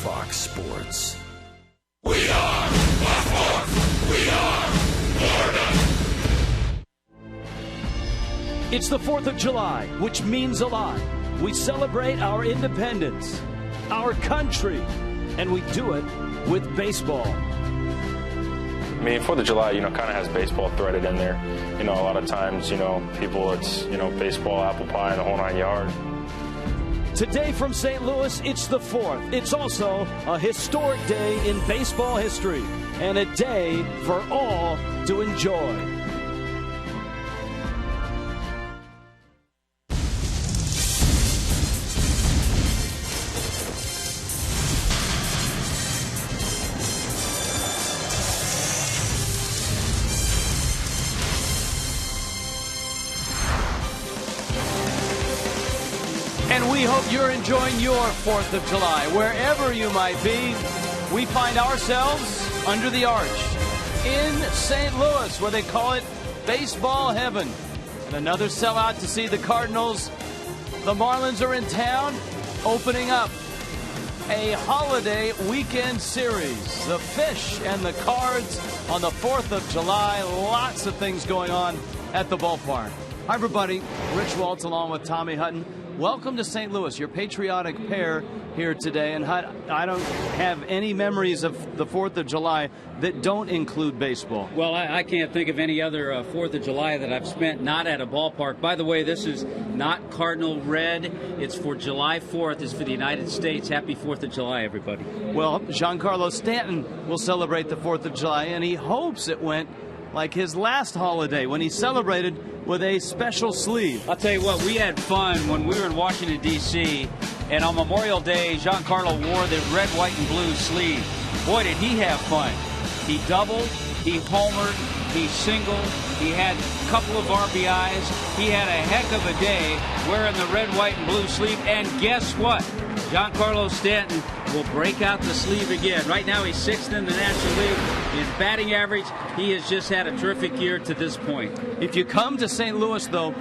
Fox Sports. We are Fox Sports. We are Florida. It's the 4th of July, which means a lot. We celebrate our independence, our country, and we do it with baseball. I mean, 4th of July, kind of has baseball threaded in there. A lot of times, people, it's, baseball, apple pie, and the whole 9 yards. Today from St. Louis, it's the 4th. It's also a historic day in baseball history and a day for all to enjoy. And we hope you're enjoying your 4th of July. Wherever you might be, we find ourselves under the arch in St. Louis, where they call it baseball heaven. And another sellout to see the Cardinals. The Marlins are in town, opening up a holiday weekend series. The Fish and the Cards on the 4th of July. Lots of things going on at the ballpark. Hi, everybody. Rich Waltz along with Tommy Hutton. Welcome to St. Louis, your patriotic pair here today. And Hut, I don't have any memories of the 4th of July that don't include baseball. Well, I can't think of any other 4th of July that I've spent not at a ballpark. By the way, this is not Cardinal red. It's for July 4th. It's for the United States. Happy 4th of July, everybody. Well, Giancarlo Stanton will celebrate the 4th of July, and he hopes it went like his last holiday when he celebrated with a special sleeve. I'll tell you what, we had fun when we were in Washington, D.C., and on Memorial Day, Giancarlo wore the red, white, and blue sleeve. Boy, did he have fun. He doubled, he homered, he singled, he had a couple of RBIs. He had a heck of a day wearing the red, white, and blue sleeve, and guess what? Giancarlo Stanton will break out the sleeve again. Right now, he's 6th in the National League. In batting average, he has just had a terrific year to this point. If you come to St. Louis, though,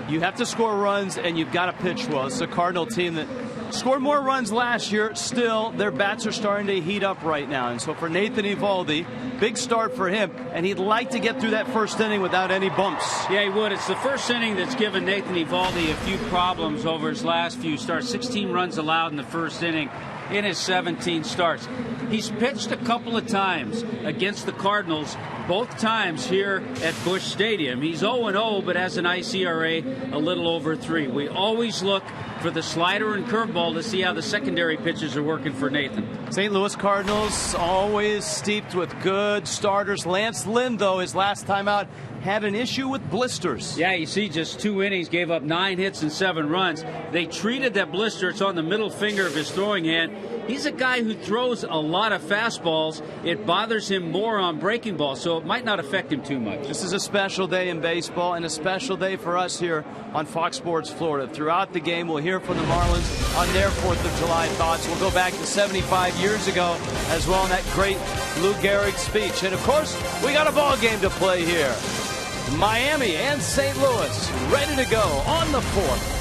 you have to score runs and you've got to pitch well. It's a Cardinal team that scored more runs last year. Still, their bats are starting to heat up right now. And so for Nathan Eovaldi, big start for him. And he'd like to get through that first inning without any bumps. Yeah, he would. It's the first inning that's given Nathan Eovaldi a few problems over his last few starts. 16 runs allowed in the first inning in his 17 starts. He's pitched a couple of times against the Cardinals, both times here at Busch Stadium. He's 0-0, but has an ICRA a little over 3. We always look for the slider and curveball to see how the secondary pitches are working for Nathan. St. Louis Cardinals always steeped with good starters. Lance Lynn, though, his last time out, had an issue with blisters. Yeah, you see, just 2 innings, gave up 9 hits and 7 runs. They treated that blister. It's on the middle finger of his throwing hand. He's a guy who throws a lot of fastballs. It bothers him more on breaking balls, so it might not affect him too much. This is a special day in baseball and a special day for us here on Fox Sports Florida. Throughout the game, we'll hear from the Marlins on their 4th of July thoughts. We'll go back to 75 years ago as well in that great Lou Gehrig speech. And, of course, we got a ball game to play here. Miami and St. Louis ready to go on the 4th.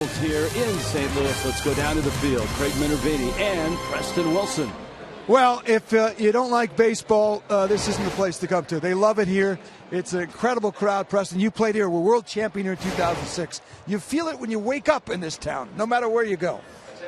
Here in St. Louis. Let's go down to the field. Craig Minervini and Preston Wilson. Well, if you don't like baseball, this isn't the place to come to. They love it here. It's an incredible crowd. Preston, you played here. We're world champion here in 2006. You feel it when you wake up in this town, no matter where you go.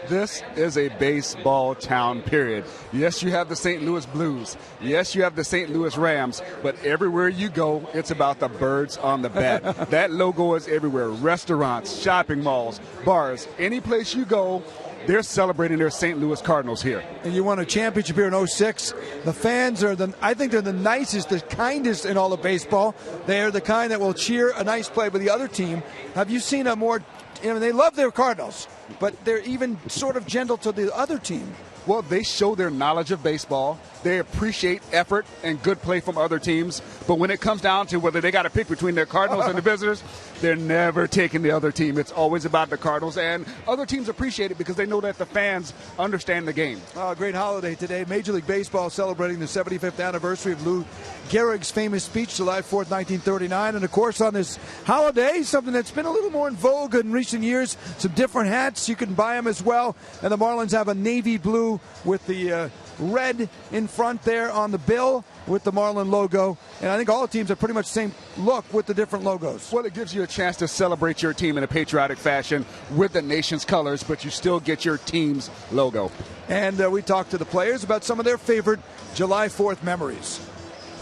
This is a baseball town, period. Yes, you have the St. Louis Blues. Yes, you have the St. Louis Rams. But everywhere you go, it's about the birds on the bat. That logo is everywhere. Restaurants, shopping malls, bars. Any place you go, they're celebrating their St. Louis Cardinals here. And you won a championship here in 06. The fans are I think they're the nicest, the kindest in all of baseball. They are the kind that will cheer a nice play by the other team. Have you seen a more, they love their Cardinals, but they're even sort of gentle to the other team. Well, they show their knowledge of baseball. They appreciate effort and good play from other teams. But when it comes down to whether they got to pick between their Cardinals and the visitors, they're never taking the other team. It's always about the Cardinals. And other teams appreciate it because they know that the fans understand the game. Great holiday today. Major League Baseball celebrating the 75th anniversary of Lou Gehrig's famous speech, July 4th, 1939. And, of course, on this holiday, something that's been a little more in vogue in recent years, some different hats. You can buy them as well. And the Marlins have a navy blue with the red in front there on the bill with the Marlin logo. And I think all the teams have pretty much the same look with the different logos. Well, it gives you a chance to celebrate your team in a patriotic fashion with the nation's colors, but you still get your team's logo. And we talked to the players about some of their favorite July 4th memories.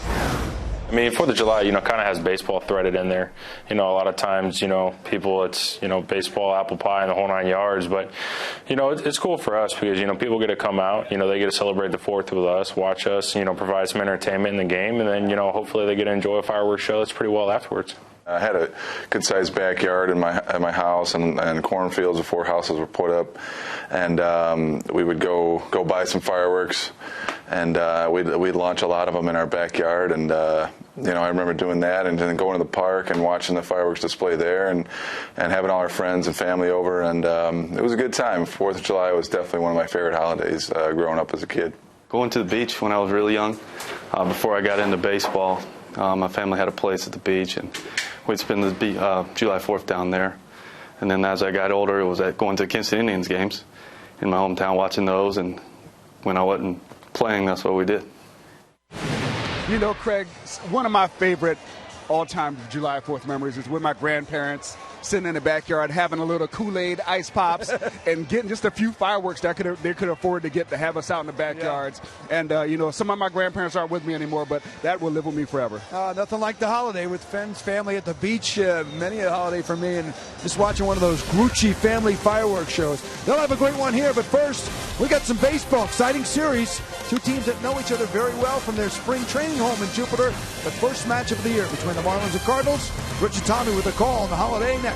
I mean, 4th of July, kind of has baseball threaded in there. A lot of times, people, it's, baseball, apple pie, and the whole 9 yards. But, it's cool for us because, people get to come out, they get to celebrate the 4th with us, watch us, provide some entertainment in the game. And then, hopefully they get to enjoy a fireworks show that's pretty well afterwards. I had a good-sized backyard at my house, and cornfields before houses were put up, and we would go buy some fireworks, and we'd launch a lot of them in our backyard, and I remember doing that, and then going to the park and watching the fireworks display there, and having all our friends and family over, and it was a good time. 4th of July was definitely one of my favorite holidays growing up as a kid. Going to the beach when I was really young, before I got into baseball. My family had a place at the beach, and we'd spend the July 4th down there. And then as I got older, it was going to Kansas City Indians games in my hometown, watching those. And when I wasn't playing, that's what we did. Craig, one of my favorite all-time July 4th memories is with my grandparents sitting in the backyard having a little Kool-Aid, ice pops, and getting just a few fireworks that they could afford to have us out in the backyards. Yeah. And, some of my grandparents aren't with me anymore, but that will live with me forever. Nothing like the holiday with friends, family at the beach. Many a holiday for me, and just watching one of those Grucci family fireworks shows. They'll have a great one here, but first, we got some baseball. Exciting series. Two teams that know each other very well from their spring training home in Jupiter. The first match of the year between the Marlins and Cardinals. Rich and Tommy with a call on the holiday next.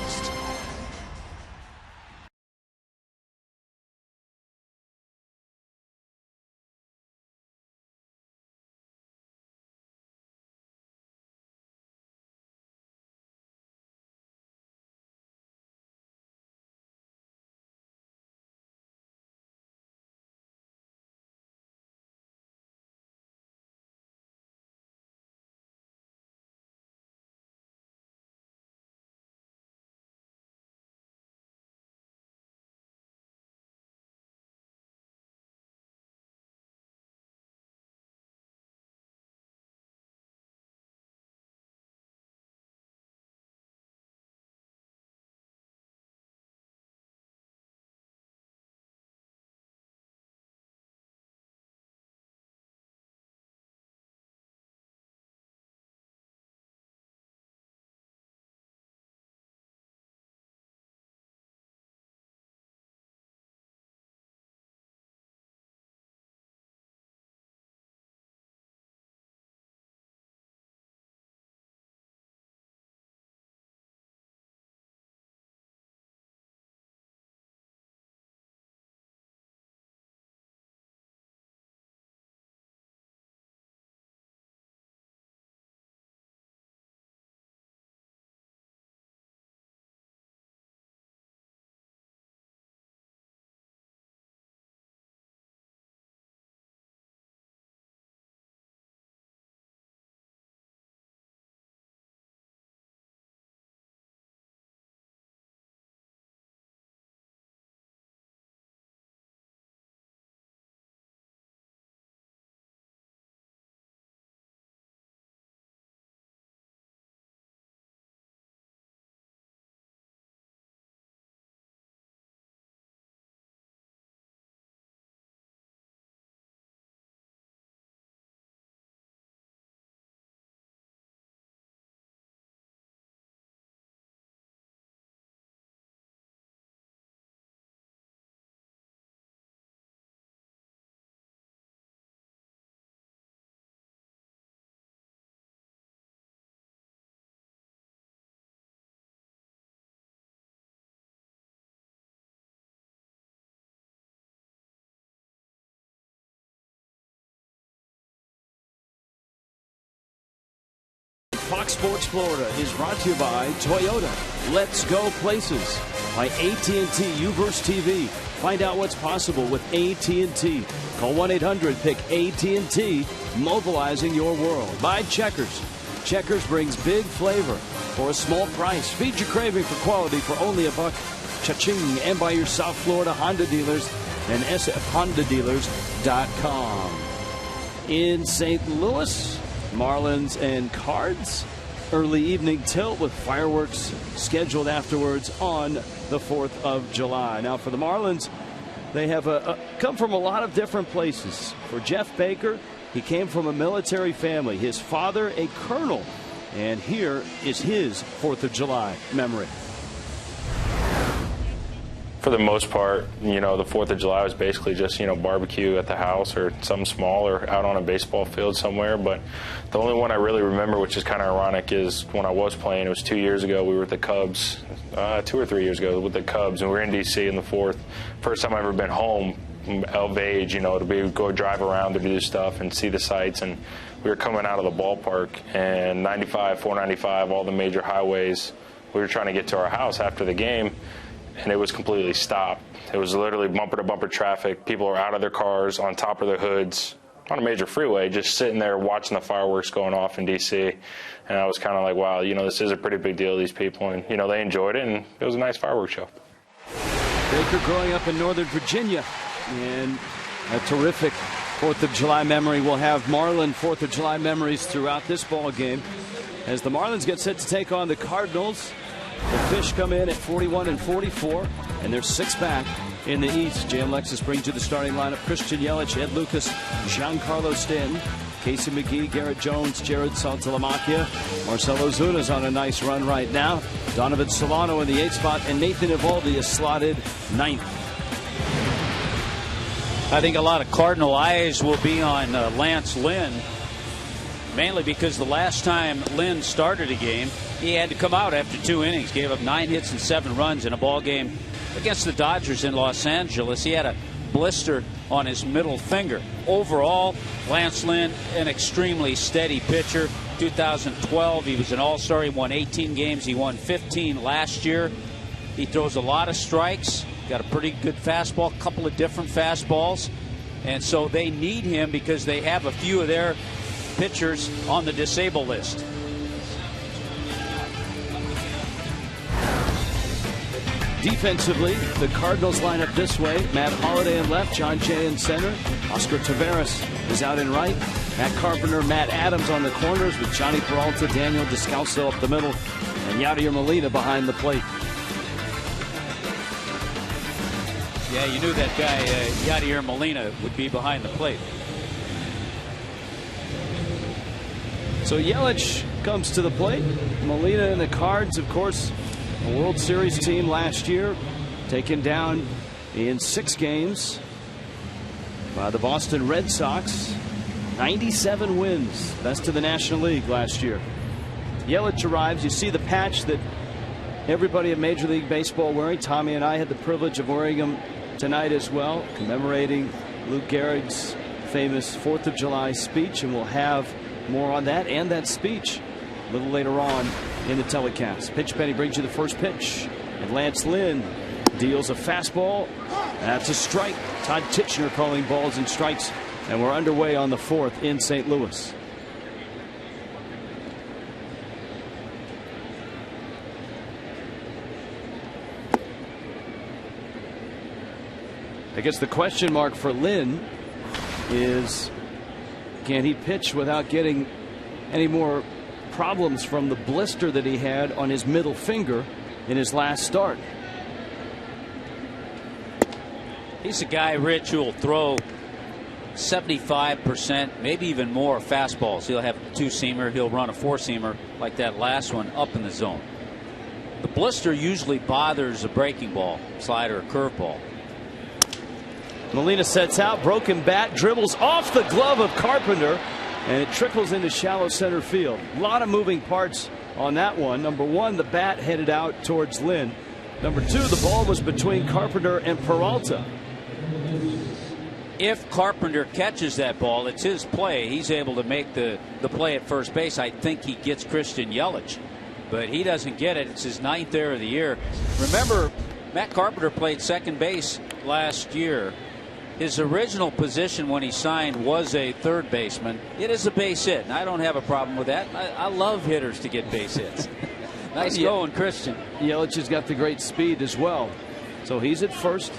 Fox Sports Florida is brought to you by Toyota. Let's go places. By AT&T UVerse TV. Find out what's possible with AT&T. Call 1-800-PICK AT&T. Mobilizing your world. By Checkers. Checkers brings big flavor for a small price. Feed your craving for quality for only $1. Cha-ching. And by your South Florida Honda dealers and sfhondadealers.com. In St. Louis, Marlins and Cards. Early evening tilt with fireworks scheduled afterwards on the 4th of July. Now for the Marlins, they have come from a lot of different places. For Jeff Baker, he came from a military family. His father, a colonel. And here is his 4th of July memory. For the most part, the 4th of July was basically just, barbecue at the house or something small or out on a baseball field somewhere. But the only one I really remember, which is kind of ironic, is when I was playing. It was 2 years ago. We were with the Cubs, 2 or 3 years ago with the Cubs, and we were in D.C. in the 4th. First time I've ever been home of age, to go drive around to do stuff and see the sights. And we were coming out of the ballpark, and 95, 495, all the major highways, we were trying to get to our house after the game. And it was completely stopped. It was literally bumper-to-bumper traffic. People are out of their cars, on top of their hoods, on a major freeway, just sitting there watching the fireworks going off in D.C. And I was kind of like, wow, this is a pretty big deal to these people. And, they enjoyed it, and it was a nice fireworks show. Baker growing up in Northern Virginia, and a terrific 4th of July memory. We'll have Marlin 4th of July memories throughout this ball game as the Marlins get set to take on the Cardinals. The Fish come in at 41 and 44, and they're 6 back in the East. Jay and Lexus brings you the starting lineup. Christian Yelich, Ed Lucas, Giancarlo Stanton, Casey McGee, Garrett Jones, Jared Santalamacchia. Marcell Ozuna's on a nice run right now. Donovan Solano in the 8th spot, and Nathan Eovaldi is slotted 9th. I think a lot of Cardinal eyes will be on Lance Lynn, mainly because the last time Lynn started a game, he had to come out after 2 innings, gave up 9 hits and 7 runs in a ball game against the Dodgers in Los Angeles. He had a blister on his middle finger. Overall, Lance Lynn, an extremely steady pitcher. 2012, he was an all-star. He won 18 games. He won 15 last year. He throws a lot of strikes, got a pretty good fastball, a couple of different fastballs. And so they need him because they have a few of their pitchers on the disabled list. Defensively, the Cardinals line up this way. Matt Holliday in left, John Jay in center. Oscar Taveras is out in right. Matt Carpenter, Matt Adams on the corners with Johnny Peralta, Daniel Descalso up the middle, and Yadier Molina behind the plate. Yeah, you knew that guy, Yadier Molina, would be behind the plate. So Yelich comes to the plate. Molina and the Cards, of course, a World Series team last year, taken down in 6 games by the Boston Red Sox. 97 wins, best of the National League last year. Yelich arrives. You see the patch that everybody in Major League Baseball wearing. Tommy and I had the privilege of wearing them tonight as well, commemorating Lou Gehrig's famous 4th of July speech, and we'll have more on that and that speech a little later on in the telecast. Pitch Penny brings you the first pitch, and Lance Lynn deals a fastball. That's a strike. Todd Titchener calling balls and strikes, and we're underway on the 4th in St. Louis. I guess the question mark for Lynn is, can he pitch without getting any more problems from the blister that he had on his middle finger in his last start? He's a guy, Rich, who will throw 75%, maybe even more fastballs. He'll have a 2-seamer. He'll run a 4-seamer like that last one up in the zone. The blister usually bothers a breaking ball, slider, or curveball. Molina sets out, broken bat, dribbles off the glove of Carpenter, and it trickles into shallow center field. A lot of moving parts on that one. Number 1, the bat headed out towards Lynn. Number 2, the ball was between Carpenter and Peralta. If Carpenter catches that ball, it's his play. He's able to make the play at first base. I think he gets Christian Yelich, but he doesn't get it. It's his 9th error of the year. Remember, Matt Carpenter played second base last year. His original position when he signed was a third baseman. It is a base hit, and I don't have a problem with that. I love hitters to get base hits. Nice going, Christian. Yelich has got the great speed as well. So he's at first.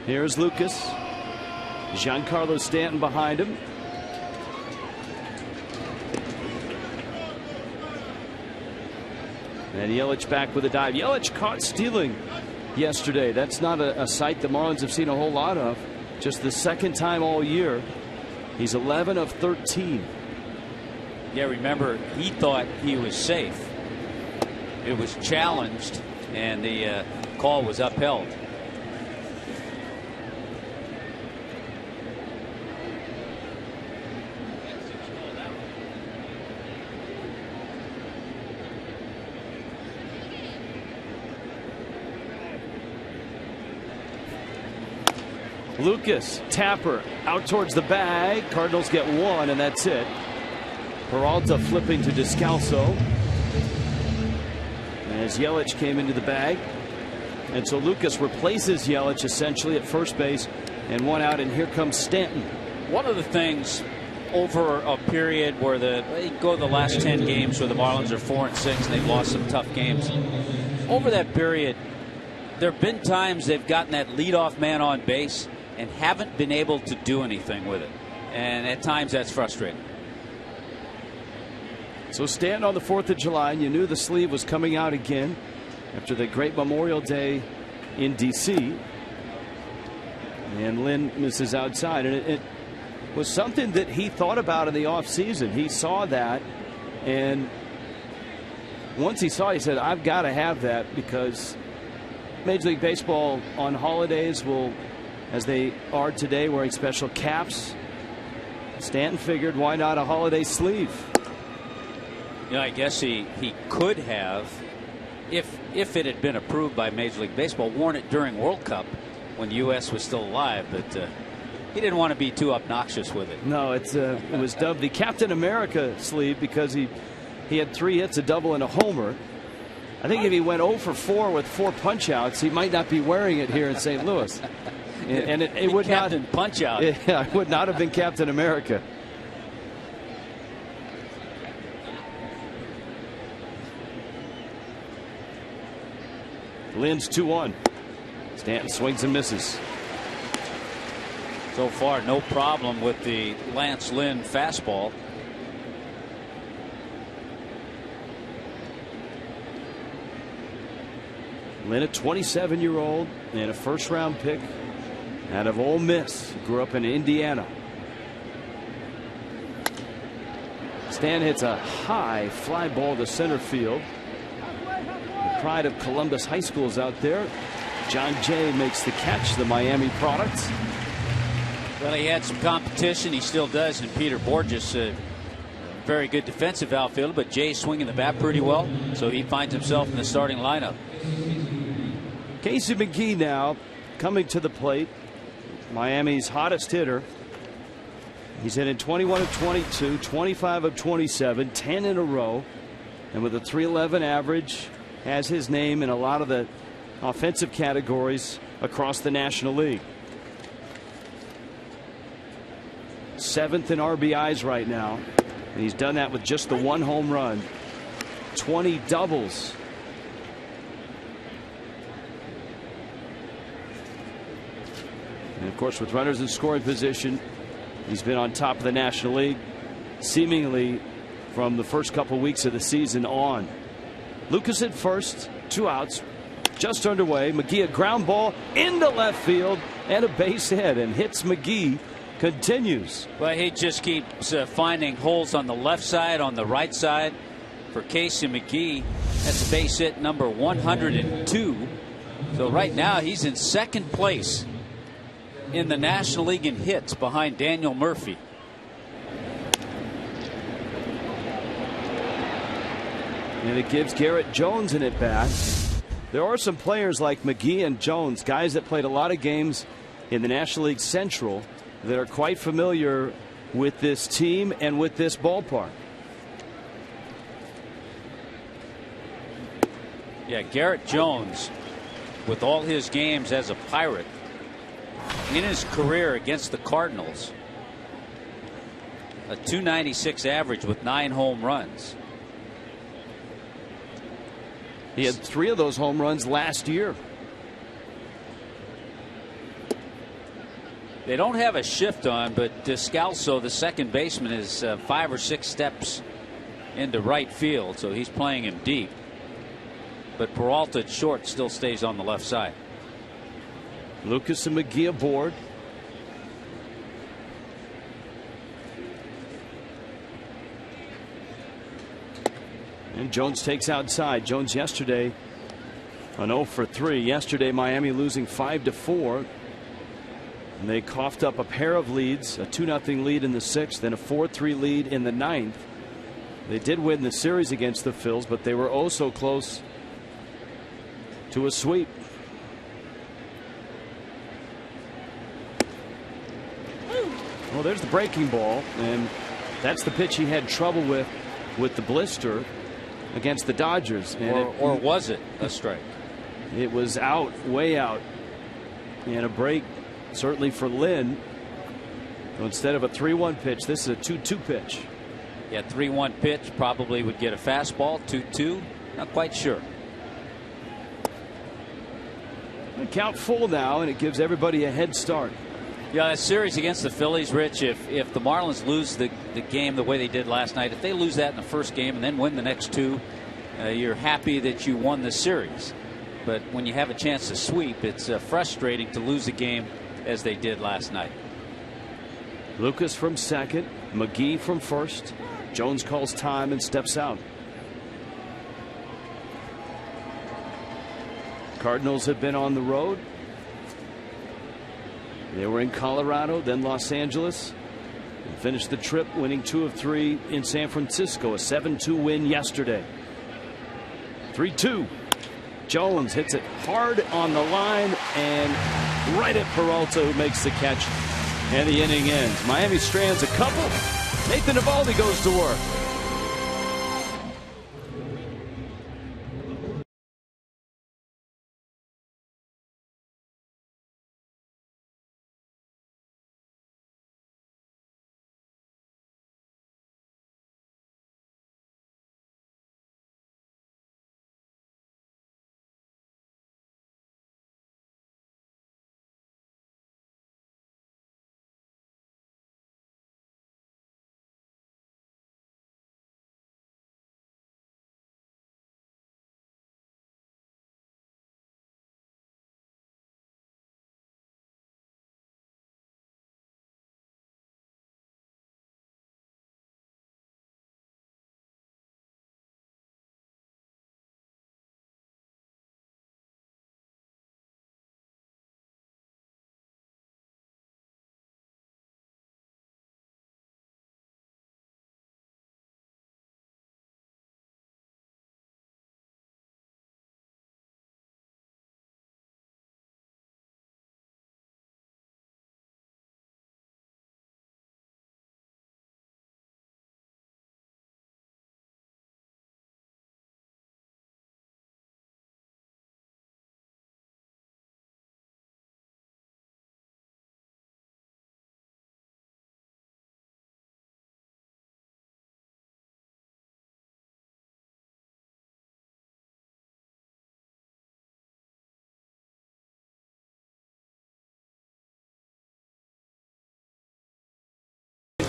Here's Lucas. Giancarlo Stanton behind him. And Yelich back with a dive. Yelich caught stealing yesterday. That's not a sight the Marlins have seen a whole lot of. Just the second time all year. He's 11 of 13. Yeah, remember, he thought he was safe. It was challenged, and the call was upheld. Lucas, Tapper out towards the bag. Cardinals get one, and that's it. Peralta flipping to Descalso as Yelich came into the bag. And so Lucas replaces Yelich essentially at first base, and one out, and here comes Stanton. One of the things over a period where they go the last 10 games where the Marlins are 4-6 and they've lost some tough games. Over that period, there have been times they've gotten that leadoff man on base and haven't been able to do anything with it. And at times that's frustrating. So Stanton on the 4th of July, and you knew the sleeve was coming out again after the great Memorial Day in D.C. And Lynn misses outside. And it was something that he thought about in the offseason. He saw that, and once he saw it, he said, I've got to have that, because Major League Baseball on holidays will, as they are today, wearing special caps. Stanton figured, why not a holiday sleeve? You know, I guess he could have, if it had been approved by Major League Baseball, worn it during World Cup when the U.S. was still alive, but he didn't want to be too obnoxious with it. No, it was dubbed the Captain America sleeve because he had 3 hits, a double, and a homer. I think if he went 0 for 4 with 4 punch-outs, he might not be wearing it here in St. Louis. And it would Captain not Punch-Out. Yeah, it would not have been Captain America. Lynn's 2-1. Stanton swings and misses. So far, no problem with the Lance Lynn fastball. Lynn, a 27-year-old and a first-round pick out of Ole Miss. Grew up in Indiana. Stan hits a high fly ball to center field. The pride of Columbus High School is out there. John Jay makes the catch, the Miami product. Well, he had some competition. He still does. And Peter Borges, very good defensive outfielder, but Jay swinging the bat pretty well. So he finds himself in the starting lineup. Casey McGee now coming to the plate. Miami's hottest hitter. He's hitting 21 of 22, 25 of 27, 10 in a row. And with a .311 average, has his name in a lot of the offensive categories across the National League. 7th in RBIs right now. And he's done that with just the 1 home run. 20 doubles. And of course, with runners in scoring position, he's been on top of the National League seemingly from the first couple weeks of the season on. Lucas at first, 2 outs, just underway. McGee a ground ball into left field and a base hit, and hits McGee continues. Well, he just keeps finding holes on the left side, on the right side. For Casey McGee, that's a base hit number 102. So right now he's in second place in the National League in hits behind Daniel Murphy. And it gives Garrett Jones an at bat. There are some players like McGee and Jones, guys that played a lot of games in the National League Central that are quite familiar with this team and with this ballpark. Yeah, Garrett Jones, with all his games as a Pirate, in his career against the Cardinals, a .296 average with 9 home runs. He had 3 of those home runs last year. They don't have a shift on, but Descalso, the second baseman, is 5 or 6 steps into right field, so he's playing him deep. But Peralta at short still stays on the left side. Lucas and McGee aboard. And Jones takes outside. Jones yesterday an 0 for 3. Yesterday Miami losing 5-4. And they coughed up a pair of leads, a 2-0 lead in the 6th, then a 4-3 lead in the 9th. They did win the series against the Phils, but they were oh so close to a sweep. Well, there's the breaking ball, and that's the pitch he had trouble with the blister against the Dodgers. And or was it a strike? It was out, way out, and a break certainly for Lynn. So instead of a 3-1 pitch, this is a 2-2 pitch. Yeah, 3-1 pitch probably would get a fastball. 2-2, not quite sure. The count full now, and it gives everybody a head start. Yeah, that series against the Phillies, Rich, if the Marlins lose the game the way they did last night, if they lose that in the first game and then win the next 2, you're happy that you won the series. But when you have a chance to sweep, it's frustrating to lose a game as they did last night. Lucas from second, McGee from first. Jones calls time and steps out. Cardinals have been on the road. They were in Colorado, then Los Angeles, and finished the trip winning 2 of 3 in San Francisco, a 7-2 win yesterday. 3-2. Jones hits it hard on the line and right at Peralta, who makes the catch, and the inning ends. Miami strands a couple. Nathan Eovaldi goes to work.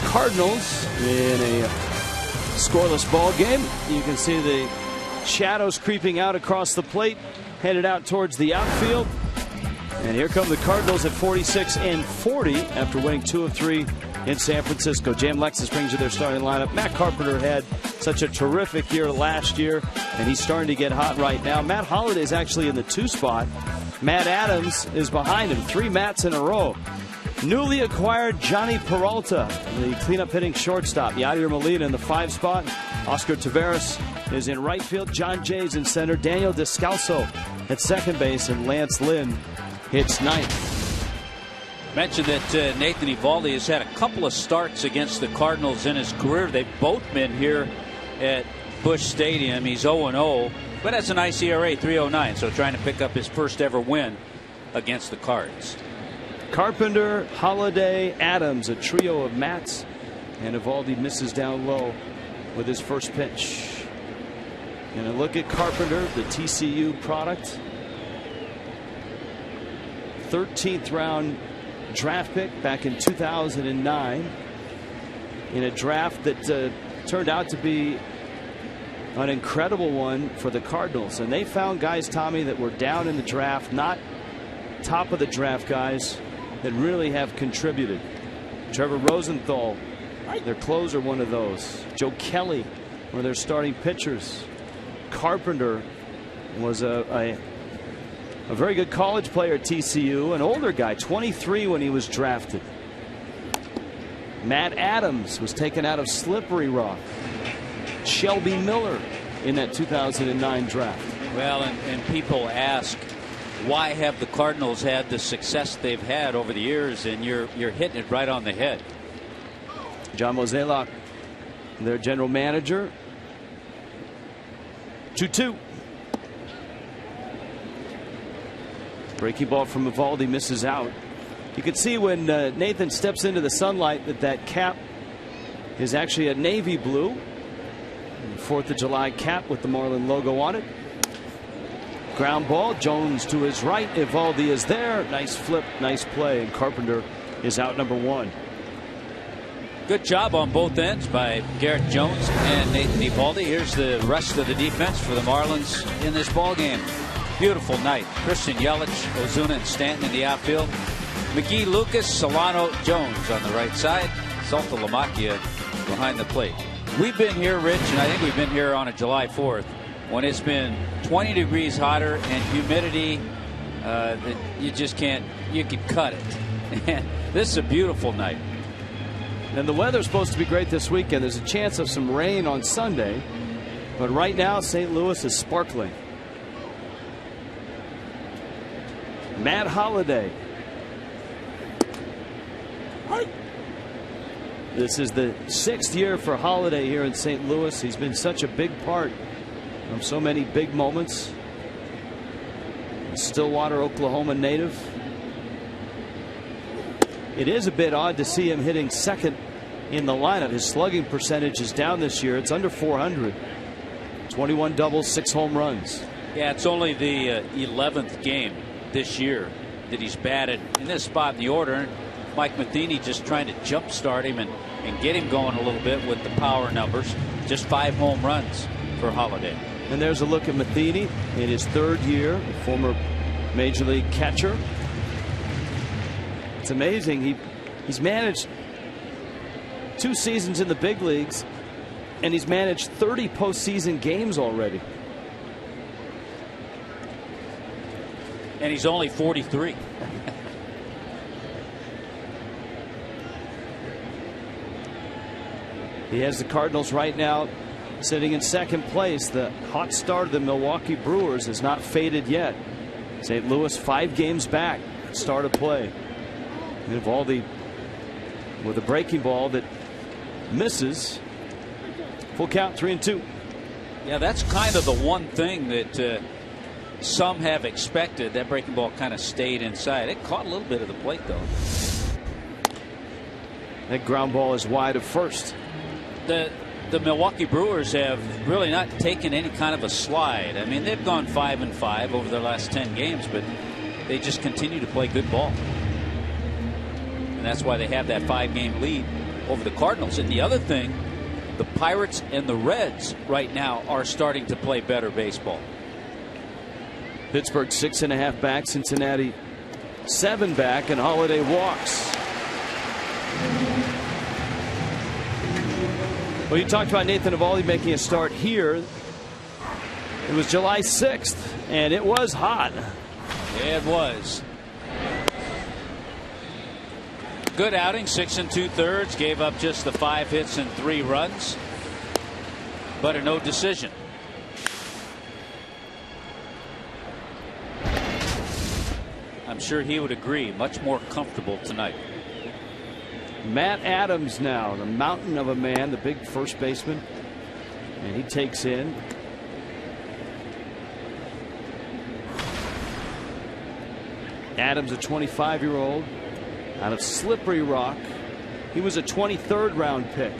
Cardinals in a scoreless ball game. You can see the shadows creeping out across the plate, headed out towards the outfield. And here come the Cardinals at 46-40 after winning 2 of 3 in San Francisco. Jam Lexus brings you their starting lineup. Matt Carpenter had such a terrific year last year, and he's starting to get hot right now. Matt Holliday is actually in the 2 spot. Matt Adams is behind him, 3 Matts in a row. Newly acquired Johnny Peralta, the cleanup hitting shortstop. Yadier Molina in the 5 spot. Oscar Taveras is in right field. John Jay's in center. Daniel Descalso at second base, and Lance Lynn hits ninth. Mentioned that Nathan Eovaldi has had a couple of starts against the Cardinals in his career. They've both been here at Busch Stadium. He's 0-0, but has a nice ERA, 3.09. So trying to pick up his first ever win against the Cards. Carpenter, Holiday, Adams, a trio of Mats, and Eovaldi misses down low with his first pitch. And a look at Carpenter, the TCU product. 13th round draft pick back in 2009 in a draft that turned out to be an incredible one for the Cardinals. And they found guys, Tommy, that were down in the draft, not top of the draft guys, that really have contributed. Trevor Rosenthal, their closer, one of those. Joe Kelly, one of their starting pitchers. Carpenter was a very good college player at TCU, an older guy, 23 when he was drafted. Matt Adams was taken out of Slippery Rock. Shelby Miller in that 2009 draft. Well, and people ask, why have the Cardinals had the success they've had over the years? And you're hitting it right on the head. John Mozeliak, their general manager. 2-2. Breaking ball from Eovaldi, misses out. You can see when Nathan steps into the sunlight that cap is actually a navy blue. 4th of July cap with the Marlin logo on it. Ground ball, Jones to his right. Eovaldi is there. Nice flip, nice play, and Carpenter is out number 1. Good job on both ends by Garrett Jones and Nathan Eovaldi. Here's the rest of the defense for the Marlins in this ball game. Beautiful night. Christian Yelich, Ozuna, and Stanton in the outfield. McGee, Lucas, Solano, Jones on the right side. Salta Lamacchia behind the plate. We've been here, Rich, and I think we've been here on a July 4th when it's been 20 degrees hotter and humidity that you just can't, you could cut it. This is a beautiful night. And the weather's supposed to be great this weekend. There's a chance of some rain on Sunday, but right now St. Louis is sparkling. Matt Holliday. This is the 6th year for Holliday here in St. Louis. He's been such a big part of so many big moments. Stillwater, Oklahoma native. It is a bit odd to see him hitting second in the lineup. His slugging percentage is down this year. It's under 400. 21 doubles, 6 home runs. Yeah, it's only the 11th game this year that he's batted in this spot in the order. Mike Matheny just trying to jumpstart him and get him going a little bit with the power numbers. Just 5 home runs for Holliday. And there's a look at Matheny in his 3rd year, a former major league catcher. It's amazing. He's managed 2 seasons in the big leagues, and he's managed 30 postseason games already. And he's only 43. He has the Cardinals right now sitting in 2nd place. The hot start of the Milwaukee Brewers has not faded yet. St. Louis 5 games back, start of play. And Eovaldi with a breaking ball that misses. Full count, 3-2. Yeah, that's kind of the one thing that some have expected. That breaking ball kind of stayed inside. It caught a little bit of the plate, though. That ground ball is wide of first. The Milwaukee Brewers have really not taken any kind of a slide. I mean, they've gone 5-5 over their last 10 games, but they just continue to play good ball. And that's why they have that 5-game lead over the Cardinals. And the other thing, the Pirates and the Reds right now are starting to play better baseball. Pittsburgh 6.5 back, Cincinnati 7 back, and Holliday walks. Well, you talked about Nathan Eovaldi making a start here. It was July 6th, and it was hot. Yeah, it was. Good outing, 6 2/3. Gave up just the 5 hits and 3 runs, but a no decision. I'm sure he would agree. Much more comfortable tonight. Matt Adams now, the mountain of a man, the big first baseman. And he takes in Adams, a 25-year-old out of Slippery Rock. He was a 23rd round pick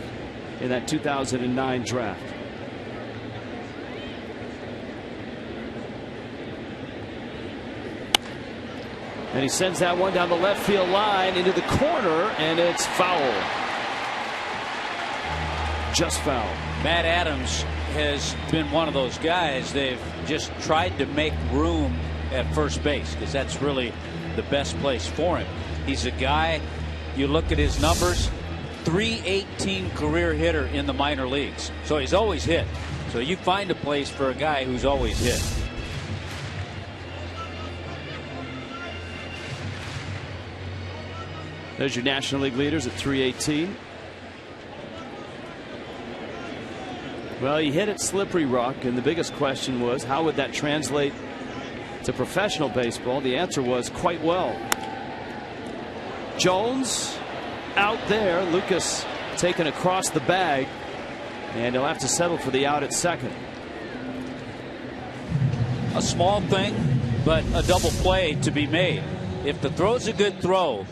in that 2009 draft. And he sends that one down the left field line into the corner, and it's foul. Just foul. Matt Adams has been one of those guys. They've just tried to make room at first base because that's really the best place for him. He's a guy, you look at his numbers, .318 career hitter in the minor leagues. So he's always hit. So you find a place for a guy who's always hit. There's your National League leaders at .318. Well, he hit at Slippery Rock, and the biggest question was, how would that translate to professional baseball? The answer was quite well. Jones out there. Lucas taken across the bag, and he'll have to settle for the out at second. A small thing, but a double play to be made. If the throw's a good throw,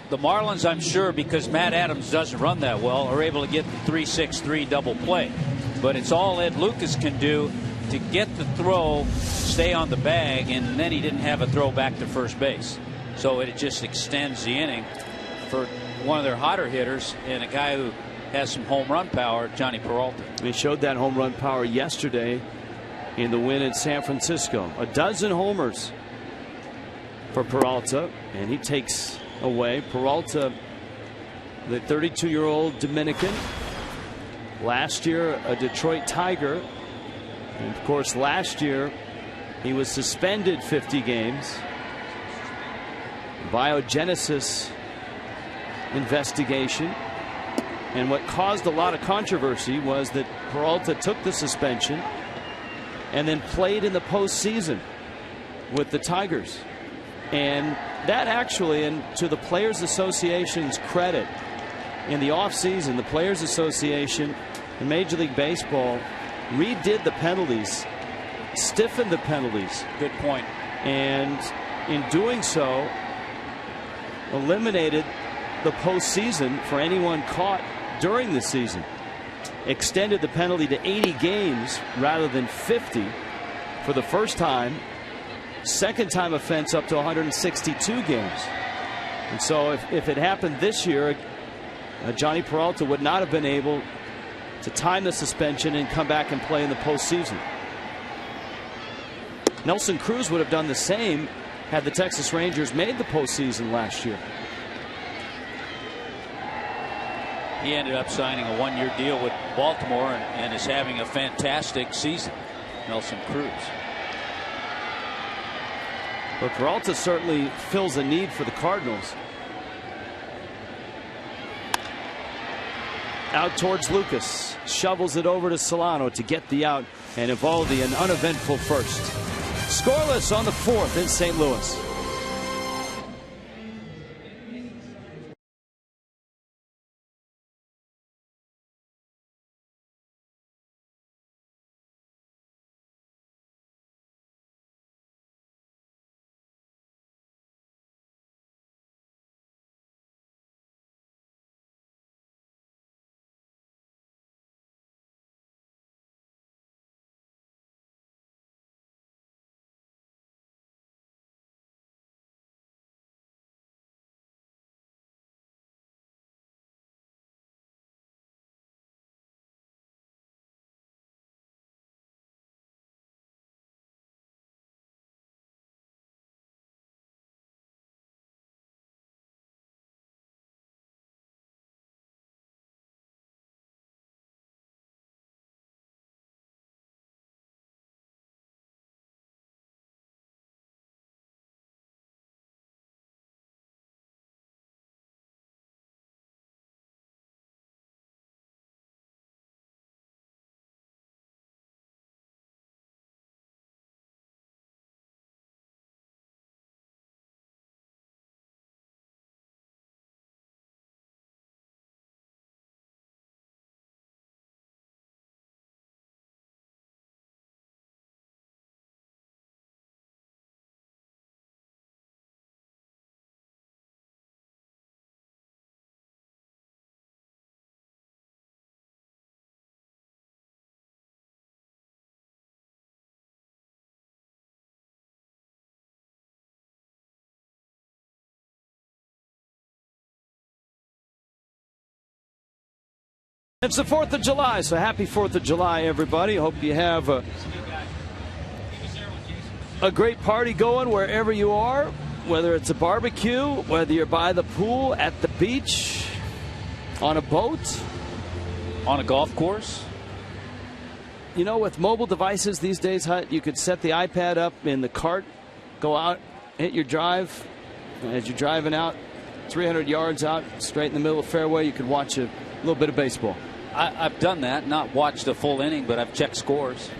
the Marlins, I'm sure, because Matt Adams doesn't run that well, are able to get the 3-6-3 double play. But it's all Ed Lucas can do to get the throw, stay on the bag, and then he didn't have a throw back to first base. So it just extends the inning for one of their hotter hitters and a guy who has some home run power, Johnny Peralta. He showed that home run power yesterday in the win in San Francisco. A dozen homers for Peralta, and he takes away. Peralta, the 32-year-old Dominican, last year a Detroit Tiger, and of course last year he was suspended 50 games. Biogenesis investigation, and what caused a lot of controversy was that Peralta took the suspension and then played in the postseason with the Tigers. And that actually, and to the Players Association's credit, in the offseason, the Players Association and Major League Baseball redid the penalties, stiffened the penalties. Good point. And in doing so, eliminated the postseason for anyone caught during the season. Extended the penalty to 80 games rather than 50 for the first time. Second time offense up to 162 games. And so if it happened this year, Johnny Peralta would not have been able to time the suspension and come back and play in the postseason. Nelson Cruz would have done the same had the Texas Rangers made the postseason last year. He ended up signing a one-year deal with Baltimore and is having a fantastic season, Nelson Cruz. But Peralta certainly fills a need for the Cardinals. Out towards Lucas. Shovels it over to Solano to get the out. And Eovaldi an uneventful first. Scoreless on the fourth in St. Louis. It's the 4th of July, so happy 4th of July, everybody. Hope you have a great party going wherever you are, whether it's a barbecue, whether you're by the pool, at the beach, on a boat, on a golf course. You know, with mobile devices these days, Hut, you could set the iPad up in the cart, go out, hit your drive. As you're driving out, 300 yards out, straight in the middle of the fairway, you could watch a little bit of baseball. I've done that, not watched a full inning, but I've checked scores.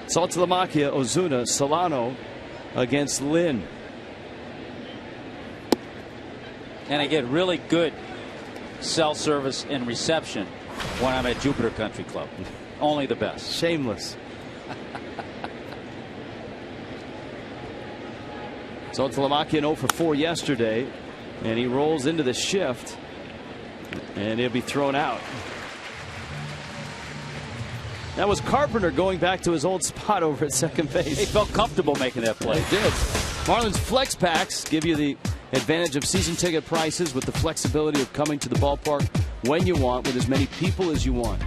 Saltalamacchia, Ozuna, Solano against Lynn. And I get really good cell service and reception when I'm at Jupiter Country Club. Only the best. Shameless. Saltalamacchia 0 for 4 yesterday, and he rolls into the shift, and he'll be thrown out. That was Carpenter going back to his old spot over at second base. He felt comfortable making that play. He did. Marlins Flex Packs give you the advantage of season ticket prices with the flexibility of coming to the ballpark when you want with as many people as you want.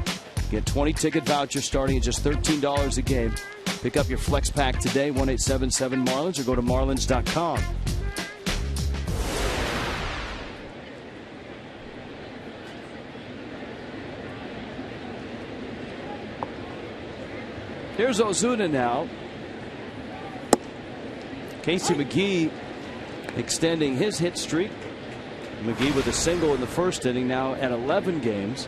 Get 20 ticket vouchers starting at just $13 a game. Pick up your Flex Pack today, 1-877-MARLINS, or go to marlins.com. Here's Ozuna now. Casey McGee extending his hit streak. McGee with a single in the first inning, now at 11 games.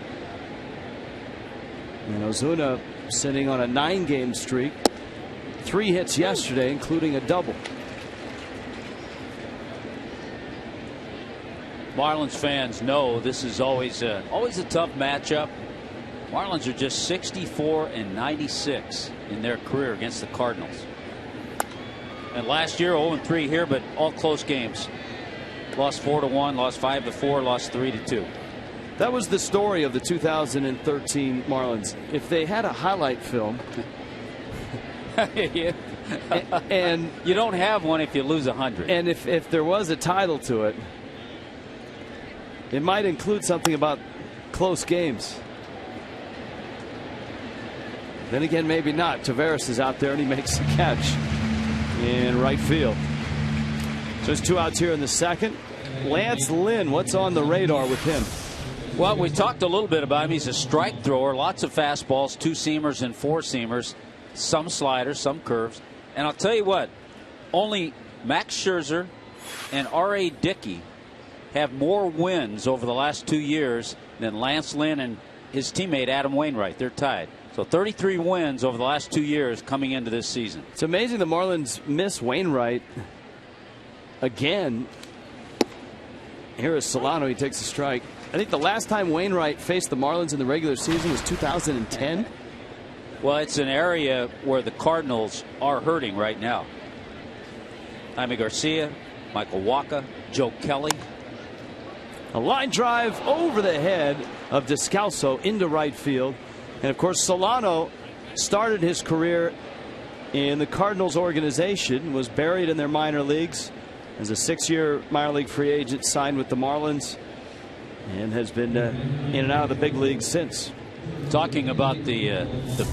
And Ozuna sitting on a 9-game streak. 3 hits yesterday, including a double. Marlins fans know this is always a tough matchup. Marlins are just 64-96 in their career against the Cardinals. And last year 0-3 here, but all close games. Lost 4-1, lost 5-4, lost 3-2. That was the story of the 2013 Marlins. If they had a highlight film, yeah. and you don't have one if you lose 100. And if there was a title to it, it might include something about close games. Then again, maybe not. Taveras is out there and he makes the catch in right field. So there's 2 outs here in the second. Lance Lynn, what's on the radar with him? Well, we talked a little bit about him. He's a strike thrower, lots of fastballs, 2-seamers and 4-seamers, some sliders, some curves. And I'll tell you what, only Max Scherzer and R.A. Dickey have more wins over the last 2 years than Lance Lynn and his teammate Adam Wainwright. They're tied. So 33 wins over the last 2 years coming into this season. It's amazing the Marlins miss Wainwright again. Here is Solano. He takes a strike. I think the last time Wainwright faced the Marlins in the regular season was 2010. Well, it's an area where the Cardinals are hurting right now. Jaime Garcia, Michael Wacha, Joe Kelly. A line drive over the head of Descalso into right field. And of course, Solano started his career in the Cardinals organization, was buried in their minor leagues as a 6-year minor league free agent, signed with the Marlins, and has been in and out of the big leagues since. Talking about the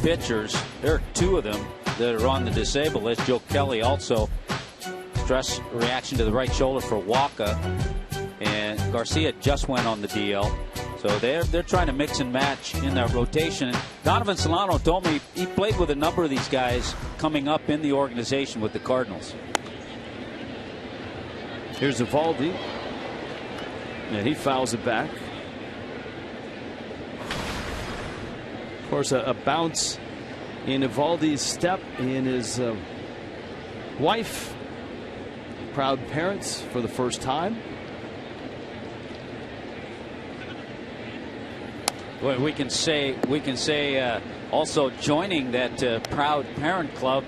pitchers, there are 2 of them that are on the disabled list. Joe Kelly also stress reaction to the right shoulder for Wacha, and Garcia just went on the DL. So they're trying to mix and match in that rotation. Donovan Solano told me he played with a number of these guys coming up in the organization with the Cardinals. Here's Eovaldi, and he fouls it back. Of course, a bounce in Eovaldi's step, in his wife, proud parents for the first time. Well, we can say also joining that proud parent club,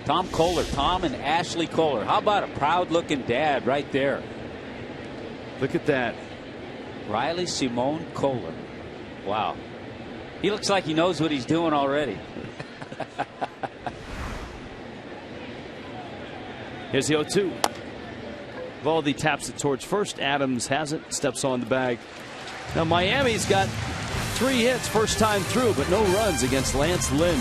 Tom and Ashley Kohler. How about a proud-looking dad right there? Look at that. Riley Simone Kohler. Wow. He looks like he knows what he's doing already. Here's the 0-2. Eovaldi taps it towards first. Adams has it, steps on the bag. Now Miami's got 3 hits first time through, but no runs against Lance Lynn.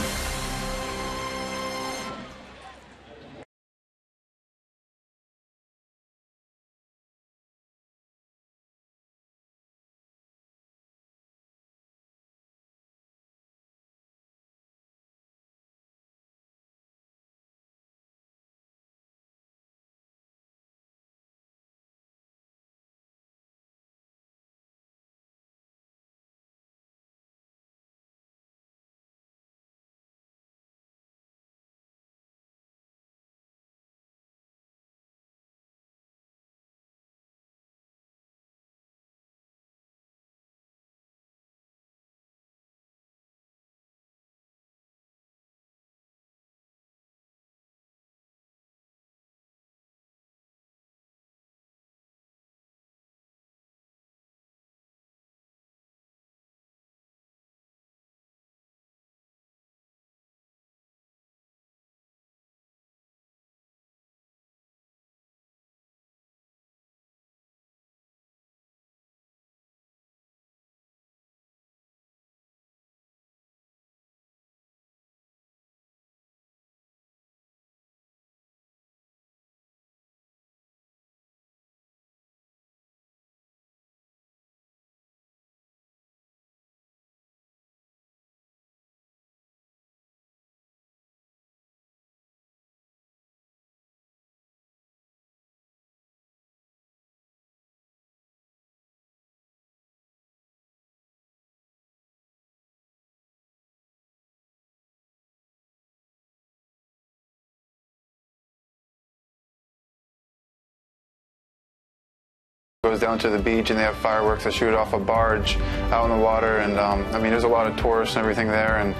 Goes down to the beach and they have fireworks that shoot off a barge out in the water, and I mean there's a lot of tourists and everything there, and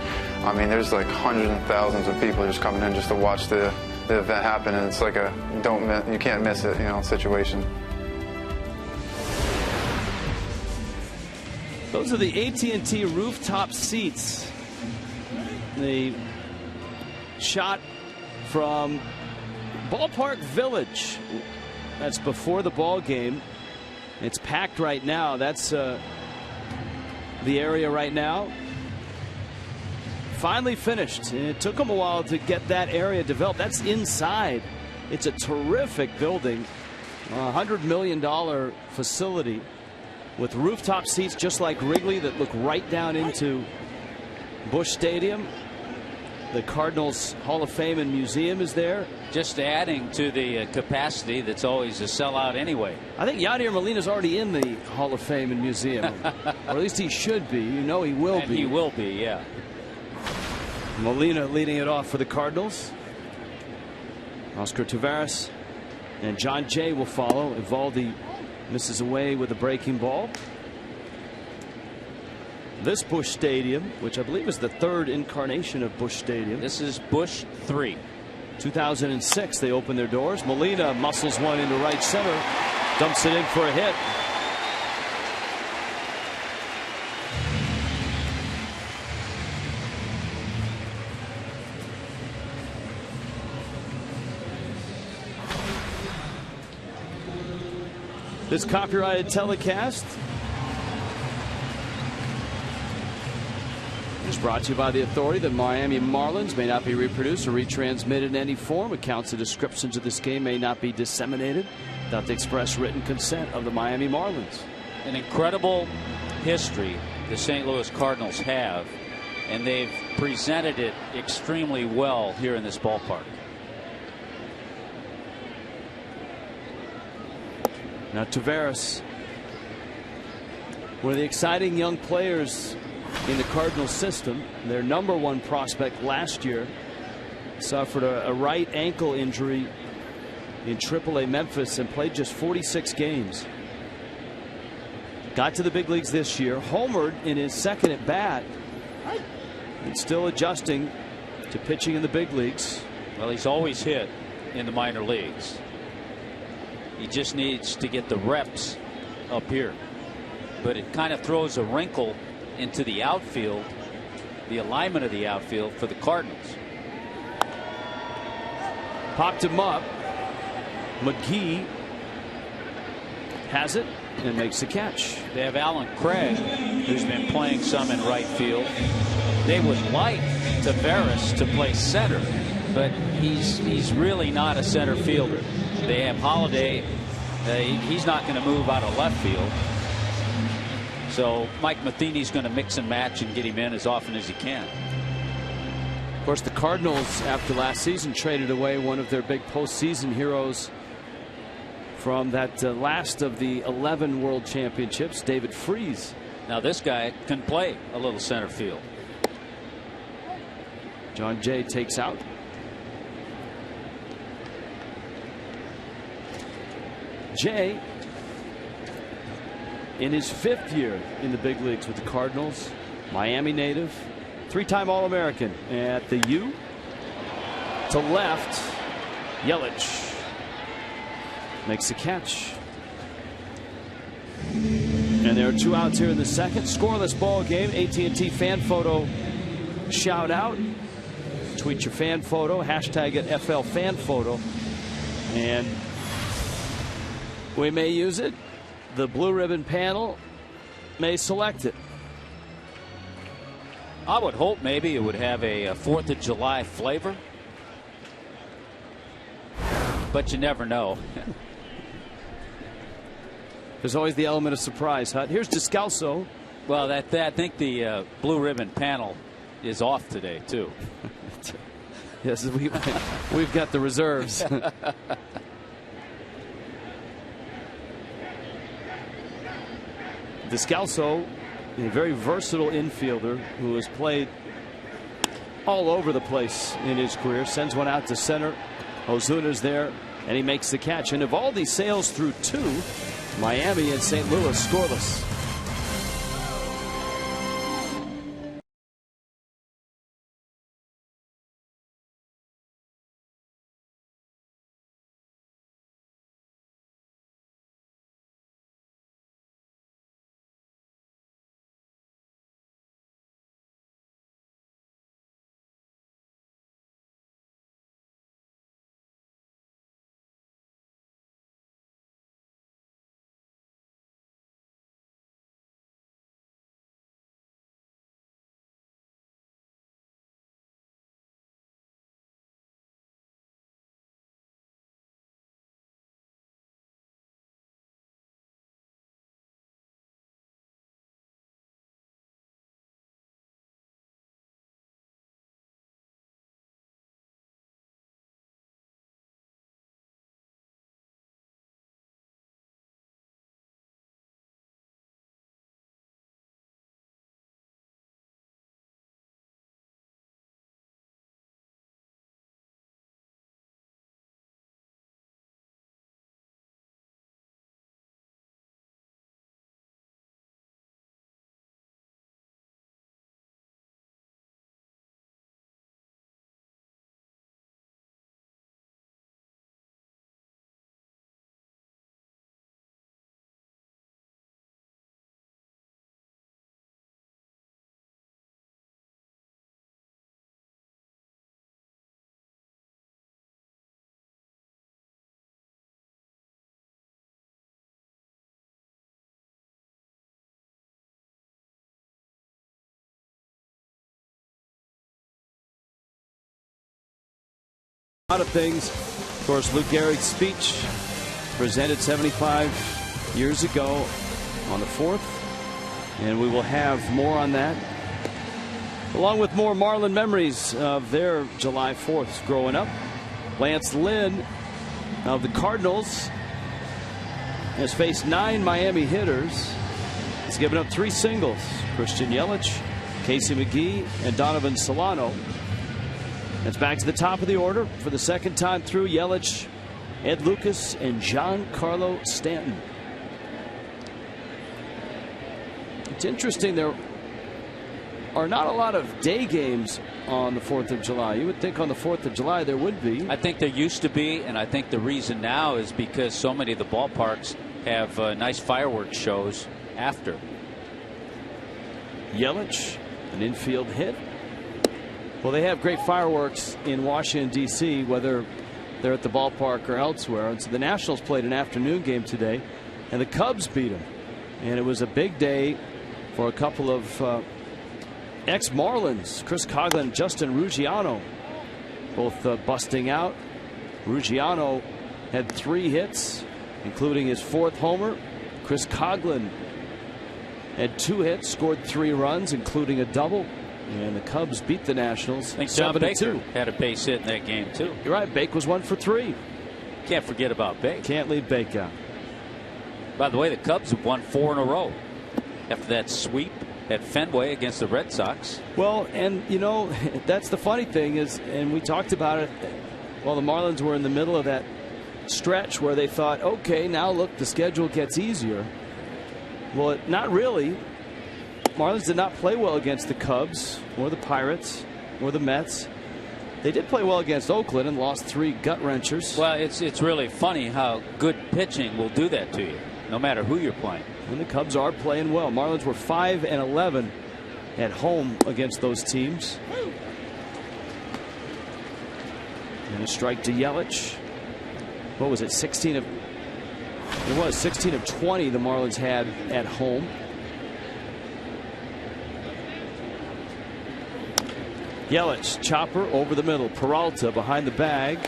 I mean there's like hundreds and thousands of people just coming in just to watch the event happen, and it's like a you can't miss it, situation. Those are the AT rooftop seats. The shot from Ballpark Village. That's before the ball game. It's packed right now. That's the area right now. Finally finished. And it took them a while to get that area developed. That's inside. It's a terrific building. $100 million facility with rooftop seats just like Wrigley that look right down into Busch Stadium. The Cardinals Hall of Fame and Museum is there. Just adding to the capacity that's always a sellout anyway. I think Yadier Molina's already in the Hall of Fame and Museum. Or at least he should be. He will be. He will be, yeah. Molina leading it off for the Cardinals. Oscar Taveras and John Jay will follow. Evaldi misses away with a breaking ball. This Busch Stadium, which I believe is the 3rd incarnation of Busch Stadium. This is Busch 3. 2006 they opened their doors. Molina muscles one into right center, dumps it in for a hit. This copyrighted telecast is brought to you by the authority that Miami Marlins may not be reproduced or retransmitted in any form. Accounts and descriptions of this game may not be disseminated without the express written consent of the Miami Marlins. An incredible history the St. Louis Cardinals have, and they've presented it extremely well here in this ballpark. Now Taveras, one of the exciting young players in the Cardinals system. Their #1 prospect last year suffered a right ankle injury in AAA Memphis and played just 46 games. Got to the big leagues this year, homered in his second at bat, and still adjusting to pitching in the big leagues. Well, he's always hit in the minor leagues. He just needs to get the reps up here. But it kind of throws a wrinkle into the outfield, the alignment of the outfield for the Cardinals. Popped him up. McGee has it. and makes the catch. They have Alan Craig, who's been playing some in right field. They would like Tavares to play center, but he's really not a center fielder. They have Holiday. He's not going to move out of left field. So Mike Matheny's going to mix and match and get him in as often as he can. Of course, the Cardinals, after last season, traded away one of their big postseason heroes from that last of the 11 World Championships, David Freese. Now this guy can play a little center field. John Jay takes out. Jay, in his 5th year in the big leagues with the Cardinals, Miami native, 3-time All-American at the U. To left, Yelich makes the catch. And there are 2 outs here in the second. Scoreless ball game. AT&T fan photo shout out. Tweet your fan photo. Hashtag it FL fan photo. And we may use it. The blue ribbon panel may select it. I would hope maybe it would have a 4th of July flavor. But you never know. There's always the element of surprise, Hut. Here's Descalso. Well, I think the blue ribbon panel is off today, too. Yes, we've got the reserves. Descalso, a very versatile infielder who has played all over the place in his career, sends one out to center. Ozuna's there, and he makes the catch. And Eovaldi sails through 2. Miami and St. Louis scoreless. A lot of things. Of course, Lou Gehrig's speech presented 75 years ago on the 4th. And we will have more on that, along with more Marlin memories of their July 4th growing up. Lance Lynn of the Cardinals has faced 9 Miami hitters. He's given up 3 singles. Christian Yelich, Casey McGee, and Donovan Solano. It's back to the top of the order for the second time through. Yelich, Ed Lucas, and Giancarlo Stanton. It's interesting, there are not a lot of day games on the 4th of July. You would think on the 4th of July there would be. I think there used to be, and I think the reason now is because so many of the ballparks have nice fireworks shows after. Yelich, an infield hit. Well, they have great fireworks in Washington, D.C., whether they're at the ballpark or elsewhere. And so the Nationals played an afternoon game today. and the Cubs beat them. And it was a big day for a couple of ex-Marlins, Chris Coghlan and Justin Ruggiano, both busting out. Ruggiano had 3 hits, including his 4th homer. Chris Coghlan had 2 hits, scored 3 runs, including a double. And the Cubs beat the Nationals. I think John Baker 7-2. had a base hit in that game, too. You're right. Bake was 1 for 3. Can't forget about Bake. Can't leave Bake out. By the way, the Cubs have won 4 in a row after that sweep at Fenway against the Red Sox. Well, and you know, that's the funny thing is, and we talked about it while the Marlins were in the middle of that stretch where they thought, okay, now look, the schedule gets easier. Well, not really. Marlins did not play well against the Cubs or the Pirates or the Mets. They did play well against Oakland and lost 3 gut wrenchers. Well, it's really funny how good pitching will do that to you, no matter who you're playing. And the Cubs are playing well. Marlins were 5-11 at home against those teams. And a strike to Yelich. What was it? 16 of 20 the Marlins had at home. Yelich, chopper over the middle. Peralta behind the bag,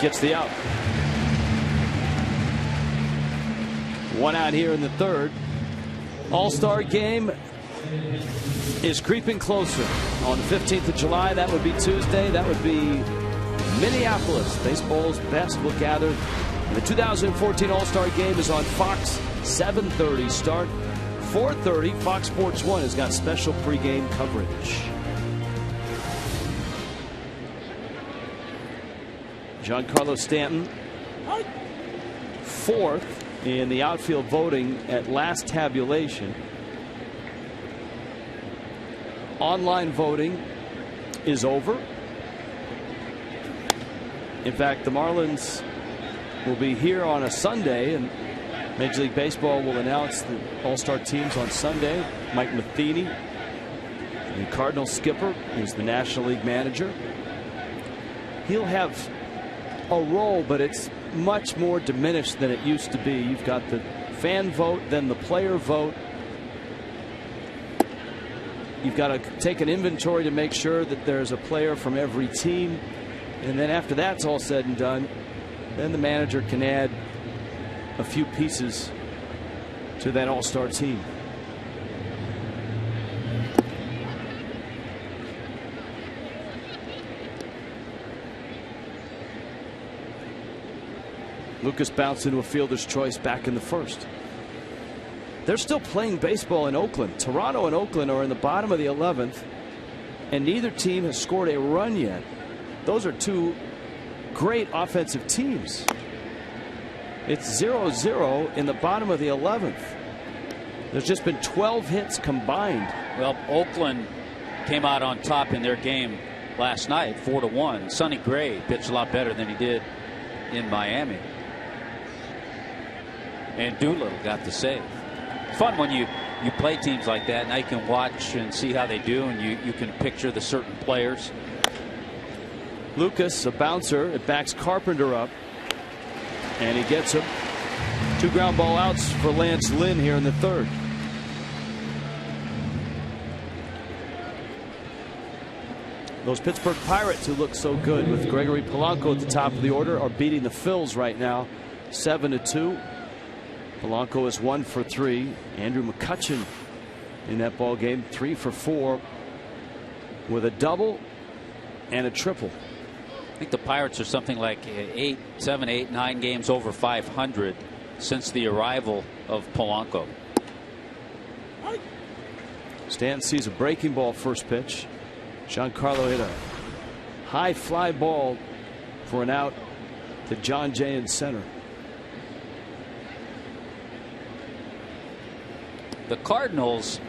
gets the out. 1 out here in the 3rd. All-Star game is creeping closer. On the 15th of July, that would be Tuesday. That would be Minneapolis. Baseball's best will gather. And the 2014 All-Star game is on Fox. 7:30 start. 4:30, Fox Sports 1 has got special pregame coverage. Giancarlo Stanton, 4th in the outfield voting at last tabulation. Online voting is over. In fact, the Marlins will be here on a Sunday, and Major League Baseball will announce the All-Star teams on Sunday. Mike Matheny, the Cardinals skipper, is the National League manager. He'll have a role, but it's much more diminished than it used to be. You've got the fan vote, then the player vote. You've got to take an inventory to make sure that there's a player from every team. And then after that's all said and done, then the manager can add a few pieces to that all-star team. Lucas bounced into a fielder's choice back in the 1st. They're still playing baseball in Oakland. Toronto and Oakland are in the bottom of the 11th, and neither team has scored a run yet. Those are 2 great offensive teams. It's 0-0 in the bottom of the 11th. There's just been 12 hits combined. Well, Oakland came out on top in their game last night, 4-1. Sonny Gray pitched a lot better than he did in Miami. And Doolittle got the save. It's fun when you play teams like that. Now you can watch and see how they do, and you can picture the certain players. Lucas, a bouncer, it backs Carpenter up, and he gets him. 2 ground ball outs for Lance Lynn here in the 3rd. Those Pittsburgh Pirates, who look so good with Gregory Polanco at the top of the order, are beating the Phils right now, 7-2. Polanco is 1 for 3. Andrew McCutchen in that ball game, 3 for 4 with a double and a triple. I think the Pirates are something like 7, 8, 9 games over 500 since the arrival of Polanco. Stanton sees a breaking ball first pitch. Giancarlo hit a high fly ball for an out to John Jay in center. The Cardinals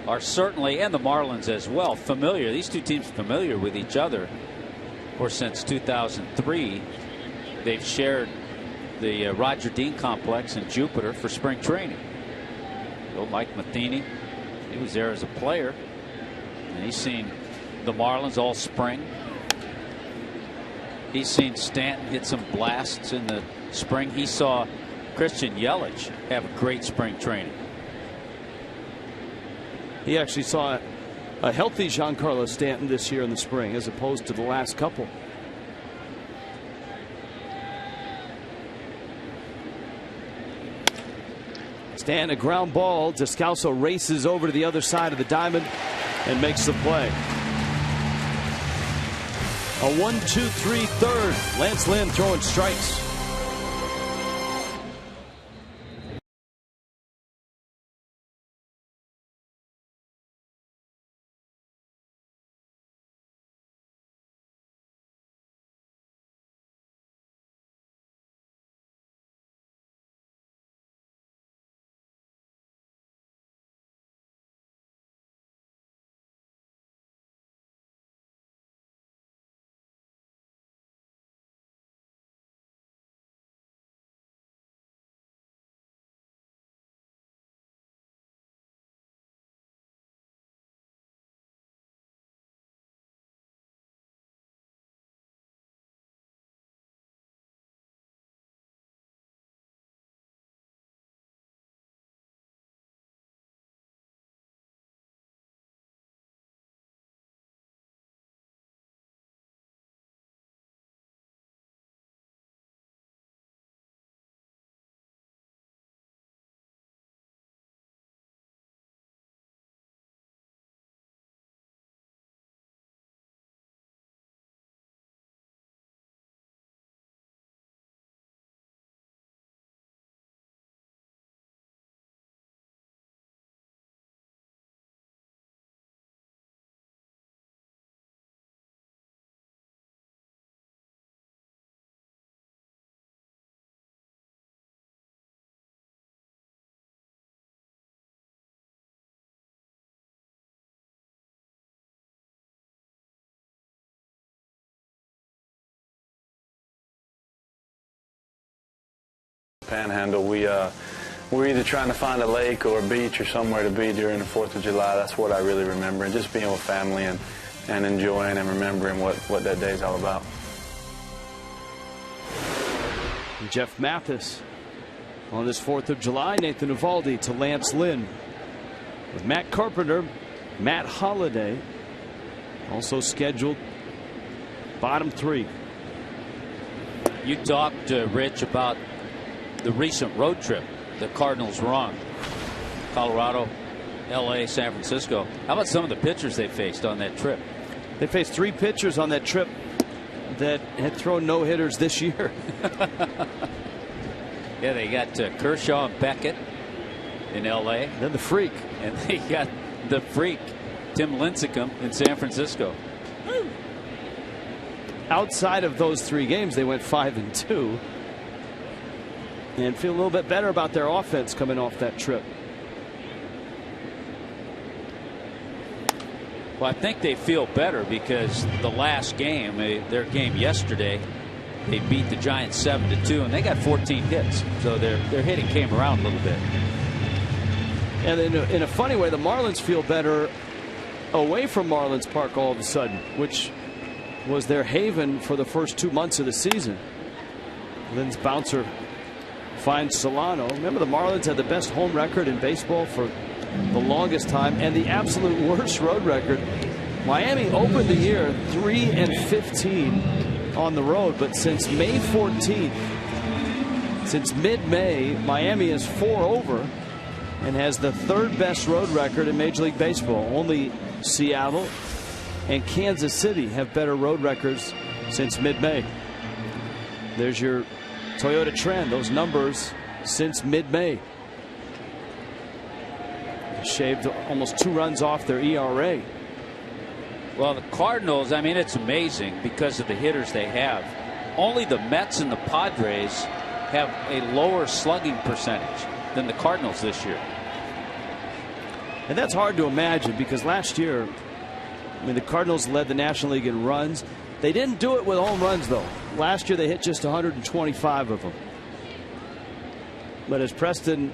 are certainly, and the Marlins as well, familiar. These 2 teams are familiar with each other. Of course, since 2003, they've shared the Roger Dean complex in Jupiter for spring training. Old Mike Matheny, he was there as a player, and he's seen the Marlins all spring. He's seen Stanton hit some blasts in the spring. He saw Christian Yelich have a great spring training. He actually saw a healthy Giancarlo Stanton this year in the spring as opposed to the last couple. Stanton, a ground ball. Descalso races over to the other side of the diamond and makes the play. A 1-2-3 third. Lance Lynn throwing strikes. Panhandle, we're either trying to find a lake or a beach or somewhere to be during the 4th of July. That's what I really remember, and just being with family and enjoying and remembering what that day is all about. Jeff Mathis on this 4th of July. Nathan Eovaldi to Lance Lynn with Matt Carpenter, Matt Holliday also scheduled. Bottom 3. You talked, Rich, about the recent road trip the Cardinals were on. Colorado, LA, San Francisco. How about some of the pitchers they faced on that trip? They faced 3 pitchers on that trip that had thrown no-hitters this year. Yeah, they got Kershaw and Beckett in LA. Then the Freak. And they got the Freak, Tim Lincecum, in San Francisco. Outside of those 3 games, they went 5-2. And feel a little bit better about their offense coming off that trip. Well, I think they feel better because the last game, their game yesterday, they beat the Giants 7-2, and they got 14 hits. So their hitting came around a little bit. And in a funny way, the Marlins feel better away from Marlins Park all of a sudden, which was their haven for the first 2 months of the season. Lynn's bouncer finds Solano. Remember, the Marlins had the best home record in baseball for the longest time and the absolute worst road record. Miami opened the year 3-15 on the road, but since May 14th, since mid-May, Miami is 4 over and has the 3rd best road record in Major League Baseball. Only Seattle and Kansas City have better road records since mid-May. There's your Toyota trend, those numbers since mid-May. Shaved almost 2 runs off their ERA. Well, the Cardinals, I mean, it's amazing because of the hitters they have. Only the Mets and the Padres have a lower slugging percentage than the Cardinals this year. And that's hard to imagine because last year, I mean, the Cardinals led the National League in runs. They didn't do it with home runs, though. Last year, they hit just 125 of them. But as Preston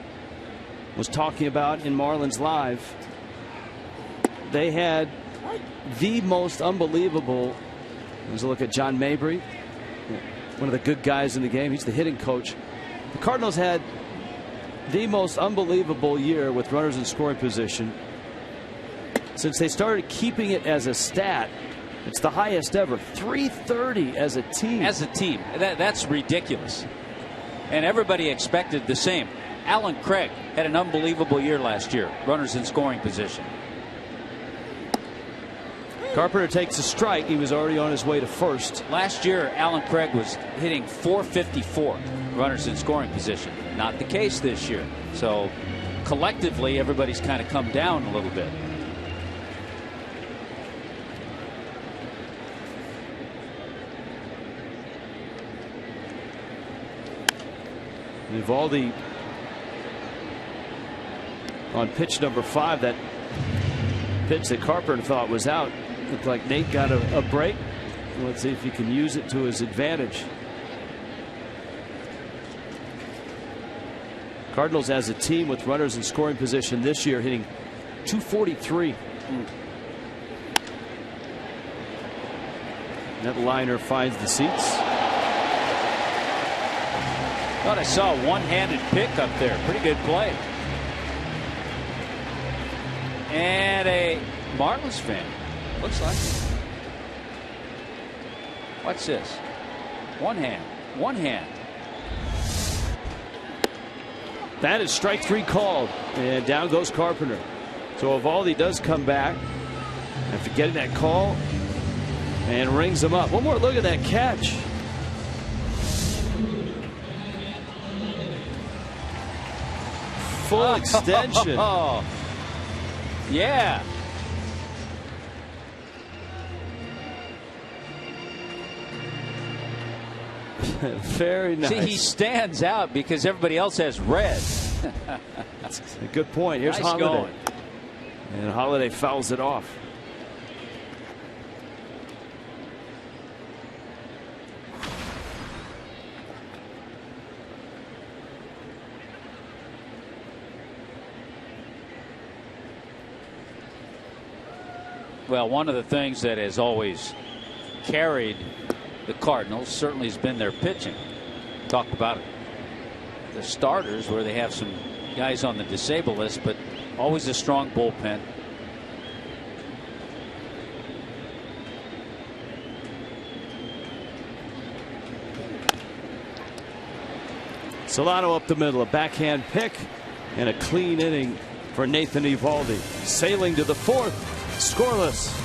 was talking about in Marlins Live, they had the most unbelievable. Let's look at John Mabry, one of the good guys in the game. He's the hitting coach. The Cardinals had the most unbelievable year with runners in scoring position since they started keeping it as a stat. It's the highest ever, 330 as a team. As a team, that's ridiculous. And everybody expected the same. Alan Craig had an unbelievable year last year, runners in scoring position. Carpenter takes a strike. He was already on his way to first. Last year, Alan Craig was hitting .454 runners in scoring position. Not the case this year. So collectively, everybody's kind of come down a little bit. Eovaldi on pitch number 5, that pitch that Carpenter thought was out. Looked like Nate got a break. Let's see if he can use it to his advantage. Cardinals as a team with runners in scoring position this year hitting .243. That liner finds the seats. Thought I saw a one-handed pick up there. Pretty good play. And a Marlins fan. Looks like. What's this? One hand. One hand. That is strike 3 called. And down goes Carpenter. So Eovaldi does come back after getting that call and rings him up. One more look at that catch. Full extension. Yeah. Very nice. See, he stands out because everybody else has red. That's a good point. Here's nice Holiday. Going. And Holiday fouls it off. Well, one of the things that has always carried the Cardinals certainly has been their pitching. Talk about the starters where they have some guys on the disabled list, but always a strong bullpen. Solano up the middle, a backhand pick, and a clean inning for Nathan Eovaldi. Sailing to the 4th, scoreless.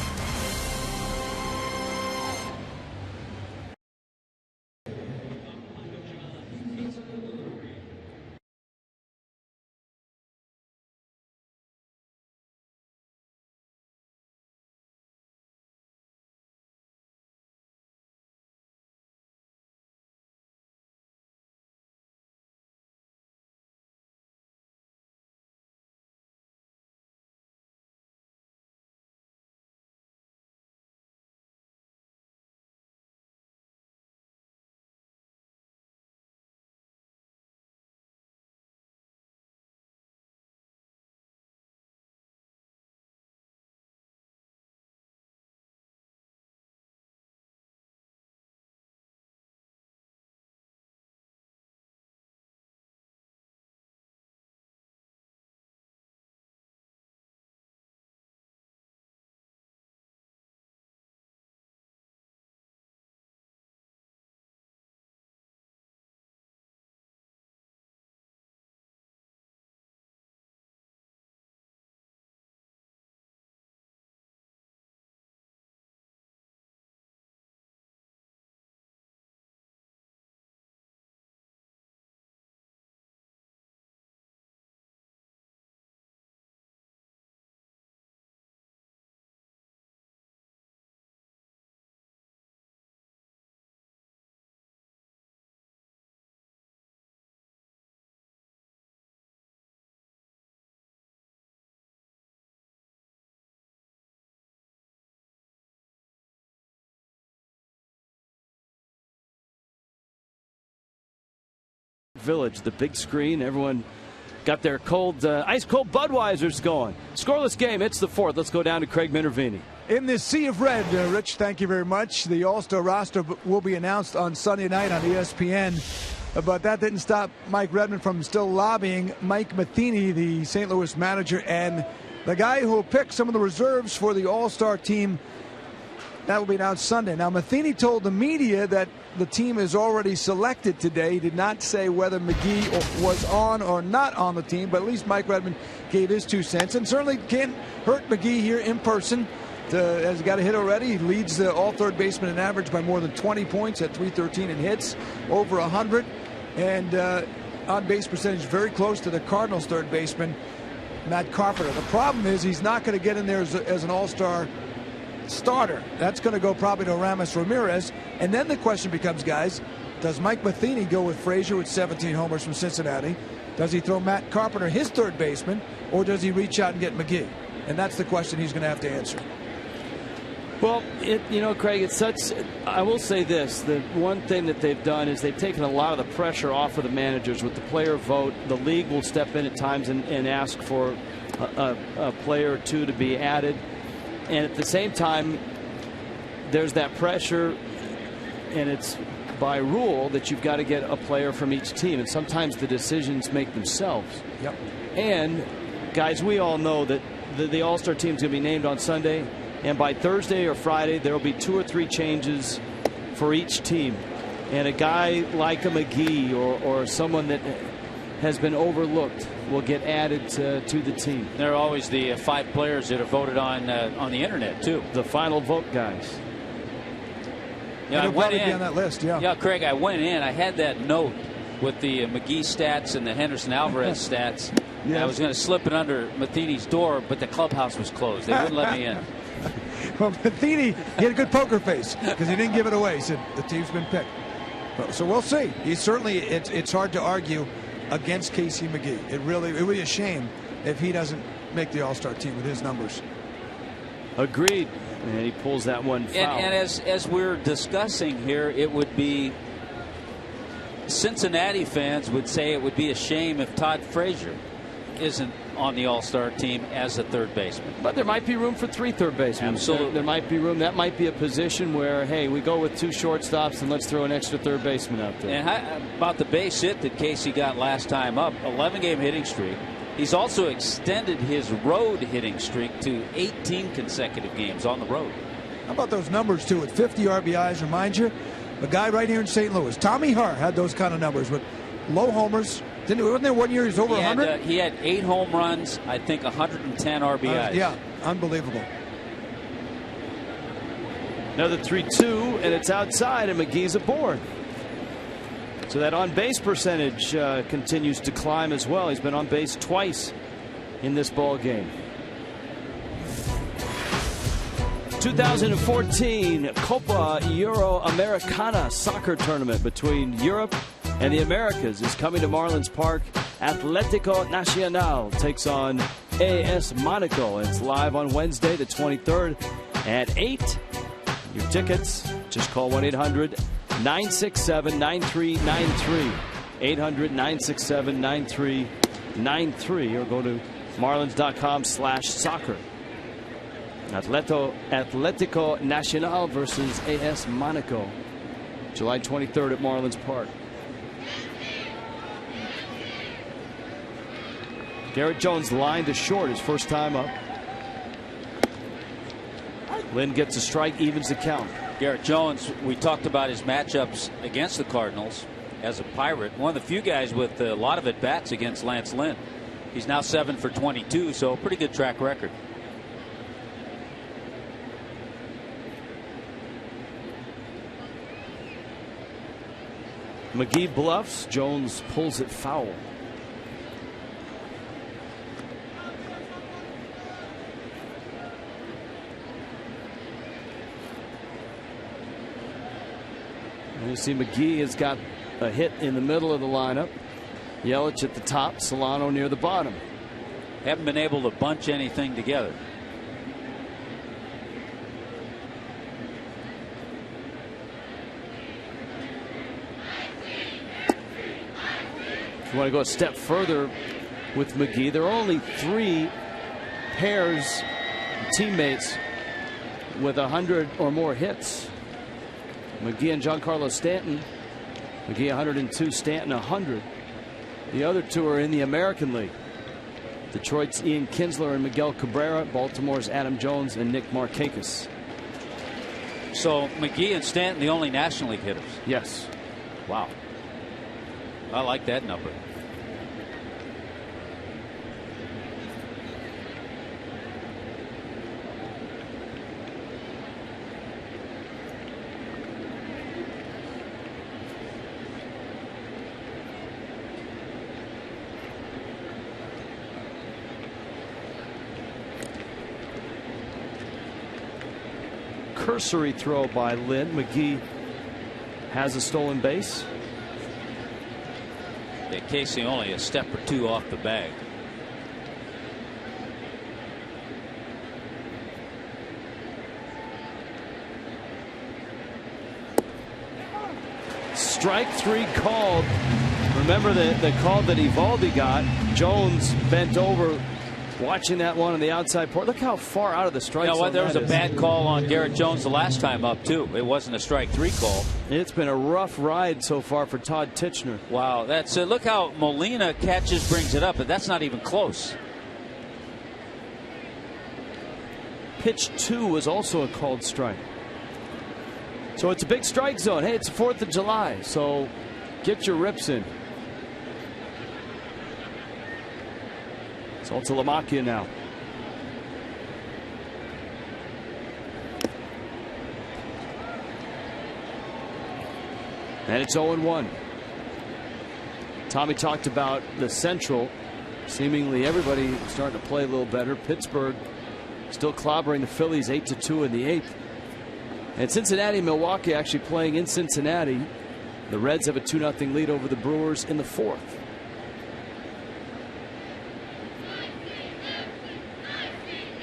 Village, the big screen, everyone got their cold, ice cold Budweisers going. Scoreless game. It's the 4th. Let's go down to Craig Minervini. In this sea of red, Rich, thank you very much. The All-Star roster will be announced on Sunday night on ESPN. But that didn't stop Mike Redmond from still lobbying Mike Matheny, the St. Louis manager, and the guy who will pick some of the reserves for the All-Star team. That will be announced Sunday. Now, Matheny told the media that the team is already selected today. He did not say whether McGee was on or not on the team, but at least Mike Redmond gave his 2 cents. And certainly can't hurt McGee here in person. Has got a hit already. He leads the all third baseman in average by more than 20 points at 313 in hits, over 100. And on base percentage very close to the Cardinals third baseman, Matt Carpenter. The problem is he's not going to get in there as an all-star starter. That's going to go probably to Ramos Ramirez. And then the question becomes, guys, does Mike Matheny go with Frazier with 17 homers from Cincinnati? Does he throw Matt Carpenter, his third baseman, or does he reach out and get McGee? And that's the question he's going to have to answer. Well, Craig, it's such. I will say this: the one thing that they've done is they've taken a lot of the pressure off of the managers with the player vote. The league will step in at times and ask for a player or two to be added, and at the same time, there's that pressure, and it's by rule that you've got to get a player from each team, and sometimes the decisions make themselves. Yep. And guys, we all know that the All-Star team is going to be named on Sunday. And by Thursday or Friday, there will be 2 or 3 changes for each team. And a guy like a McGee or someone that has been overlooked will get added to the team. There are always the 5 players that are voted on the internet, too. The final vote guys. Yeah, I went in on that list. Yeah, Craig, I went in. I had that note with the McGee stats and the Henderson Alvarez stats. Yes. I was going to slip it under Matheny's door, but the clubhouse was closed. They wouldn't let me in. Well, Matheny, he had a good poker face because he didn't give it away. He said the team's been picked. So we'll see. He's certainly, it's hard to argue against Casey McGee. It would be a shame if he doesn't make the All-Star team with his numbers. Agreed. And he pulls that one foul. And as we're discussing here, it would be Cincinnati fans would say it would be a shame if Todd Frazier isn't on the All-Star team as a third baseman. But there might be room for 3 third basemen. Absolutely. There might be room. That might be a position where, hey, we go with 2 shortstops and let's throw an extra third baseman out there. And how about the base hit that Casey got last time up? 11-game hitting streak. He's also extended his road hitting streak to 18 consecutive games on the road. How about those numbers, too, at 50 RBIs? Remind you, a guy right here in St. Louis, Tommy Hart, had those kind of numbers with low homers. Wasn't there one year he was over 100? He had 8 home runs, I think 110 RBIs. Yeah, unbelievable. Another 3-2, and it's outside, and McGee's aboard. So that on-base percentage continues to climb as well. He's been on base twice in this ball game. 2014 Copa Euroamericana soccer tournament between Europe and the Americas is coming to Marlins Park. Atlético Nacional takes on AS Monaco. It's live on Wednesday, the 23rd at 8. Your tickets, just call 1-800-967-9393. 800-967-9393 or go to marlins.com/soccer. Atlético Nacional versus AS Monaco, July 23rd at Marlins Park. Garrett Jones lined to short his first time up. Lynn gets a strike, evens the count. Garrett Jones, we talked about his matchups against the Cardinals as a Pirate. One of the few guys with a lot of at-bats against Lance Lynn. He's now 7 for 22, so pretty good track record. McGee bluffs. Jones pulls it foul. And you see McGee has got a hit in the middle of the lineup. Yelich at the top, Solano near the bottom. Haven't been able to bunch anything together. If you want to go a step further with McGee, there are only 3 pairs of teammates with 100 or more hits. McGee and Giancarlo Stanton McGee 102, Stanton 100. The other two are in the American League. Detroit's Ian Kinsler and Miguel Cabrera. Baltimore's Adam Jones and Nick Markakis. So McGee and Stanton, the only National League hitters. Yes. Wow. I like that number. Cursory throw by Lynn. McGee has a stolen base. Yeah, Casey only a step or two off the bag. Strike 3 called. Remember the call that Evaldi got. Jones bent over, watching that one on the outside port. Look how far out of the strike zone. There was a bad call on Garrett Jones the last time up too. It wasn't a strike 3 call. It's been a rough ride so far for Todd Tichenor. Wow, that's look how Molina catches, brings it up, but that's not even close. Pitch 2 was also a called strike. So it's a big strike zone. Hey, it's the 4th of July, so get your rips in. It's all to LaMacchia now. And it's 0-1. Tommy talked about the Central. Seemingly everybody starting to play a little better. Pittsburgh still clobbering the Phillies 8-2 in the 8th. And Cincinnati and Milwaukee actually playing in Cincinnati. The Reds have a 2-0 lead over the Brewers in the 4th.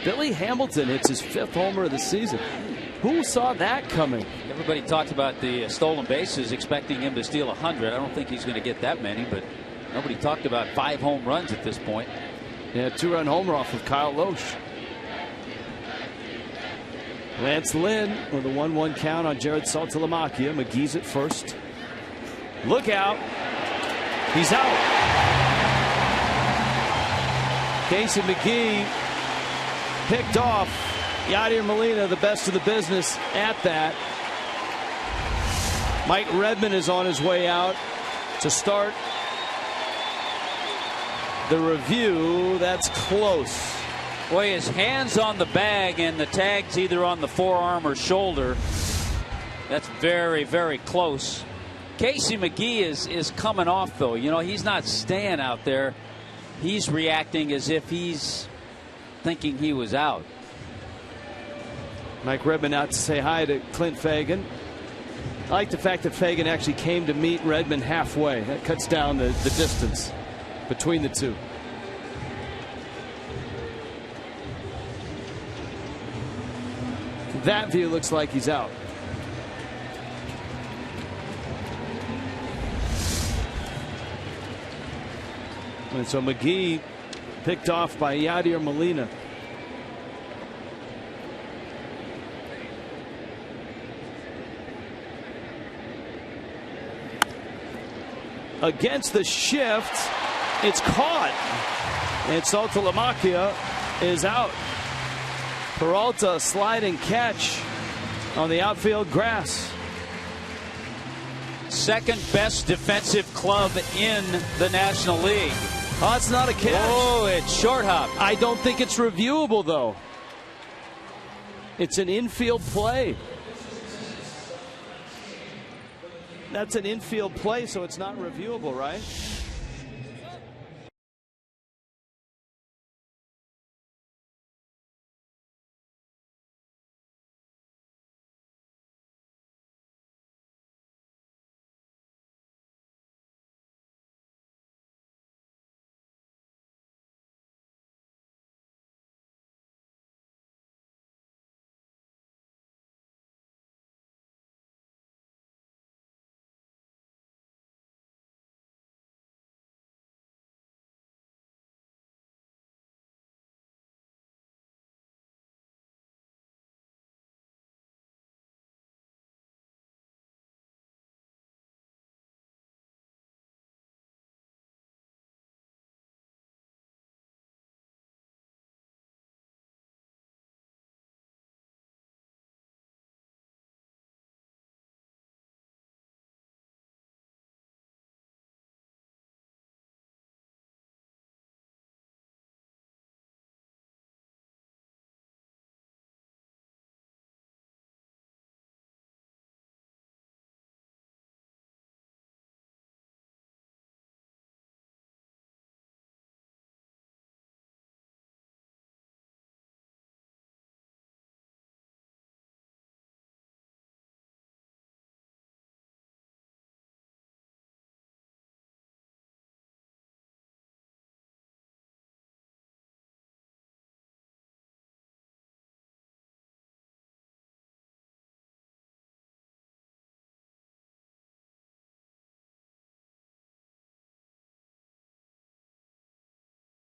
Billy Hamilton hits his 5th homer of the season. Who saw that coming? Everybody talked about the stolen bases, expecting him to steal 100. I don't think he's going to get that many, but nobody talked about 5 home runs at this point. Yeah, 2-run homer off of Kyle Loesch. Lance Lynn with a 1-1 count on Jared Saltalamacchia. McGee's at first. Look out. He's out. Casey McGee picked off Yadier Molina, the best of the business at that. Mike Redmond is on his way out to start the review. That's close. Boy, his hand's on the bag and the tag's either on the forearm or shoulder. That's very, very close. Casey McGee is coming off, though. You know, he's not staying out there. He's reacting as if he's thinking he was out. Mike Redmond out to say hi to Clint Fagan. I like the fact that Fagan actually came to meet Redmond halfway. That cuts down the distance between the two. That view looks like he's out. And so McGee picked off by Yadier Molina. Against the shift, it's caught. And Saltalamacchia is out. Peralta sliding catch on the outfield grass. Second best defensive club in the National League. Oh, it's not a catch. Oh, it's short hop. I don't think it's reviewable, though. It's an infield play. That's an infield play, so it's not reviewable, right?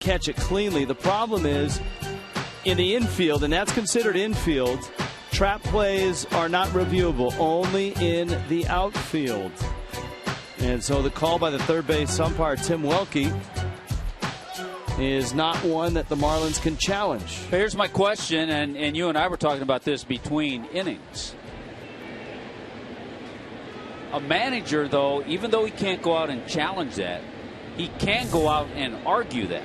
catch it cleanly. The problem is in the infield, and that's considered infield, trap plays are not reviewable, only in the outfield. And so the call by the third base umpire, Tim Welke, is not one that the Marlins can challenge. Here's my question, and you and I were talking about this between innings. A manager, though, even though he can't go out and challenge that, he can go out and argue that.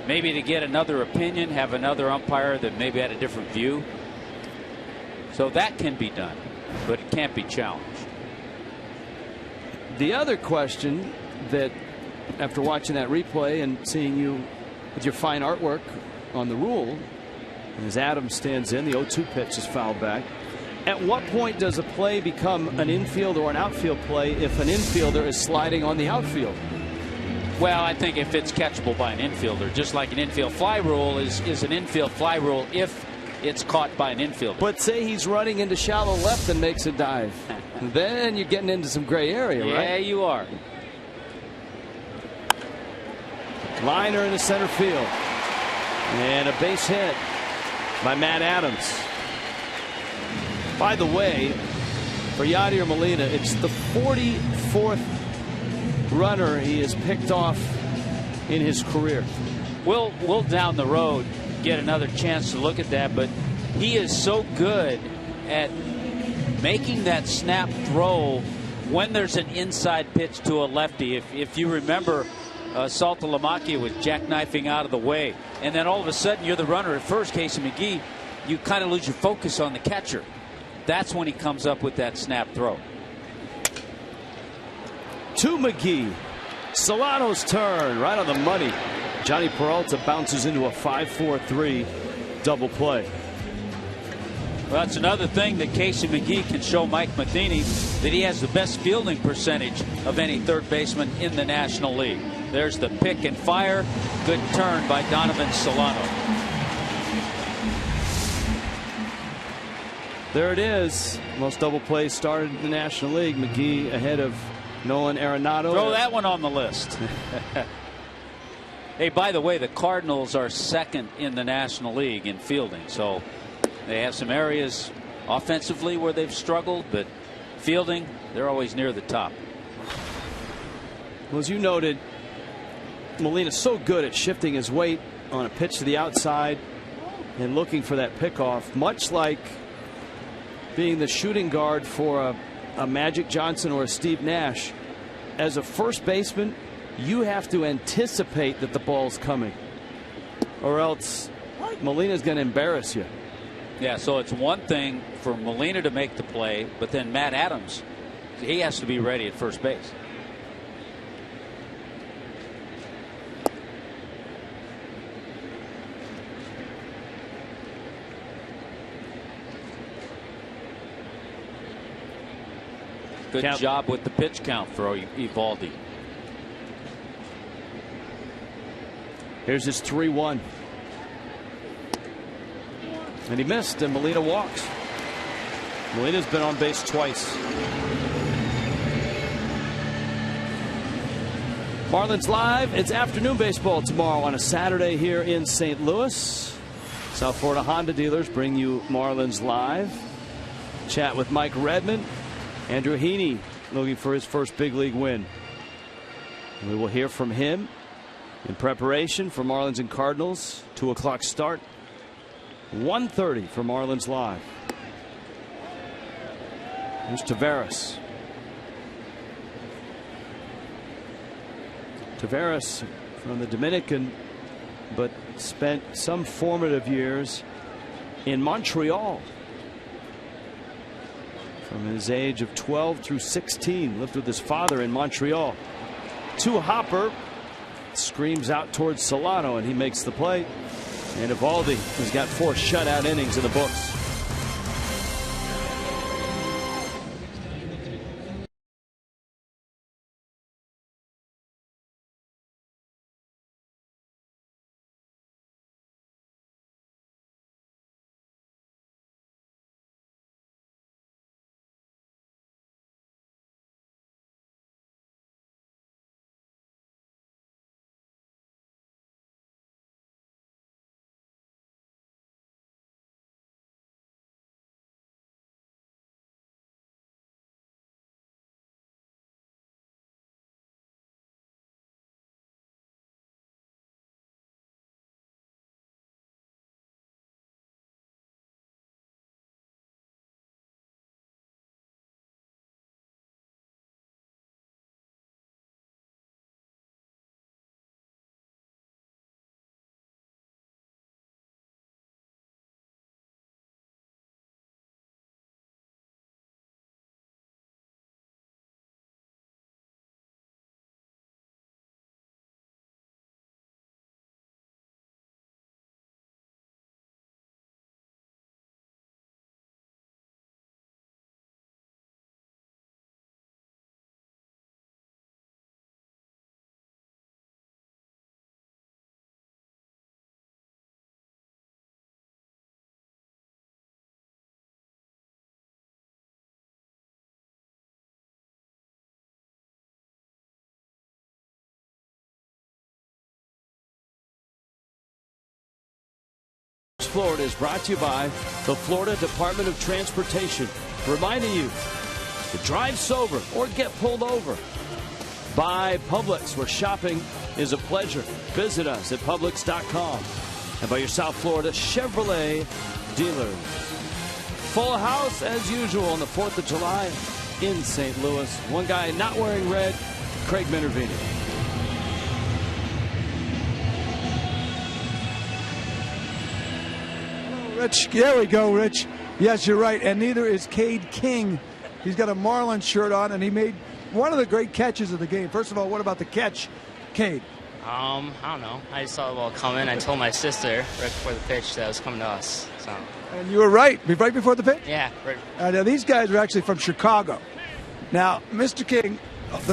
Maybe to get another opinion, have another umpire that maybe had a different view. So that can be done, but it can't be challenged. The other question that, after watching that replay and seeing you with your fine artwork on the rule, as Adams stands in, the 0-2 pitch is fouled back. At what point does a play become an infield or an outfield play if an infielder is sliding on the outfield? Well, I think if it's catchable by an infielder, just like an infield fly rule is an infield fly rule if it's caught by an infielder. But say he's running into shallow left and makes a dive. Then you're getting into some gray area, right? Yeah, you are. Liner in the center field. And a base hit by Matt Adams. By the way, for Yadier Molina, it's the 44th runner he has picked off in his career. We'll down the road get another chance to look at that, but he is so good at making that snap throw when there's an inside pitch to a lefty. If you remember, Saltalamacchia was jackknifing out of the way, and then all of a sudden you're the runner at first, Casey McGee, you kind of lose your focus on the catcher. That's when he comes up with that snap throw. To McGee. Solano's turn, right on the money. Johnny Peralta bounces into a 5-4-3 double play. Well, that's another thing that Casey McGee can show Mike Matheny, that he has the best fielding percentage of any third baseman in the National League. There's the pick and fire. Good turn by Donovan Solano. There it is. Most double plays started in the National League. McGee ahead of Nolan Arenado. Throw that one on the list. Hey, by the way, the Cardinals are second in the National League in fielding. So they have some areas offensively where they've struggled, but fielding, they're always near the top. Well, as you noted, Molina's so good at shifting his weight on a pitch to the outside and looking for that pickoff, much like being the shooting guard for a Magic Johnson or a Steve Nash. As a first baseman, you have to anticipate that the ball's coming, or else Molina's going to embarrass you. Yeah, so it's one thing for Molina to make the play, but then Matt Adams, he has to be ready at first base. Good job with the pitch count for Eovaldi. Here's his 3-1. And he missed, and Molina walks. Molina's been on base twice. Marlins Live. It's afternoon baseball tomorrow on a Saturday here in St. Louis. South Florida Honda dealers bring you Marlins Live. Chat with Mike Redmond. Andrew Heaney looking for his first big league win. We will hear from him in preparation for Marlins and Cardinals. 2 o'clock start. 1:30 for Marlins Live. Here's Taveras. Taveras from the Dominican, but spent some formative years in Montreal. From his age of 12 through 16, lived with his father in Montreal. To Hopper, screams out towards Solano, and he makes the play. And Eovaldi has got 4 shutout innings in the books. Florida is brought to you by the Florida Department of Transportation, reminding you to drive sober or get pulled over. By Publix, where shopping is a pleasure. Visit us at Publix.com. And by your South Florida Chevrolet dealers. Full house as usual on the 4th of July in St. Louis. One guy not wearing red, Craig Minervini. Rich, there we go, Rich. Yes, you're right. And neither is Cade King. He's got a Marlins shirt on, and he made one of the great catches of the game. First of all, what about the catch, Cade? I don't know. I just saw the ball coming. I told my sister right before the pitch that it was coming to us. So. And you were right before the pitch? Yeah, right. Now, these guys are actually from Chicago. Now, Mr. King,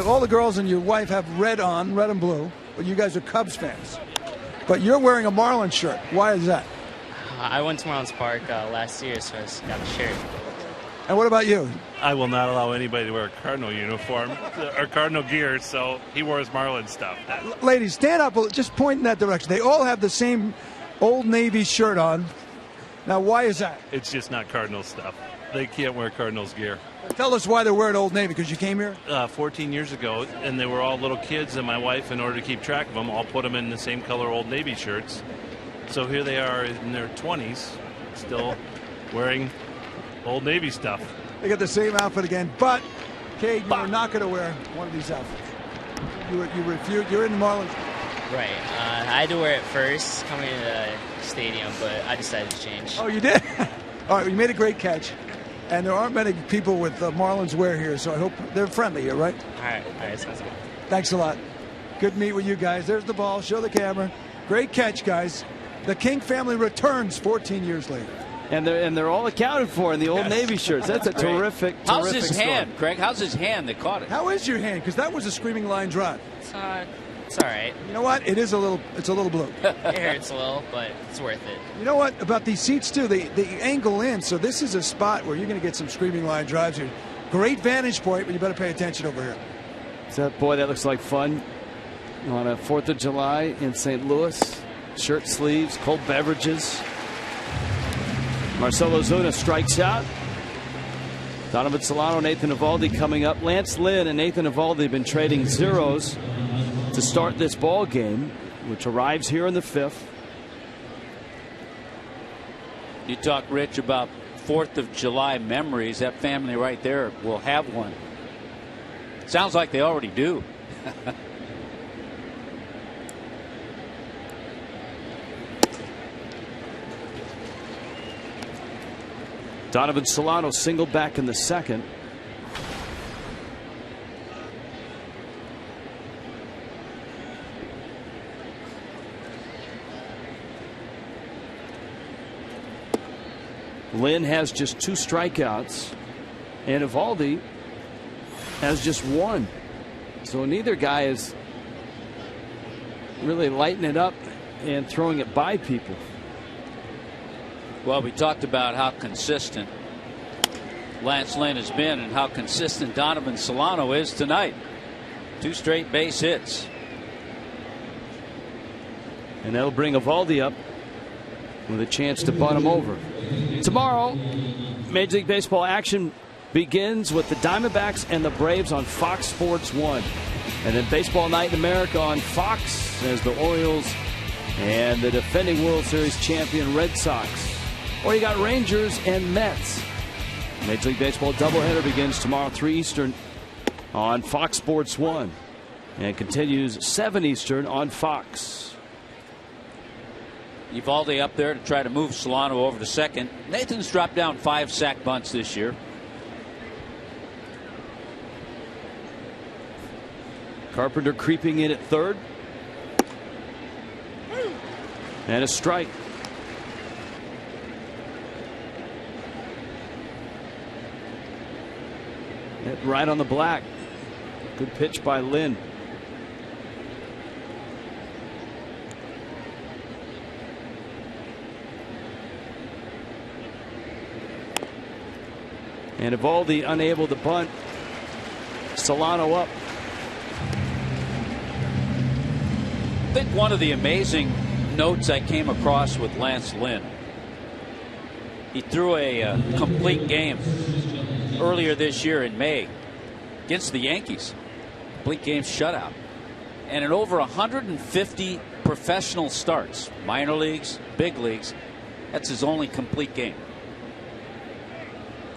all the girls and your wife have red and blue, but you guys are Cubs fans. But you're wearing a Marlins shirt. Why is that? I went to Marlins Park last year, so I just got a shirt. And what about you? I will not allow anybody to wear a Cardinal uniform or Cardinal gear, so he wore his Marlins stuff. Ladies, stand up. Just point in that direction. They all have the same Old Navy shirt on. Now, why is that? It's just not Cardinal stuff. They can't wear Cardinals gear. Tell us why they're wearing Old Navy, because you came here? 14 years ago, and they were all little kids, and my wife, in order to keep track of them, all put them in the same color Old Navy shirts. So here they are in their 20s, still wearing Old Navy stuff. They got the same outfit again, but Cade, you are not going to wear one of these outfits. You refuse. You're in the Marlins. Right. I had to wear it first coming to the stadium, but I decided to change. Oh, you did? All right, you made a great catch. And there aren't many people with Marlins wear here, so I hope they're friendly here, right? All right, sounds good. Thanks a lot. Good to meet with you guys. There's the ball. Show the camera. Great catch, guys. The King family returns 14 years later. And they're all accounted for in the Old Navy shirts. That's a terrific How's his story. hand, Craig? How's his hand that caught it? How is your hand? Because that was a screaming line drive. It's all right. You know what? It's a little blue. It hurts a little, but it's worth it. You know what? About these seats, too, they angle in, so this is a spot where you're going to get some screaming line drives here. Great vantage point, but you better pay attention over here. Boy, that looks like fun on a 4th of July in St. Louis. Shirt sleeves, cold beverages. Marcell Ozuna strikes out. Donovan Solano, Nathan Eovaldi coming up. Lance Lynn and Nathan Eovaldi have been trading zeros to start this ball game, which arrives here in the 5th. You talk, Rich, about 4th of July memories. That family right there will have one. Sounds like they already do. Donovan Solano singled back in the 2nd. Lynn has just 2 strikeouts, and Eovaldi has just 1. So neither guy is really lighting it up and throwing it by people. Well, we talked about how consistent Lance Lynn has been and how consistent Donovan Solano is tonight. 2 straight base hits. And that'll bring Eovaldi up with a chance to bunt him over. Tomorrow, Major League Baseball action begins with the Diamondbacks and the Braves on Fox Sports 1. And then Baseball Night in America on Fox as the Orioles and the defending World Series champion Red Sox. Or you got Rangers and Mets. Major League Baseball doubleheader begins tomorrow 3 Eastern on Fox Sports 1 and continues 7 Eastern on Fox. Eovaldi up there to try to move Solano over to second. Nathan's dropped down 5 sack bunts this year. Carpenter creeping in at third. And a strike. Hit right on the black. Good pitch by Lynn. And Eovaldi unable to bunt. Solano up. I think one of the amazing notes I came across with Lance Lynn He threw a complete game earlier this year in May against the Yankees. Complete game shutout. And in over 150 professional starts, minor leagues, big leagues, that's his only complete game.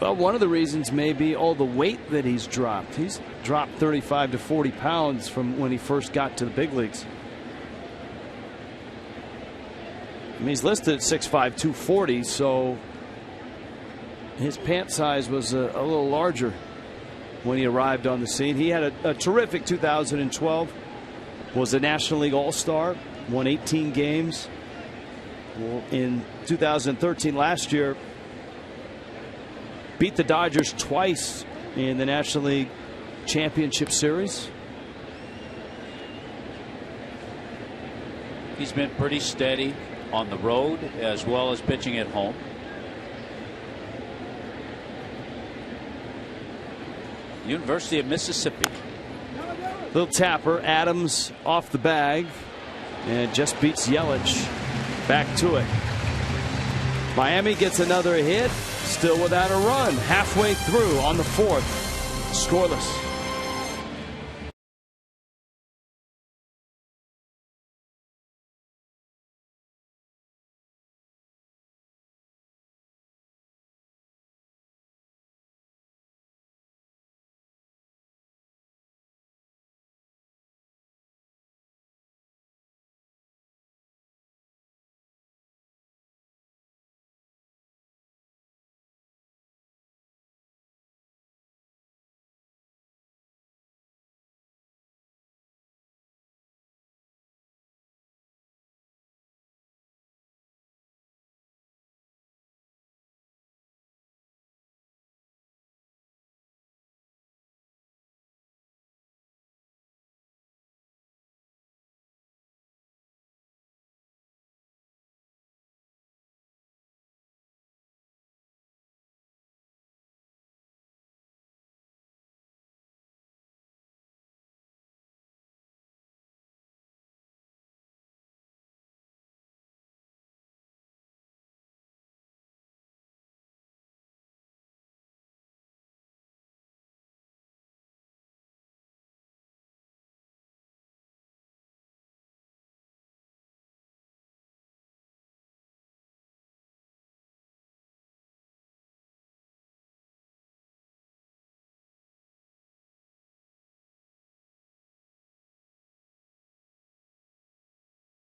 Well, one of the reasons may be all the weight that he's dropped. He's dropped 35 to 40 pounds from when he first got to the big leagues. I mean, he's listed at 6'5", 240, so his pant size was a little larger when he arrived on the scene. He had a terrific 2012, was a National League All-Star, won 18 games. In 2013, last year, beat the Dodgers twice in the National League Championship Series. He's been pretty steady on the road as well as pitching at home. University of Mississippi. Little tapper. Adams off the bag and just beats Yelich. Back to it. Miami gets another hit. Still without a run. Halfway through on the fourth. Scoreless.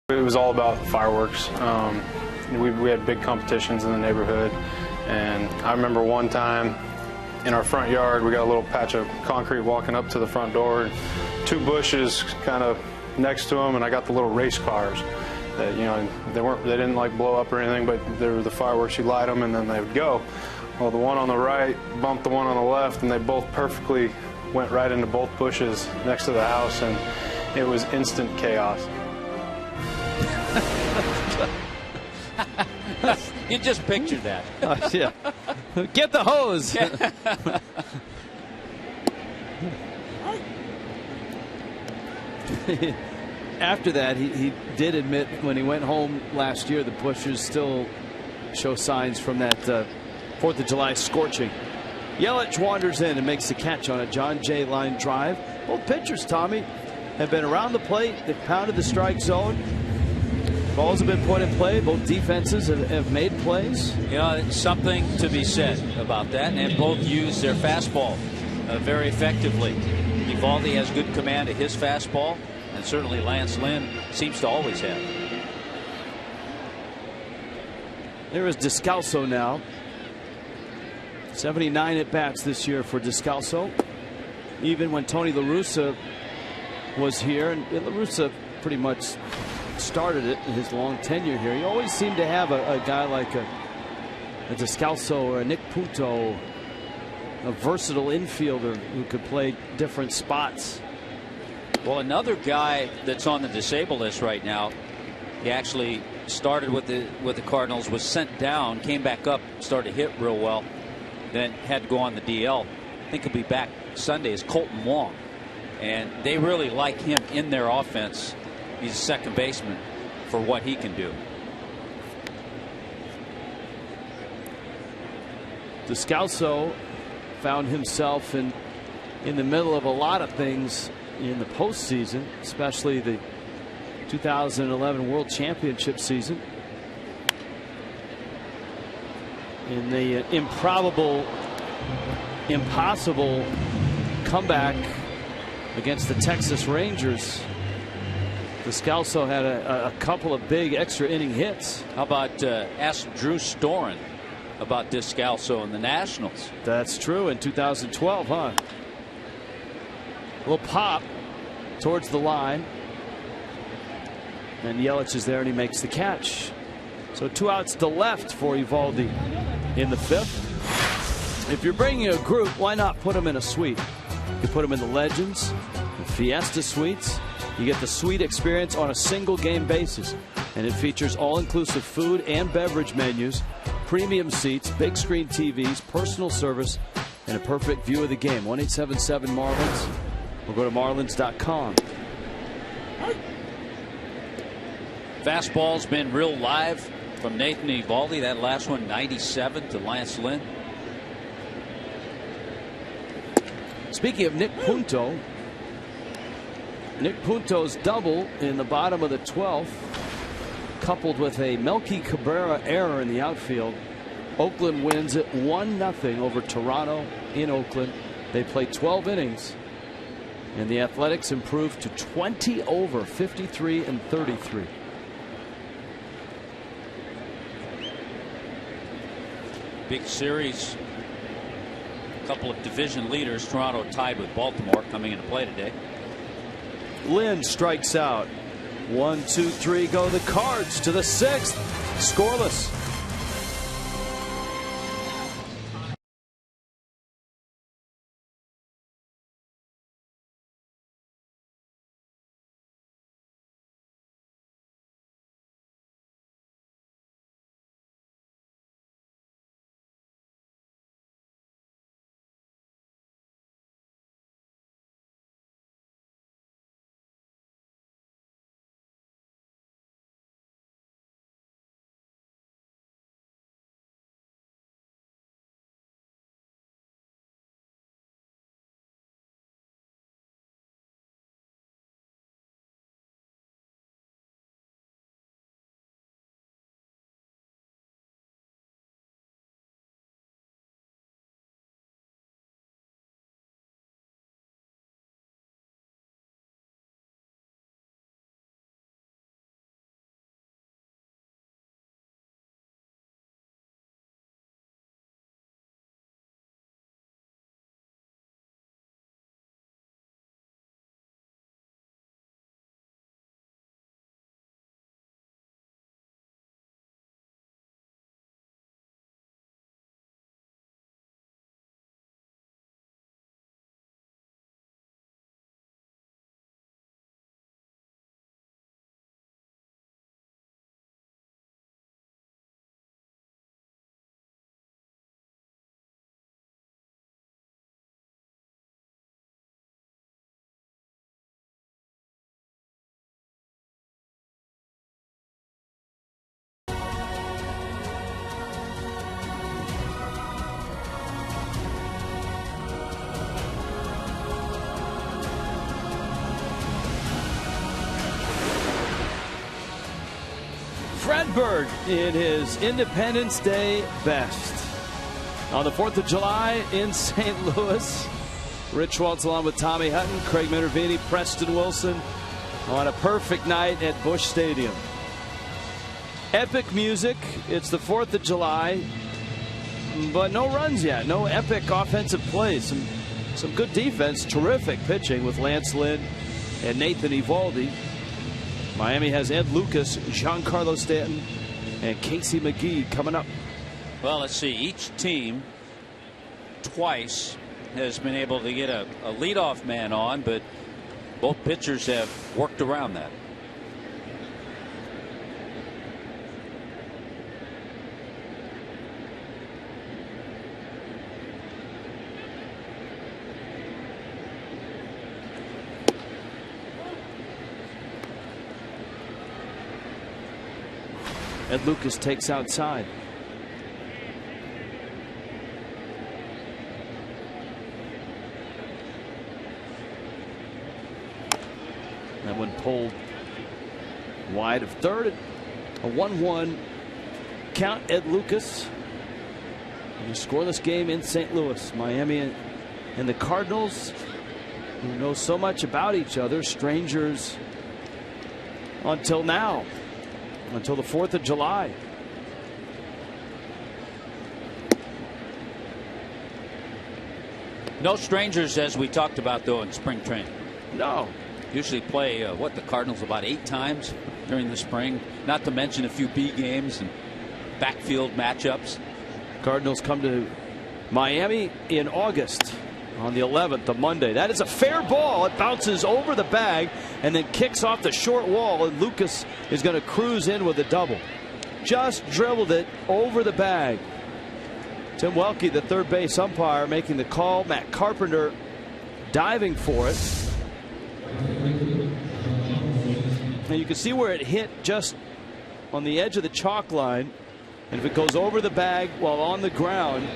It was all about fireworks. We had big competitions in the neighborhood, and I remember one time in our front yard we got a little patch of concrete walking up to the front door, and two bushes kind of next to them, and I got the little race cars that, you know, they didn't like blow up or anything, but they were the fireworks. You light them and then they would go. Well, the one on the right bumped the one on the left, and they both perfectly went right into both bushes next to the house, and it was instant chaos. You just pictured that. Yeah. Get the hose. After that, he did admit when he went home last year, the bushes still show signs from that 4th of July scorching. Yelich wanders in and makes the catch on a John Jay line drive. Both pitchers, Tommy, have been around the plate. They've pounded the strike zone. Balls have been put in play. Both defenses have made plays. You know, it's something to be said about that, and both use their fastball very effectively. Evaldi has good command of his fastball, and certainly Lance Lynn seems to always have. There is Descalso now. 79 at bats this year for Descalso. Even when Tony La Russa was here, and La Russa pretty much started it in his long tenure here. He always seemed to have a guy like a Descalso or a Nick Puto, a versatile infielder who could play different spots. Well, another guy that's on the disabled list right now, he actually started with the Cardinals, was sent down, came back up, started to hit real well, then had to go on the DL. I think he'll be back Sunday, is Colton Wong. And they really like him in their offense. He's a second baseman for what he can do. Descalso found himself in the middle of a lot of things in the postseason, especially the 2011 World Championship season. In the impossible comeback against the Texas Rangers, Descalso had a couple of big extra inning hits. How about ask Drew Storen about Descalso and the Nationals? That's true, in 2012, huh? A little pop towards the line, and Yelich is there and he makes the catch. So 2 outs to left for Eovaldi in the 5th. If you're bringing a group, why not put them in a suite? You put them in the Legends, the Fiesta suites. You get the suite experience on a single game basis, and it features all-inclusive food and beverage menus, premium seats, big screen TVs, personal service, and a perfect view of the game. 1-877-MARLINS, or go to marlins.com. Fastball's been real live from Nathan Eovaldi. That last one, 97 to Lance Lynn. Speaking of Nick Punto, Nick Punto's double in the bottom of the 12th, coupled with a Melky Cabrera error in the outfield. Oakland wins it 1-0 over Toronto in Oakland. They play 12 innings, and the Athletics improved to 20 over, 53-33. Big series. A couple of division leaders. Toronto tied with Baltimore coming into play today. Lynn strikes out. 1, 2, 3 go the Cards to the 6th. Scoreless. Fredberg in his Independence Day best. On the 4th of July in St. Louis, Rich Waltz along with Tommy Hutton, Craig Minervini, Preston Wilson on a perfect night at Busch Stadium. Epic music. It's the 4th of July, but no runs yet. No epic offensive plays. Some good defense. Terrific pitching with Lance Lynn and Nathan Eovaldi. Miami has Ed Lucas, Giancarlo Stanton, and Casey McGee coming up. Well, let's see. Each team twice has been able to get a leadoff man on, but both pitchers have worked around that. Ed Lucas takes outside. That one pulled wide of third. A 1-1 count. Ed Lucas. In a scoreless game in St. Louis. Miami and the Cardinals, who know so much about each other, strangers until now, until the 4th of July. No strangers, as we talked about, though, in spring training. No. Usually play, the Cardinals about 8 times during the spring, not to mention a few B games and backfield matchups. Cardinals come to Miami in August on the 11th, the Monday. That is a fair ball. It bounces over the bag and then kicks off the short wall, and Lucas is going to cruise in with a double. Just dribbled it over the bag. Tim Welke, the third base umpire, making the call. Matt Carpenter diving for it. Now you can see where it hit just on the edge of the chalk line. And if it goes over the bag while on the ground,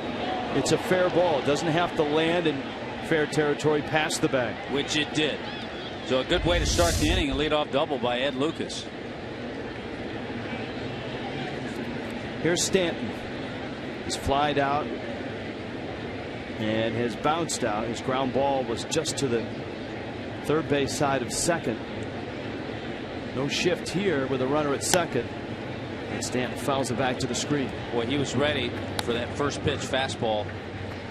it's a fair ball. It doesn't have to land in fair territory past the bag. Which it did. So a good way to start the inning, a leadoff double by Ed Lucas. Here's Stanton. He's flied out and has bounced out. His ground ball was just to the third base side of second. No shift here with a runner at second. And Stanton fouls it back to the screen. Boy, he was ready for that first pitch fastball.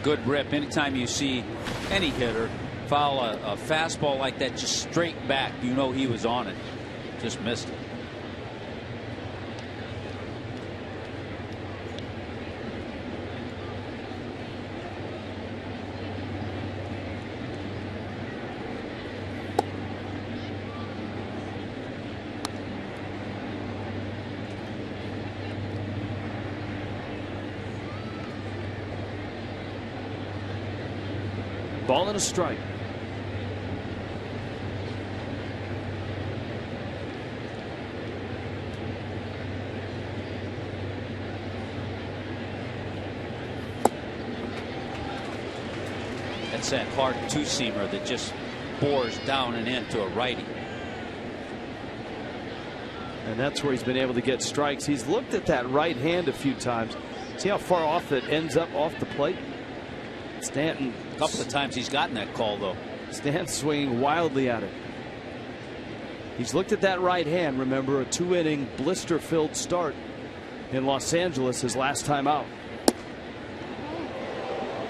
Good rip. Anytime you see any hitter foul a fastball like that just straight back, you know he was on it. Just missed it. Ball and a strike. That's that hard two-seamer that just bores down and into a righty. And that's where he's been able to get strikes. He's looked at that right hand a few times. See how far off it ends up off the plate? Stanton. A couple of times he's gotten that call, though. Stanton swinging wildly at it. He's looked at that right hand. Remember, a 2-inning blister-filled start in Los Angeles his last time out.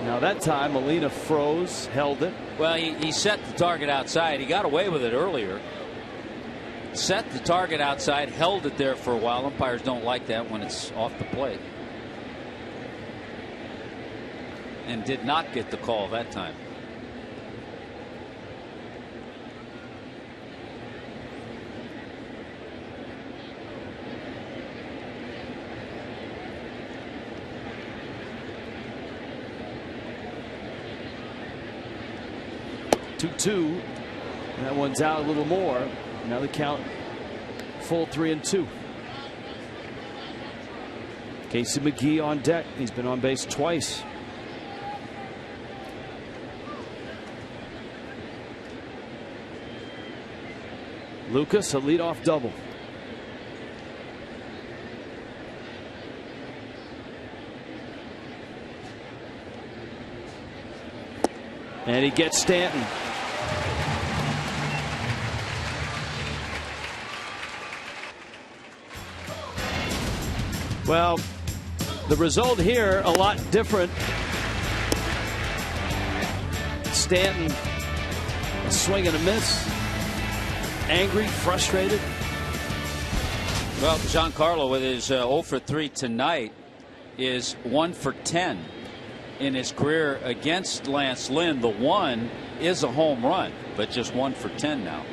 Now that time Molina froze, held it. Well, he set the target outside. He got away with it earlier. Set the target outside, held it there for a while. Umpires don't like that when it's off the plate. And did not get the call that time. Two. That one's out a little more. Now the count full 3-2. Casey McGee on deck. He's been on base twice. Lucas, a leadoff double. And he gets Stanton. Well, the result here a lot different. Stanton, a swing and a miss. Angry, frustrated. Well, Giancarlo with his 0 for 3 tonight is 1 for 10 in his career against Lance Lynn. The one is a home run, but just 1 for 10 now.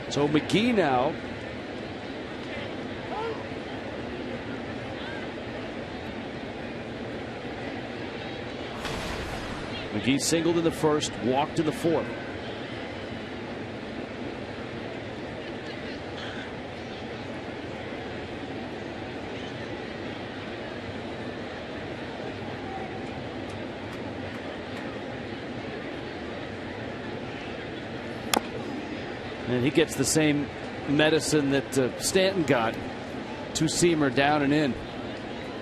So McGee now McGee singled in the first, walked in the fourth. And he gets the same medicine that Stanton got. Two-seamer down and in.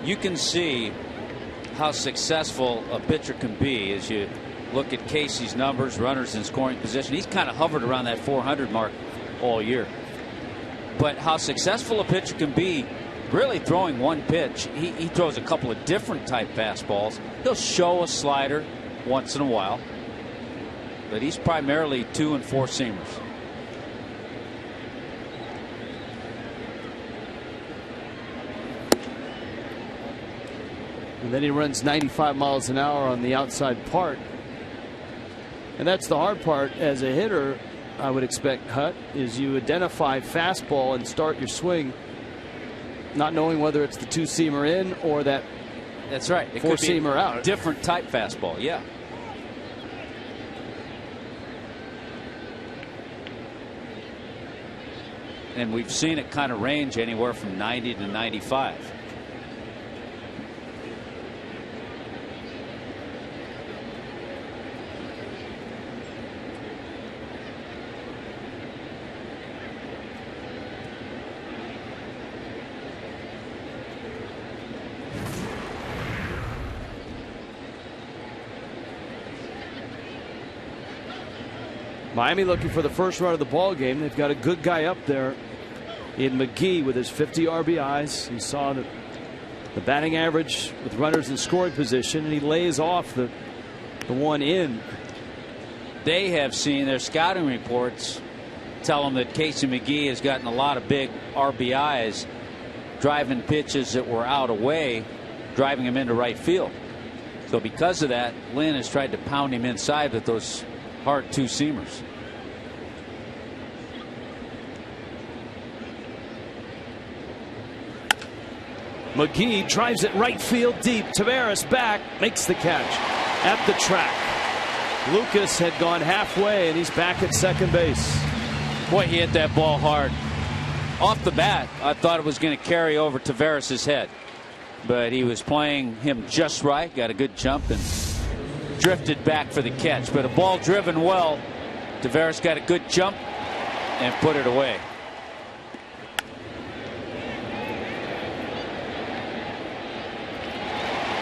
You can see how successful a pitcher can be as you look at Casey's numbers, runners in scoring position. He's kind of hovered around that 400 mark all year. But how successful a pitcher can be really throwing one pitch. He throws a couple of different type fastballs. He'll show a slider once in a while, but he's primarily 2- and 4-seamers. And then he runs 95 miles an hour on the outside part. And that's the hard part as a hitter, I would expect, Hut, is you identify fastball and start your swing, not knowing whether it's the two-seamer in or that That's right. It four-seamer could be out. Different type fastball, yeah. And we've seen it kind of range anywhere from 90 to 95. Miami looking for the first run of the ball game. They've got a good guy up there in McGee with his 50 RBIs. You saw the batting average with runners in scoring position, and he lays off the one in. They have seen their scouting reports tell them that Casey McGee has gotten a lot of big RBIs, driving pitches that were out away, driving him into right field. So because of that, Lynn has tried to pound him inside with those hard two-seamers. McGee drives it right field deep. Taveras back, makes the catch at the track. Lucas had gone halfway, and he's back at second base. Boy, he hit that ball hard. Off the bat, I thought it was going to carry over Taveras' head. But he was playing him just right, got a good jump, and drifted back for the catch. But a ball driven well. Taveras got a good jump and put it away.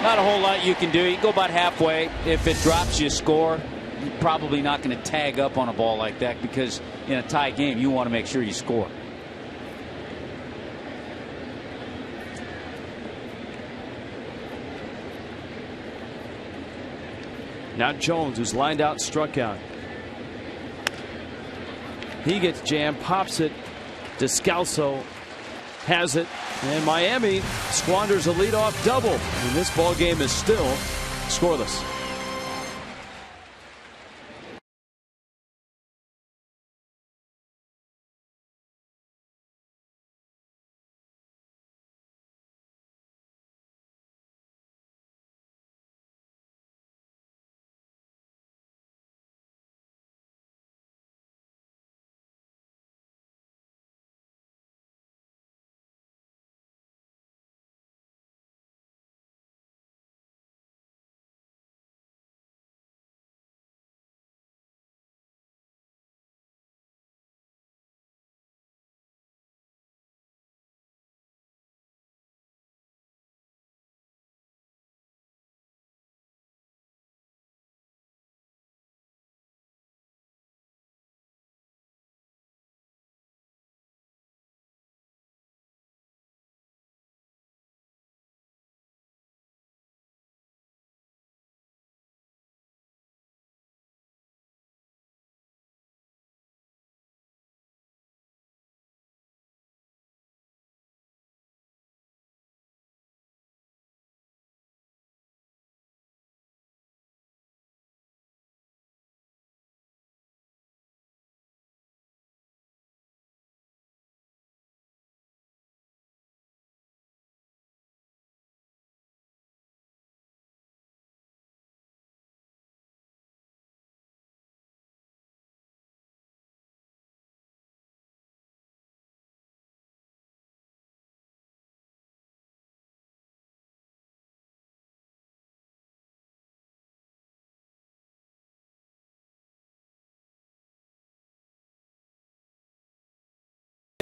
Not a whole lot you can do. You go about halfway. If it drops, you score. You're probably not going to tag up on a ball like that, because in a tie game, you want to make sure you score. Now Jones, who's lined out, struck out. He gets jammed, pops it. Descalso has it, and Miami squanders a leadoff double, and this ball game is still scoreless.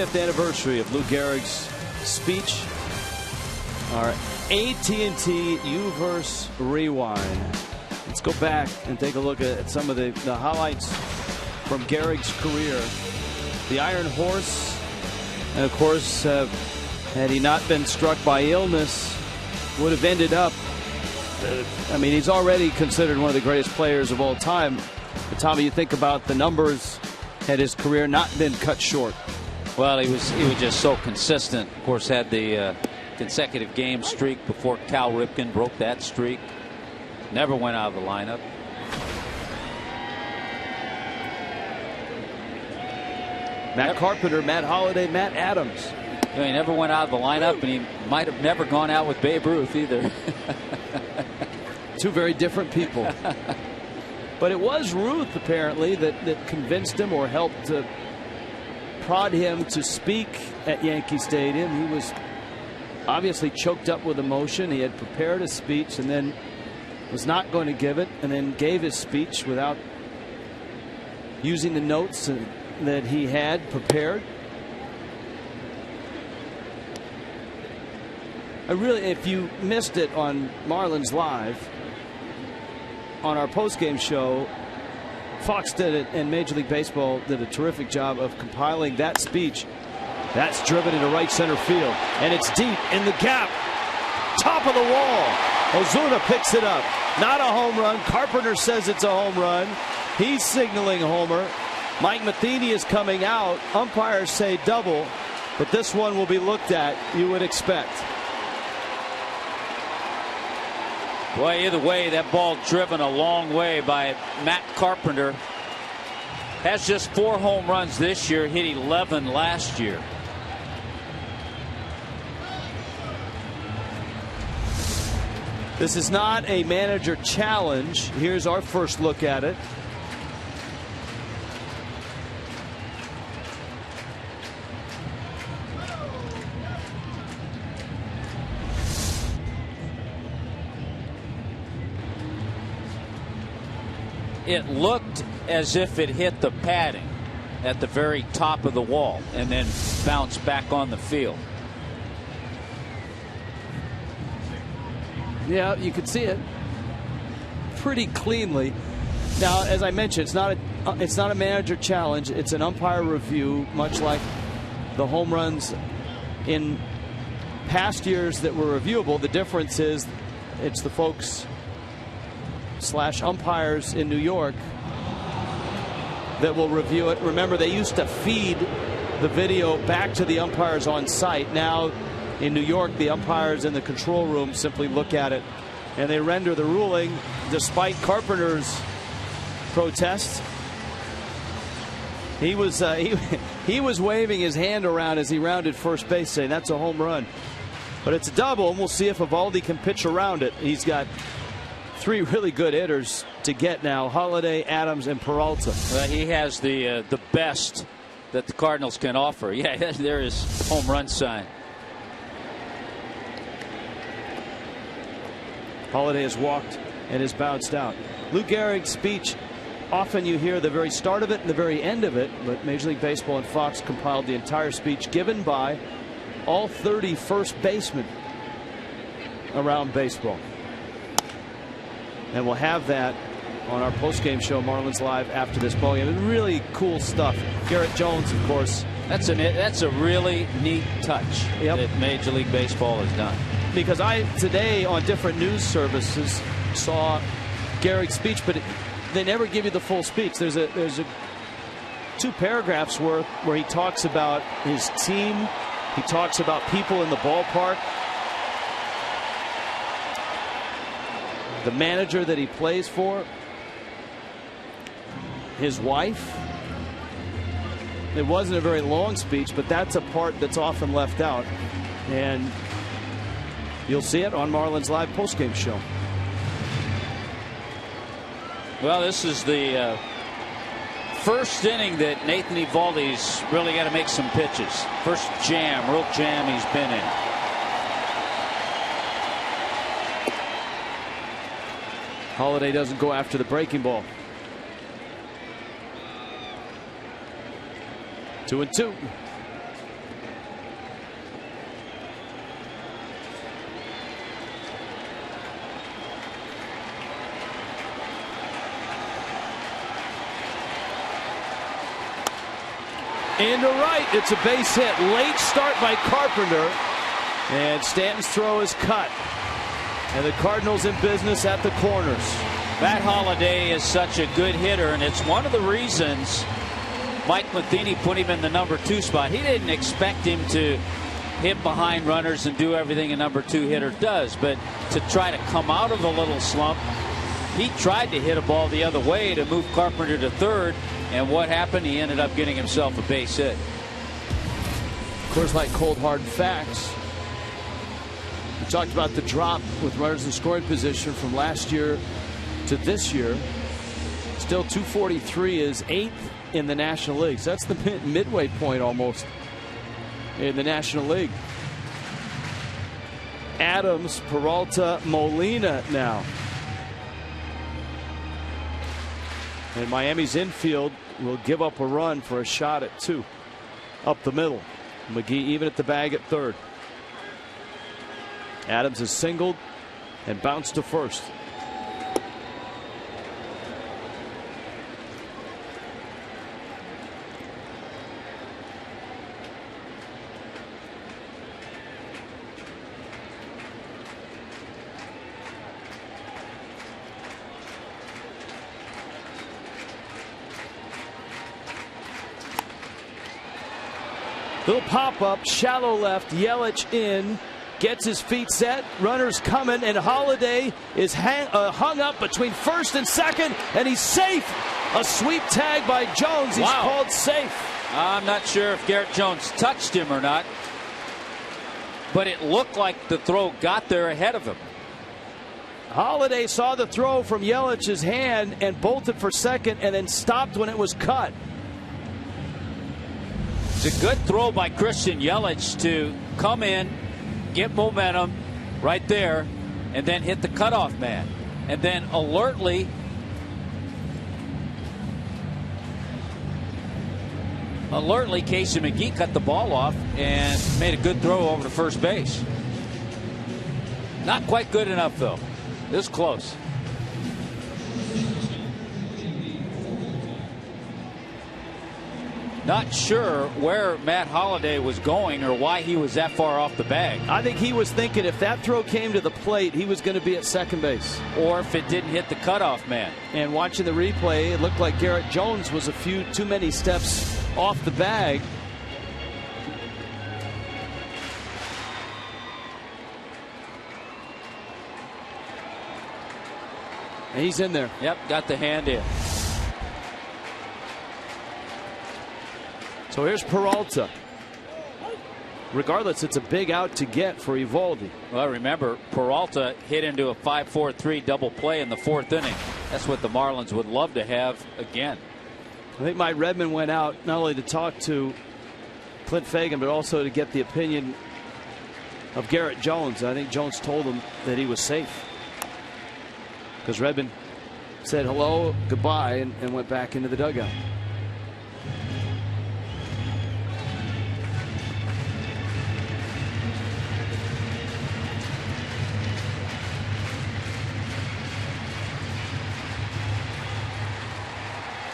5th anniversary of Lou Gehrig's speech. Our AT&T U-verse rewind. Let's go back and take a look at some of the highlights from Gehrig's career. The Iron Horse, and of course, had he not been struck by illness, would have ended up. I mean, he's already considered one of the greatest players of all time. But Tommy, you think about the numbers had his career not been cut short. Well, he was just so consistent. Of course, had the consecutive game streak before Cal Ripken broke that streak. Never went out of the lineup. Matt Carpenter, Matt Holliday, Matt Adams. You know, he never went out of the lineup, and he might have never gone out with Babe Ruth either. Two very different people. But it was Ruth, apparently, that convinced him or helped to prod him to speak at Yankee Stadium. He was obviously choked up with emotion. He had prepared a speech and then was not going to give it, and then gave his speech without using the notes that he had prepared. If you missed it on Marlins Live, on our postgame show, Fox did it, and Major League Baseball did a terrific job of compiling that speech. That's driven into right center field, and it's deep in the gap, top of the wall. Ozuna picks it up. Not a home run. Carpenter says it's a home run. He's signaling homer. Mike Matheny is coming out. Umpires say double, but this one will be looked at, you would expect. Boy, either way, that ball driven a long way by Matt Carpenter. Has just 4 home runs this year, hit 11 last year. This is not a manager challenge. Here's our first look at it. It looked as if it hit the padding at the very top of the wall and then bounced back on the field. Yeah, you could see it pretty cleanly. Now, as I mentioned, it's not a manager challenge. It's an umpire review, much like the home runs in past years that were reviewable. The difference is it's the folks / umpires in New York that will review it. Remember, they used to feed the video back to the umpires on site. Now in New York, the umpires in the control room simply look at it and they render the ruling, despite Carpenter's protest. He was waving his hand around as he rounded first base, saying that's a home run. But it's a double, and we'll see if Eovaldi can pitch around it. He's got 3 really good hitters to get now: Holliday, Adams, and Peralta. Well, he has the best that the Cardinals can offer. Yeah, there is home run sign. Holliday has walked and has bounced out. Lou Gehrig's speech, often you hear the very start of it and the very end of it, but Major League Baseball and Fox compiled the entire speech given by all 30 first basemen around baseball. And we'll have that on our postgame show, Marlins Live, after this ballgame. Really cool stuff. Garrett Jones, of course. That's a really neat touch that Major League Baseball has done. Because I today on different news services saw Gehrig's speech, but they never give you the full speech. There's a 2 paragraphs worth where he talks about his team. He talks about people in the ballpark, the manager that he plays for, his wife. It wasn't a very long speech, but that's a part that's often left out. And you'll see it on Marlins Live postgame show. Well, this is the first inning that Nathan Eovaldi's really got to make some pitches. First real jam he's been in. Holliday doesn't go after the breaking ball. 2-2. into right. It's a base hit. Late start by Carpenter. And Stanton's throw is cut. And the Cardinals in business at the corners. Matt Holliday is such a good hitter, and it's one of the reasons Mike Matheny put him in the number 2 spot. He didn't expect him to hit behind runners and do everything a number 2 hitter does, but to try to come out of a little slump, he tried to hit a ball the other way to move Carpenter to third, and what happened? He ended up getting himself a base hit. Of course, like cold hard facts, we talked about the drop with runners in scoring position from last year to this year. Still 243 is 8th in the National League. So that's the midway point almost in the National League. Adams, Peralta, Molina now. And Miami's infield will give up a run for a shot at 2 up the middle. McGee even at the bag at third. Adams has singled and bounced to first. Little pop-up, shallow left, Yelich in, gets his feet set, runners coming, and Holliday is hung up between first and second, and he's safe. A sweep tag by Jones. He's called safe. I'm not sure if Garrett Jones touched him or not, but it looked like the throw got there ahead of him. Holliday saw the throw from Yelich's hand and bolted for second and then stopped when it was cut. It's a good throw by Christian Yelich to come in, get momentum right there, and then hit the cutoff man. And then alertly Casey McGee cut the ball off and made a good throw over to first base. Not quite good enough, though. This close. Not sure where Matt Holliday was going or why he was that far off the bag. I think he was thinking if that throw came to the plate, he was going to be at second base. Or if it didn't hit the cutoff man. And watching the replay, it looked like Garrett Jones was a few too many steps off the bag. And he's in there. Yep, got the hand in. So here's Peralta. Regardless, it's a big out to get for Eovaldi. Well, remember, Peralta hit into a 5-4-3 double play in the 4th inning. That's what the Marlins would love to have again. I think Mike Redmond went out not only to talk to Clint Fagan, but also to get the opinion of Garrett Jones. I think Jones told him that he was safe, because Redmond said hello, goodbye, and went back into the dugout.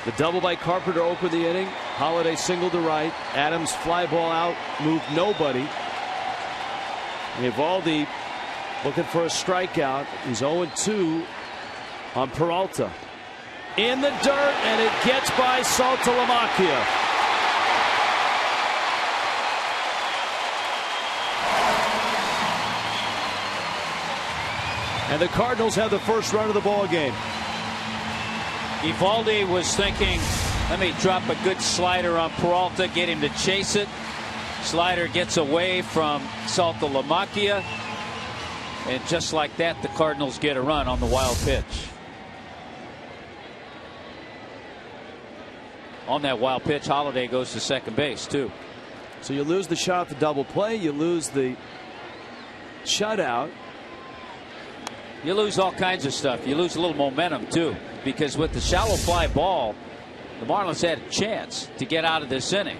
The double by Carpenter opened the inning. Holliday singled to right. Adams fly ball out, moved nobody. Eovaldi looking for a strikeout. He's 0-2 on Peralta. In the dirt, and it gets by Saltalamacchia. And the Cardinals have the first run of the ball game. Eovaldi was thinking, let me drop a good slider on Peralta, get him to chase it. Slider gets away from Saltalamacchia. And just like that, the Cardinals get a run on the wild pitch. On that wild pitch, Holliday goes to second base, too. So you lose the shot at the double play. You lose the shutout. You lose all kinds of stuff. You lose a little momentum, too. Because with the shallow fly ball, the Marlins had a chance to get out of this inning.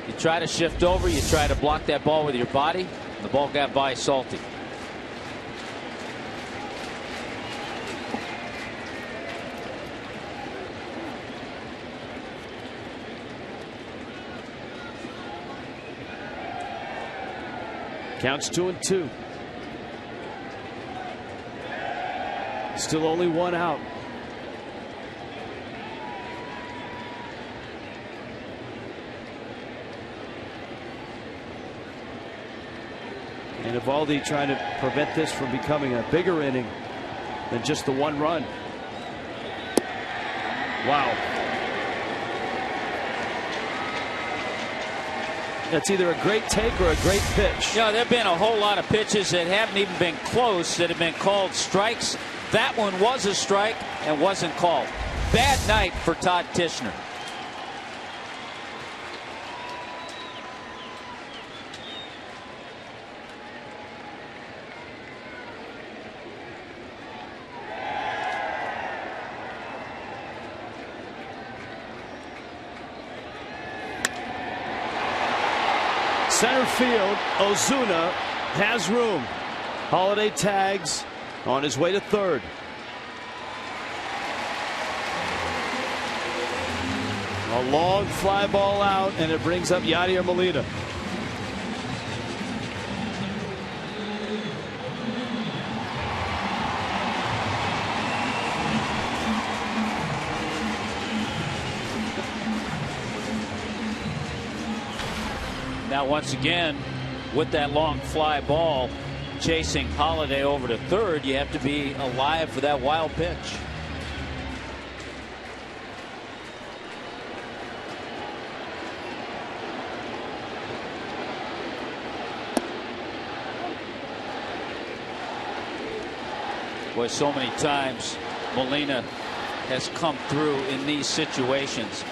You try to shift over, you try to block that ball with your body. The ball got by Salty. Counts 2-2. Still only one out. And Eovaldi trying to prevent this from becoming a bigger inning than just the one run. Wow. That's either a great take or a great pitch. Yeah, there have been a whole lot of pitches that haven't even been close that have been called strikes. That one was a strike and wasn't called. Bad night for Todd Tishner. Center field, Ozuna has room. Holiday tags on his way to third. A long fly ball out, and it brings up Yadier Molina. Now once again, with that long fly ball chasing Holiday over to third, you have to be alive for that wild pitch. Boy, so many times Molina has come through in these situations.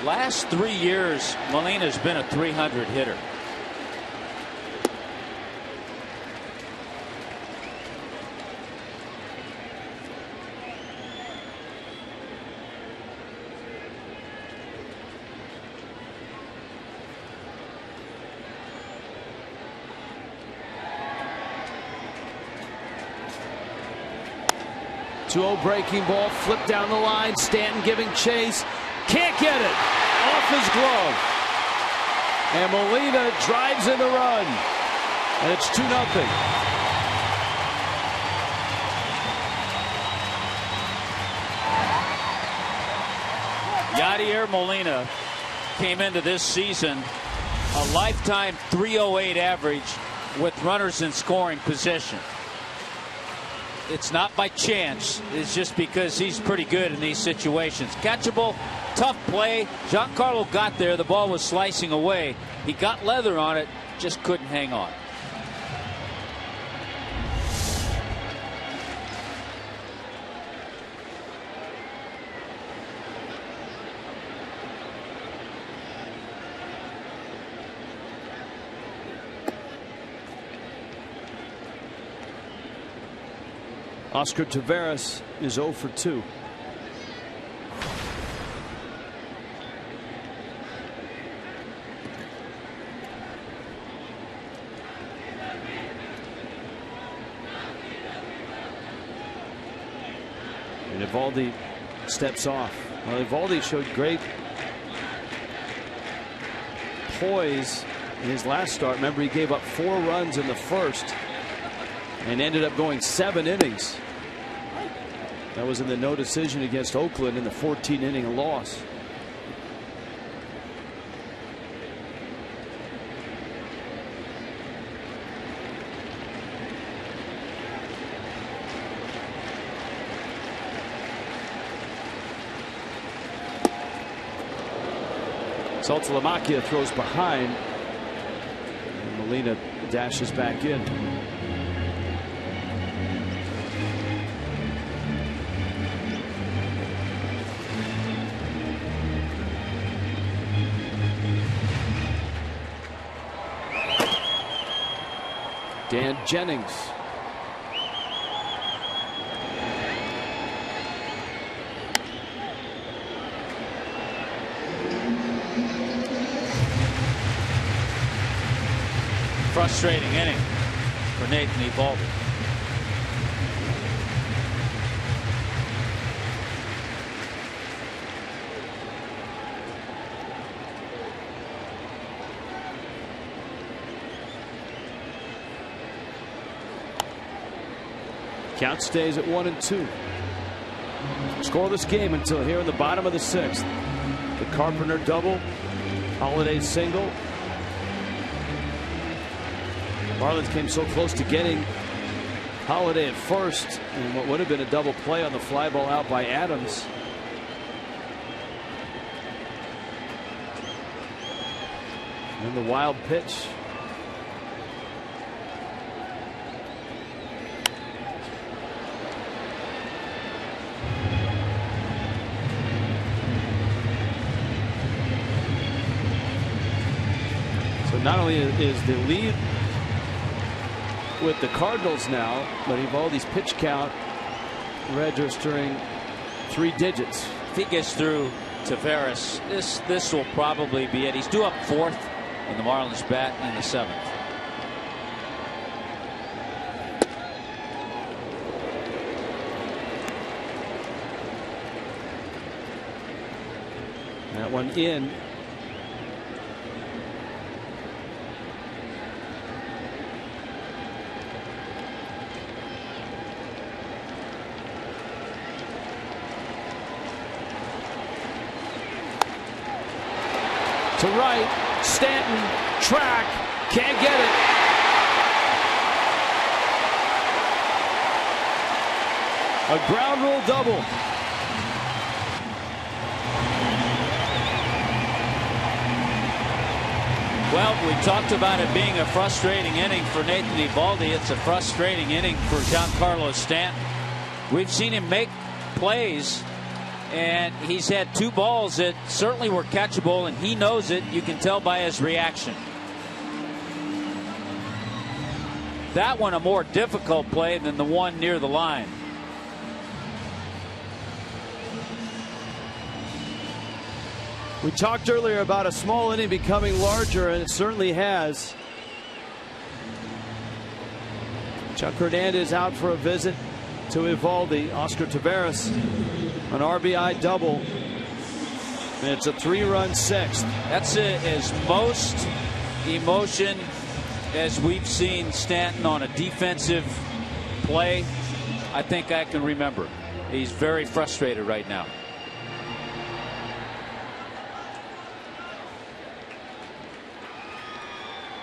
Last 3 years, Molina's been a 300 hitter. Two-0 breaking ball, flipped down the line. Stanton giving chase. Can't get it. Off his glove. And Molina drives in the run. And it's 2-0. Yadier Molina came into this season a lifetime .308 average with runners in scoring position. It's not by chance. It's just because he's pretty good in these situations. Catchable, tough play. Giancarlo got there. The ball was slicing away. He got leather on it, just couldn't hang on. Oscar Taveras is 0 for 2. And Eovaldi steps off. Well, Eovaldi showed great poise in his last start. Remember, he gave up 4 runs in the first and ended up going 7 innings. That was in the no decision against Oakland in the 14-inning loss. Saltalamacchia throws behind. And Molina dashes back in. Dan Jennings. Frustrating inning for Nathan Eovaldi. Count stays at 1-2. Scoreless game until here in the bottom of the 6th. The Carpenter double, Holiday single. Marlins came so close to getting Holiday at first in what would have been a double play on the fly ball out by Adams. And the wild pitch. So not only is the lead with the Cardinals now, but Eovaldi's pitch count registering 3 digits. If he gets through Tavares, this will probably be it. He's due up 4th, and the Marlins bat in the 7th. That one in. To right, Stanton, track, can't get it. A ground rule double. Well, we talked about it being a frustrating inning for Nathan Eovaldi. It's a frustrating inning for Giancarlo Stanton. We've seen him make plays, and he's had 2 balls that certainly were catchable, and he knows it. You can tell by his reaction. That one a more difficult play than the one near the line. We talked earlier about a small inning becoming larger, and it certainly has. Chuck Hernandez out for a visit to Eovaldi. Oscar Tavares, an RBI double. And it's a 3-run 6th. That's as most emotion as we've seen Stanton on a defensive play I think I can remember. He's very frustrated right now.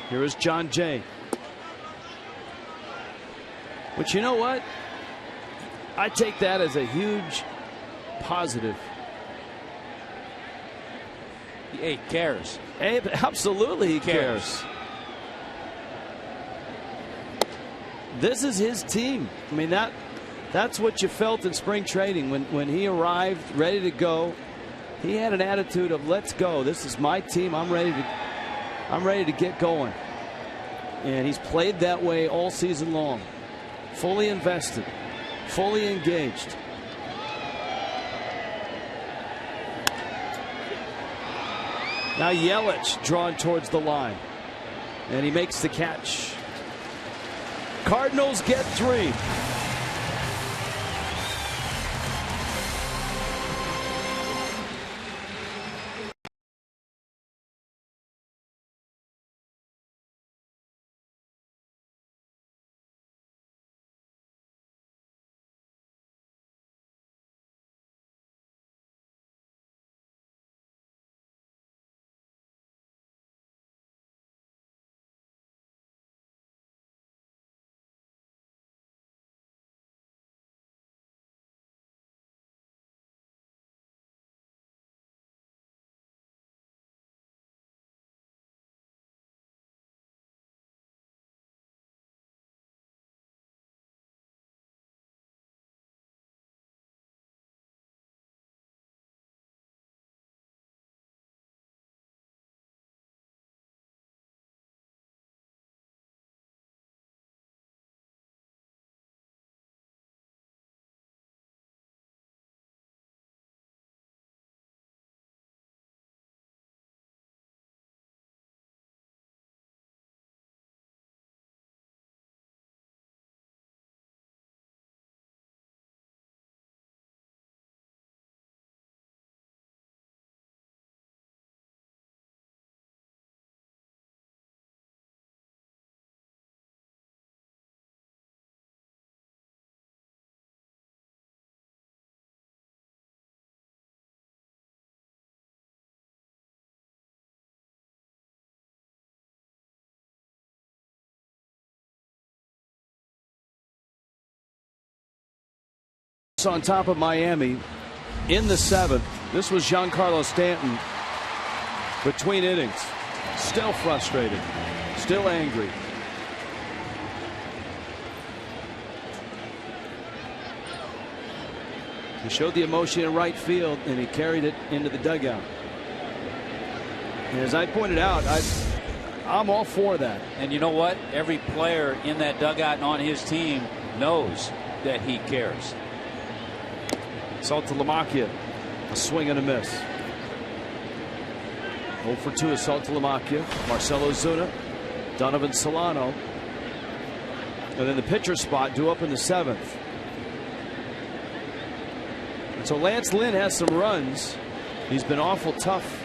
Here is John Jay. But you know what? I take that as a huge positive. He cares. Absolutely he cares. This is his team. I mean, that's what you felt in spring training when he arrived ready to go. He had an attitude of, let's go. This is my team. I'm ready to get going. And he's played that way all season long. Fully invested, fully engaged. Now Yelich drawn towards the line, and he makes the catch. Cardinals get 3. On top of Miami in the 7th. This was Giancarlo Stanton between innings. Still frustrated. Still angry. He showed the emotion in right field and he carried it into the dugout. And as I pointed out, I'm all for that. And you know what? Every player in that dugout and on his team knows that he cares. Saltalamacchia, a swing and a miss. 0 for 2 is Saltalamacchia. Marcell Ozuna, Donovan Solano, and then the pitcher spot due up in the 7th. And so Lance Lynn has some runs. He's been awful tough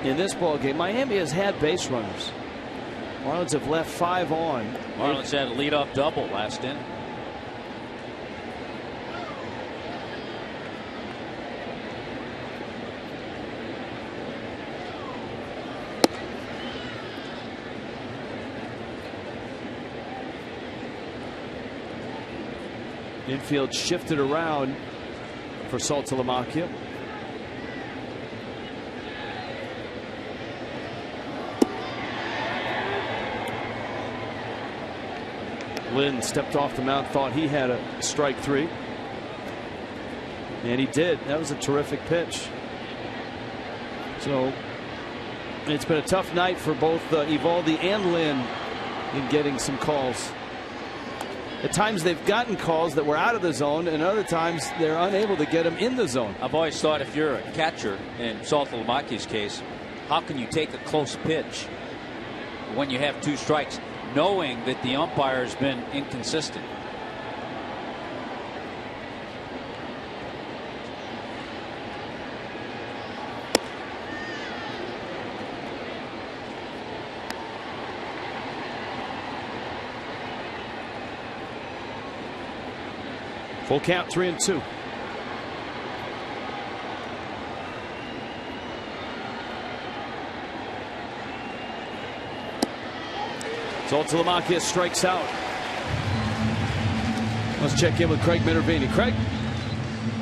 in this ball game. Miami has had base runners. Marlins have left 5 on. Marlins had a leadoff double last inning. Infield shifted around for Saltalamacchia. Lynn stepped off the mound, thought he had a strike 3. And he did. That was a terrific pitch. So it's been a tough night for both Eovaldi and Lynn in getting some calls. At times they've gotten calls that were out of the zone, and other times they're unable to get them in the zone. I've always thought if you're a catcher, in Saltalamacchia's case, how can you take a close pitch when you have 2 strikes, knowing that the umpire has been inconsistent? Full count, 3-2. Saltalamacchia strikes out. Let's check in with Craig Minervini. Craig?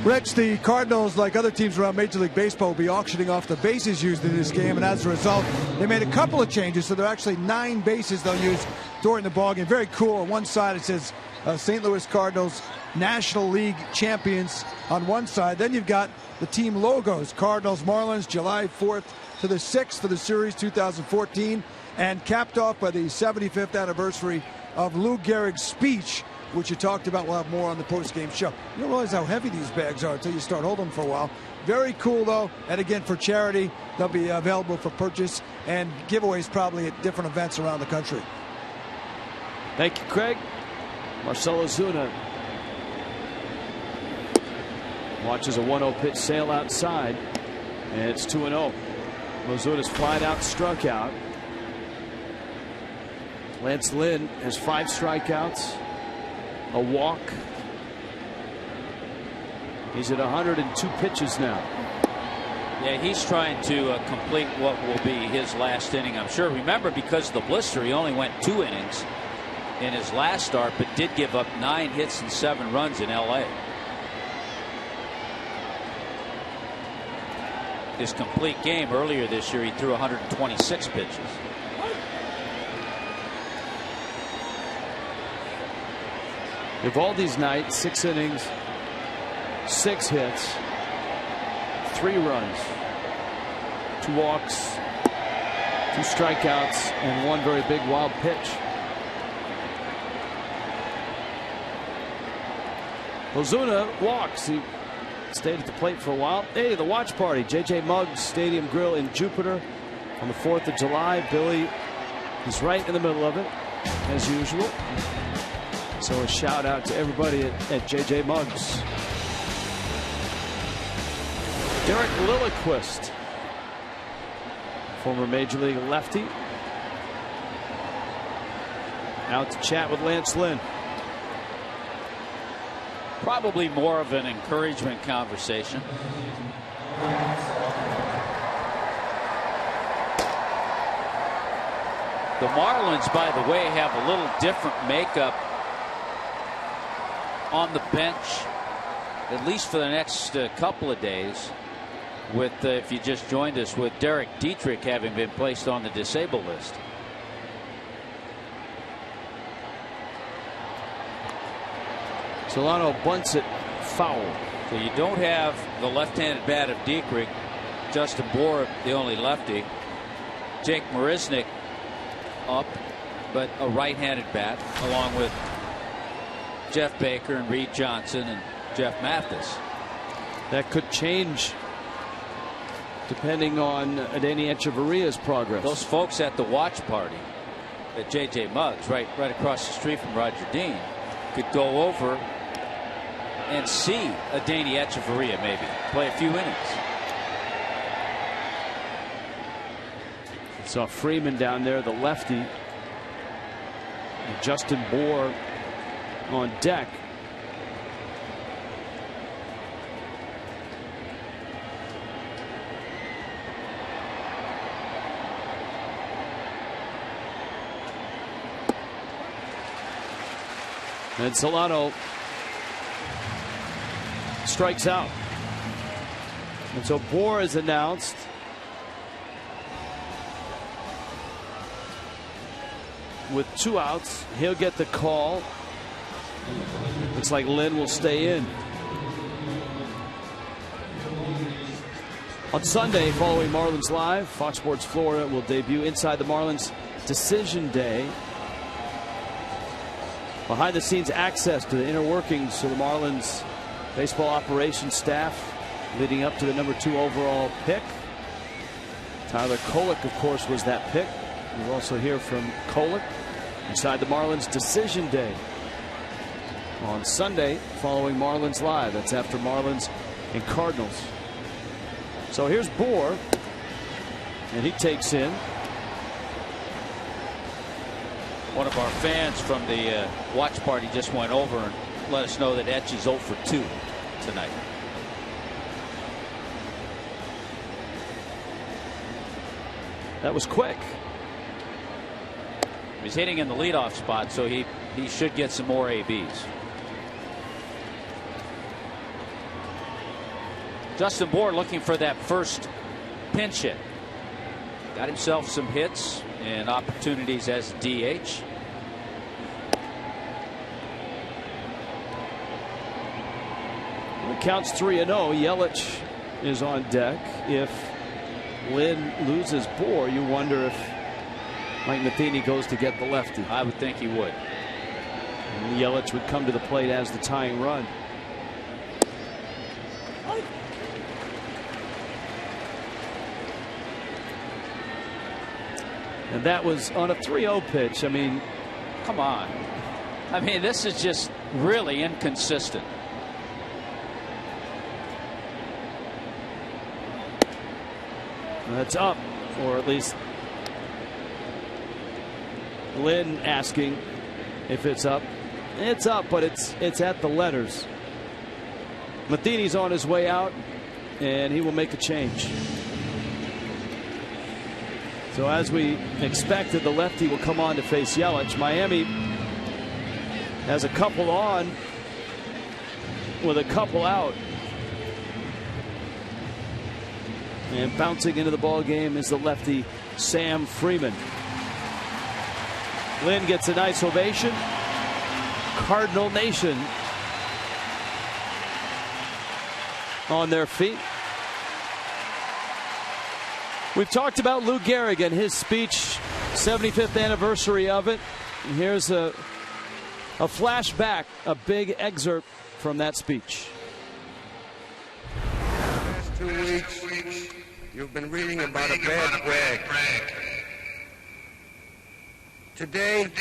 Rich, the Cardinals, like other teams around Major League Baseball, will be auctioning off the bases used in this game, and as a result, they made a couple of changes, so there are actually 9 bases they'll use during the ballgame. Very cool. On one side, it says St. Louis Cardinals National League champions on one side. Then you've got the team logos: Cardinals, Marlins, July 4th to the 6th for the series 2014, and capped off by the 75th anniversary of Lou Gehrig's speech, which you talked about. We'll have more on the post-game show. You don't realize how heavy these bags are until you start holding them for a while. Very cool, though. And again, for charity, they'll be available for purchase and giveaways probably at different events around the country. Thank you, Craig. Marcell Ozuna watches a 1-0 pitch sail outside, and it's 2-0. Ozuna's flied out, struck out. Lance Lynn has 5 strikeouts, a walk. He's at 102 pitches now. Yeah, he's trying to complete what will be his last inning, I'm sure. Remember, because of the blister, he only went 2 innings in his last start, but did give up 9 hits and 7 runs in L.A. His complete game earlier this year, he threw 126 pitches. Eovaldi's night, 6 innings, 6 hits, 3 runs, 2 walks, 2 strikeouts, and 1 very big wild pitch. Ozuna walks. He stayed at the plate for a while. Hey, the watch party, J.J. Muggs Stadium Grill in Jupiter on the 4th of July. Billy is right in the middle of it, as usual. So a shout out to everybody at J.J. Muggs. Derek Lilliquist, former Major League lefty, out to chat with Lance Lynn. Probably more of an encouragement conversation. The Marlins, by the way, have a little different makeup on the bench, at least for the next couple of days, with, if you just joined us, with Derek Dietrich having been placed on the disabled list. Solano bunts it foul. So you don't have the left-handed bat of Dietrich, Justin Bohr, the only lefty, Jake Marisnick up, but a right-handed bat, along with Jeff Baker and Reed Johnson and Jeff Mathis. That could change depending on Adeiny Echeverria's progress. Those folks at the watch party at J.J. Muggs, right across the street from Roger Dean, could go over and see Adeiny Echeverria maybe play a few innings. Saw Freeman down there, the lefty. And Justin Bohr on deck. And Solano strikes out. And so Bohr is announced. With 2 outs, he'll get the call. Looks like Lynn will stay in. On Sunday, following Marlins Live, Fox Sports Florida will debut Inside the Marlins Decision Day. Behind-the-scenes access to the inner workings of the Marlins baseball operations staff leading up to the #2 overall pick. Tyler Kolek, of course, was that pick. We'll also hear from Kolek inside the Marlins Decision Day on Sunday following Marlins Live. That's after Marlins and Cardinals. So here's Bohr, and he takes in. One of our fans from the watch party just went over and let us know that Etch is 0 for 2 tonight. That was quick. He's hitting in the leadoff spot, so he should get some more ABs. Justin Bohr looking for that first pinch hit. Got himself some hits and opportunities as DH. The count's 3-0. Yelich is on deck. If Lynn loses Bohr, you wonder if Mike Matheny goes to get the lefty. I would think he would. And Yelich would come to the plate as the tying run. And that was on a 3-0 pitch. I mean, come on. I mean, this is just really inconsistent. That's up, or at least Lynn asking if it's up. It's up, but it's at the letters. Matheny's on his way out, and he will make a change. So as we expected, the lefty will come on to face Yelich. Miami has a couple on with a couple out. And bouncing into the ball game is the lefty Sam Freeman. Lynn gets a nice ovation. Cardinal Nation on their feet. We've talked about Lou Gehrig and his speech, 75th anniversary of it. And here's a flashback, a big excerpt from that speech. The last 2 weeks, you've been reading about a bad brag. Today,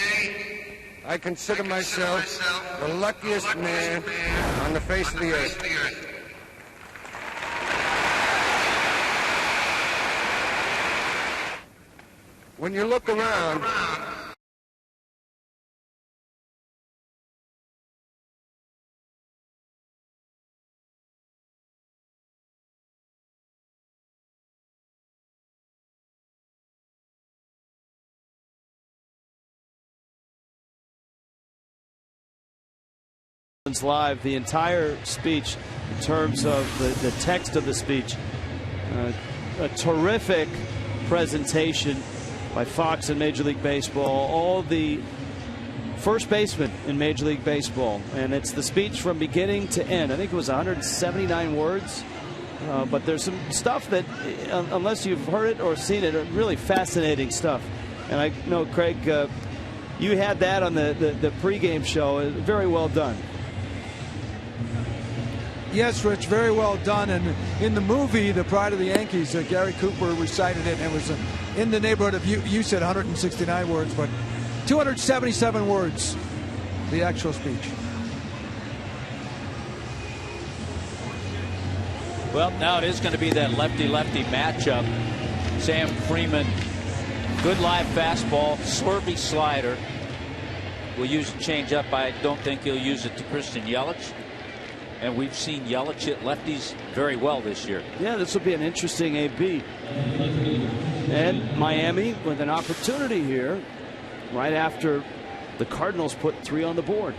I consider myself the luckiest man on the face of the earth. When you look around, Live, the entire speech in terms of the text of the speech. A terrific presentation by Fox in Major League Baseball, all the first baseman in Major League Baseball, and it's the speech from beginning to end. I think it was 179 words, but there's some stuff that, unless you've heard it or seen it, really fascinating stuff. And I know, Craig, you had that on the pregame show. Very well done. Yes, Rich, very well done. And in the movie, The Pride of the Yankees, Gary Cooper recited it, and it was in the neighborhood of, you said 169 words, but 277 words, the actual speech. Well, now it is going to be that lefty-lefty matchup. Sam Freeman, good live fastball, swervy slider. Will use a changeup. I don't think he'll use it to Christian Yelich. And we've seen Yelich hit lefties very well this year. Yeah, this will be an interesting AB. And Miami with an opportunity here right after the Cardinals put 3 on the board.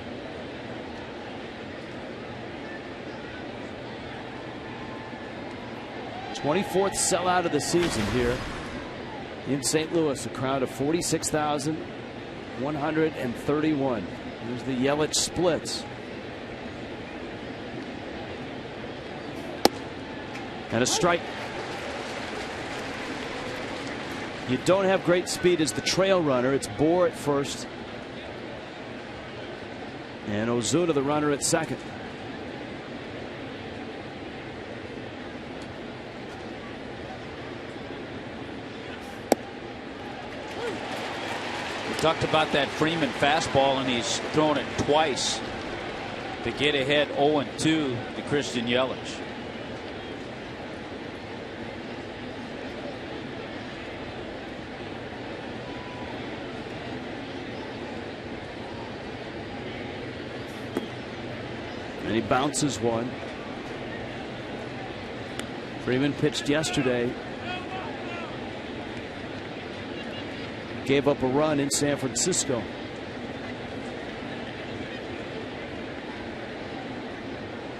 '24th sellout of the season here in St. Louis. A crowd of 46,131. Here's the Yelich splits. And a strike. You don't have great speed as the trail runner. It's Bohr at first. And Ozuna, the runner, at second. We talked about that Freeman fastball, and he's thrown it twice to get ahead 0-2 to Christian Yelich. And he bounces one. Freeman pitched yesterday. Gave up a run in San Francisco.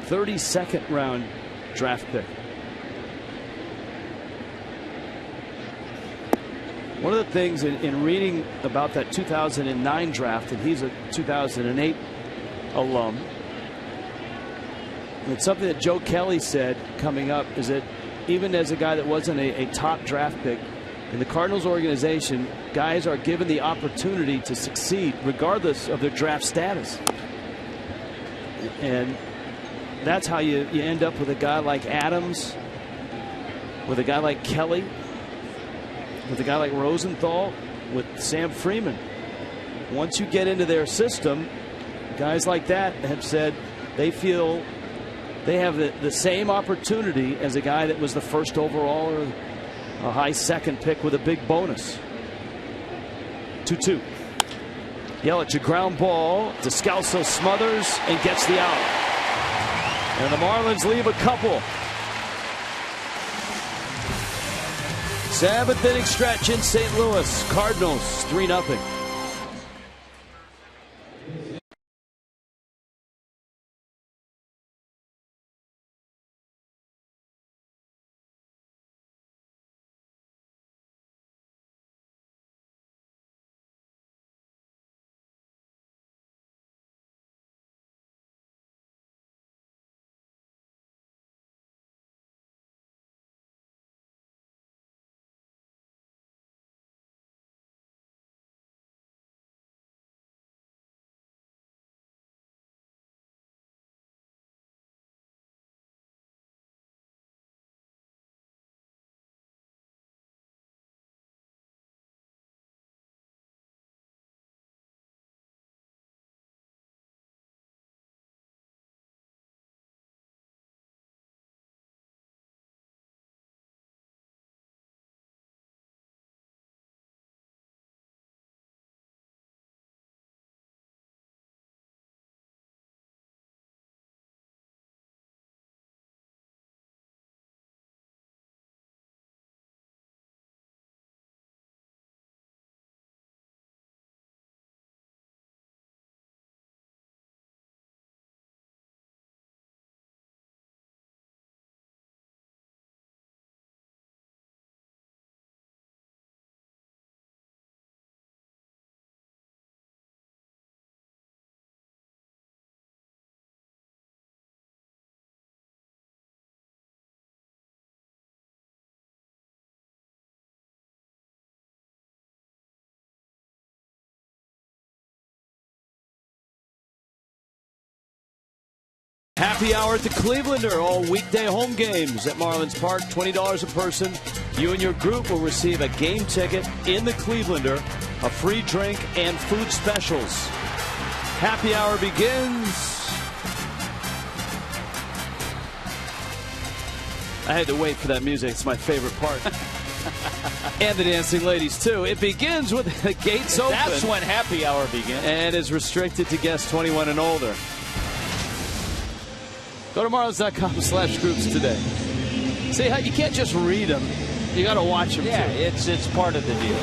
'32nd round draft pick. One of the things in reading about that 2009 draft, and he's a 2008 alum, it's something that Joe Kelly said coming up, is that even as a guy that wasn't a top draft pick in the Cardinals organization, guys are given the opportunity to succeed regardless of their draft status. And that's how you end up with a guy like Adams, with a guy like Kelly, with a guy like Rosenthal, with Sam Freeman. Once you get into their system, guys like that have said they feel they have the same opportunity as a guy that was the first overall or a high second pick with a big bonus. 2-2. Yelich, a ground ball. Descalso smothers and gets the out. And the Marlins leave a couple. 7th inning stretch in St. Louis. Cardinals 3-0. Happy hour at the Clevelander. All weekday home games at Marlins Park. $20 a person. You and your group will receive a game ticket in the Clevelander, a free drink, and food specials. Happy hour begins. I had to wait for that music. It's my favorite part. And the dancing ladies, too. It begins with the gates open. That's when happy hour begins. And is restricted to guests 21 and older. Go to Marlins.com/groups today. See how you can't just read them. You got to watch them, yeah, too. it's part of the deal.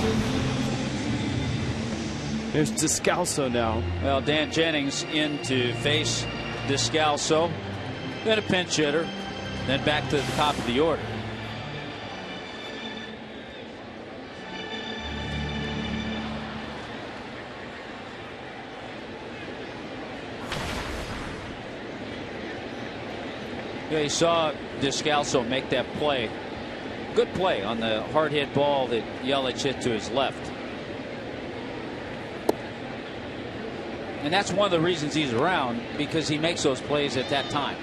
There's Descalso now. Well, Dan Jennings in to face Descalso. Then a pinch hitter. Then back to the top of the order. Yeah, you saw Descalso make that play. Good play on the hard hit ball that Yelich hit to his left. And that's one of the reasons he's around, because he makes those plays at that time.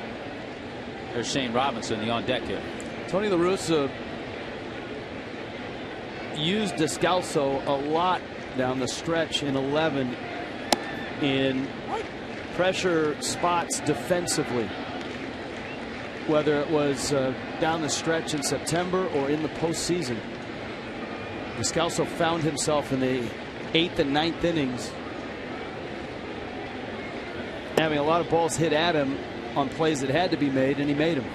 There's Shane Robinson, the on deck here. Tony La Russa used Descalso a lot down the stretch in 11 in pressure spots defensively, whether it was down the stretch in September or in the postseason. Descalso found himself in the 8th and 9th innings having a lot of balls hit at him on plays that had to be made, and he made them.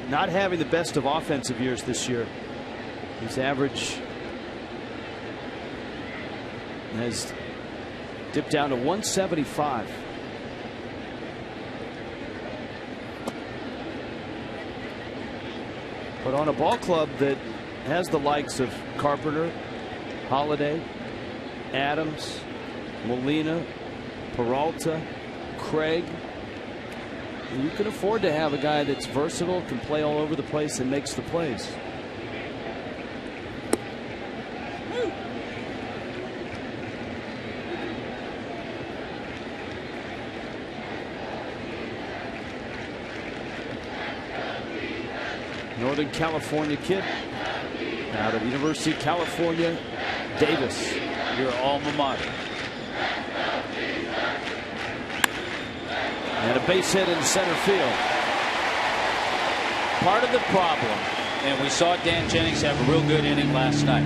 Not having the best of offensive years this year. His average has dipped down to 175. But on a ball club that has the likes of Carpenter, Holiday, Adams, Molina, Peralta, Craig, you can afford to have a guy that's versatile, can play all over the place, and makes the plays. Northern California kid out of University of California, Davis. Your alma mater. And a base hit in center field. Part of the problem, and we saw Dan Jennings have a real good inning last night,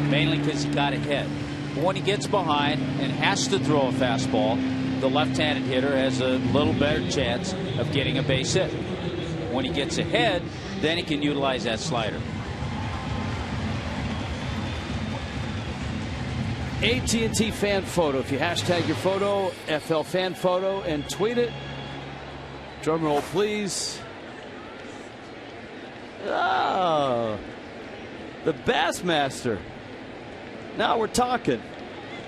mainly because he got ahead. But when he gets behind and has to throw a fastball, the left-handed hitter has a little better chance of getting a base hit. When he gets ahead, then he can utilize that slider. AT&T fan photo. If you hashtag your photo, FL fan photo, and tweet it. Drum roll, please. Oh, the Bassmaster. Now we're talking.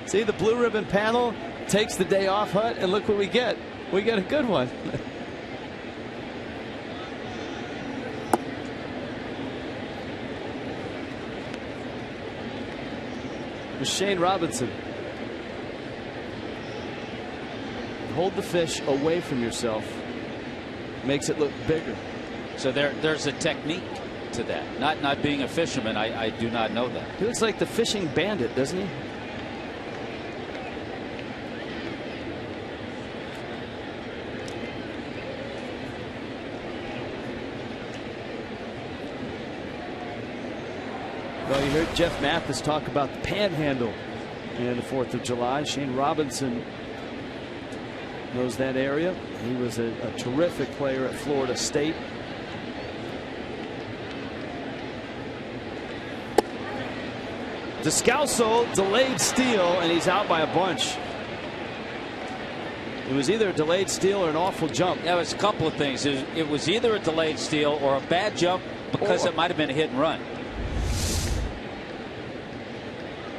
See, the blue ribbon panel takes the day off, Hut, and look what we get. We get a good one. Shane Robinson. Hold the fish away from yourself. Makes it look bigger. So there's a technique to that. Not being a fisherman, I do not know that. He looks like the fishing bandit, doesn't he? Well, you heard Jeff Mathis talk about the panhandle in the 4th of July. Shane Robinson knows that area. He was a terrific player at Florida State. Descalso delayed steal, and he's out by a bunch. It was either a delayed steal or an awful jump. That was a couple of things. It was either a delayed steal or a bad jump, because it might have been a hit and run.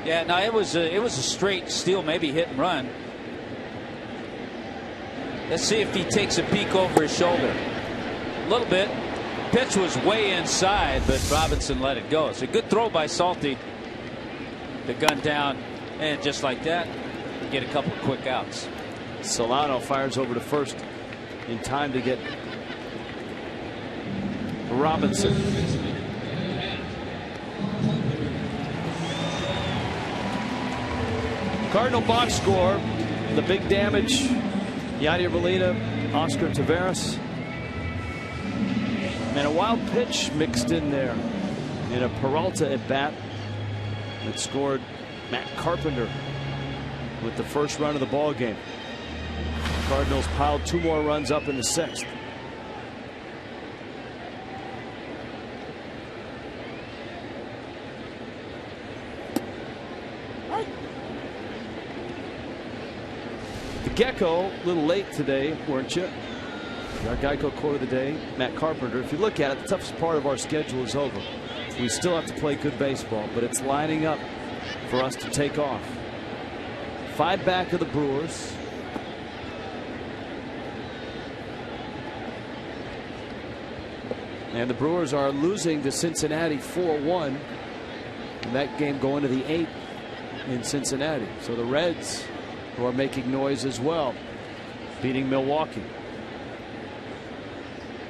Yeah, no, it was a straight steal, maybe hit and run. Let's see if he takes a peek over his shoulder. A little bit. Pitch was way inside, but Robinson let it go. It's a good throw by Salty. The gun down, and just like that, get a couple of quick outs. Solano fires over to first in time to get Robinson. Cardinal box score, the big damage, Yadier Molina, Oscar Taveras, and a wild pitch mixed in there in a Peralta at bat that scored Matt Carpenter with the first run of the ball game. Cardinals piled 2 more runs up in the 6th. The Gecko, a little late today, weren't you? Our Geico quote of the day, Matt Carpenter. If you look at it, the toughest part of our schedule is over. We still have to play good baseball, but it's lining up for us to take off. 5 back of the Brewers. And the Brewers are losing to Cincinnati 4-1. And that game going to the 8th in Cincinnati. So the Reds, who are making noise as well, beating Milwaukee.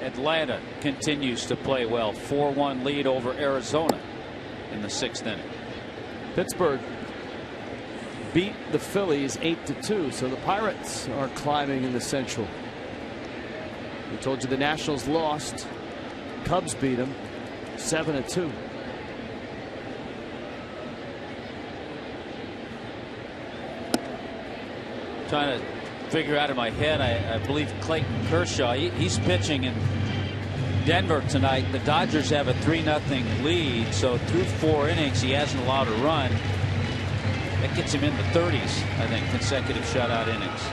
Atlanta continues to play well. 4-1 lead over Arizona in the 6th inning. Pittsburgh beat the Phillies 8-2. So the Pirates are climbing in the Central. We told you the Nationals lost. Cubs beat them 7-2. Trying to figure out in my head, I believe Clayton Kershaw, he's pitching in Denver tonight. The Dodgers have a 3-0 lead, so through 4 innings he hasn't allowed a run. That gets him in the 30s, I think, consecutive shutout innings.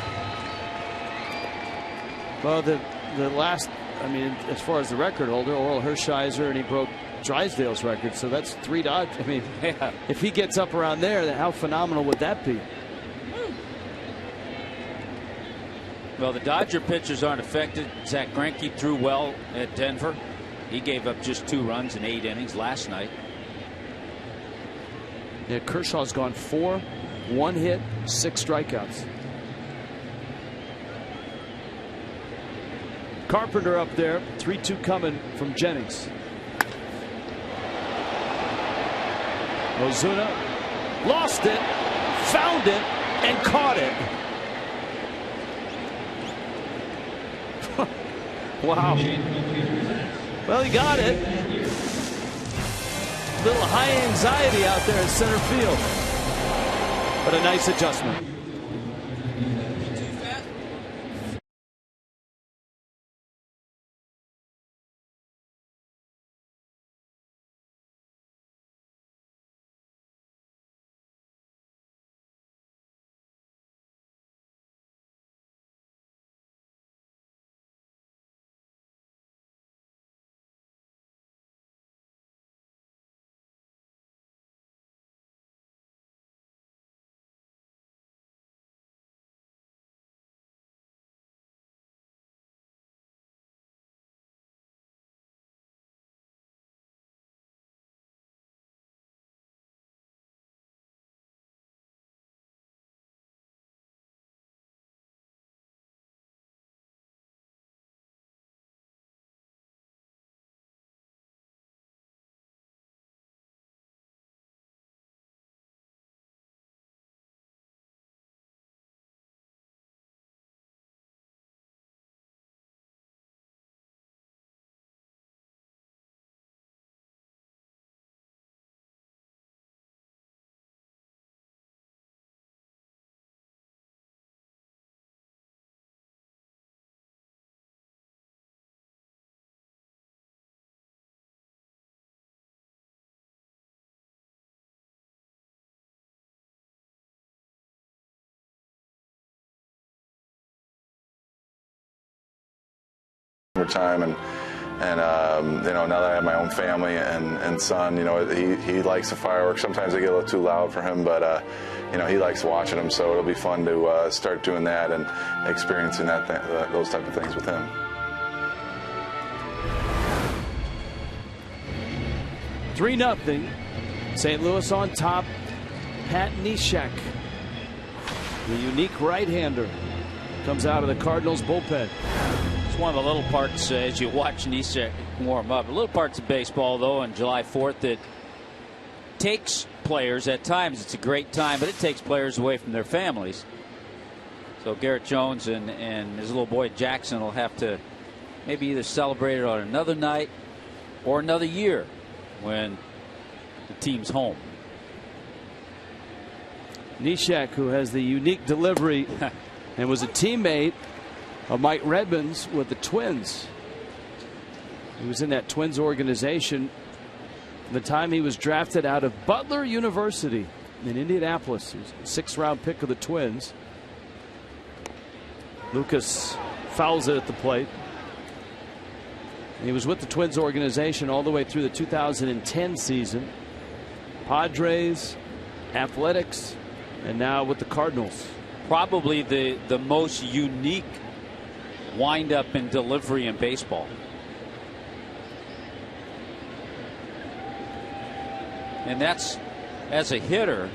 Well, the last, I mean, as far as the record holder, Oral Hershiser, and he broke Drysdale's record, so that's 3 Dodgers. I mean, yeah. If he gets up around there, then how phenomenal would that be? Well, the Dodger pitchers aren't affected. Zach Greinke threw well at Denver. He gave up just 2 runs in 8 innings last night. Yeah, Kershaw's gone 4, 1 hit, 6 strikeouts. Carpenter up there, 3-2 coming from Jennings. Ozuna lost it, found it, and caught it. Wow. Well, he got it. A little high anxiety out there in center field. But a nice adjustment. Time and you know, now that I have my own family and son, you know, he likes the fireworks. Sometimes they get a little too loud for him, but you know, he likes watching them, so it'll be fun to start doing that and experiencing those type of things with him. Three 0. St. Louis on top. Pat Neshek The unique right-hander comes out of the Cardinals bullpen. It's one of the little parts as you watch Neshek warm up. Little parts of baseball, though, on July 4th that takes players at times. It's a great time, but it takes players away from their families. So Garrett Jones and his little boy Jackson will have to maybe either celebrate it on another night or another year when the team's home. Neshek, who has the unique delivery and was a teammate of Mike Redmond's with the Twins. He was in that Twins organization the time he was drafted out of Butler University in Indianapolis. He was a 6th-round pick of the Twins. Lucas fouls it at the plate. He was with the Twins organization all the way through the 2010 season. Padres, Athletics, and now with the Cardinals. Probably the most unique windup and delivery in baseball. And that's, as a hitter,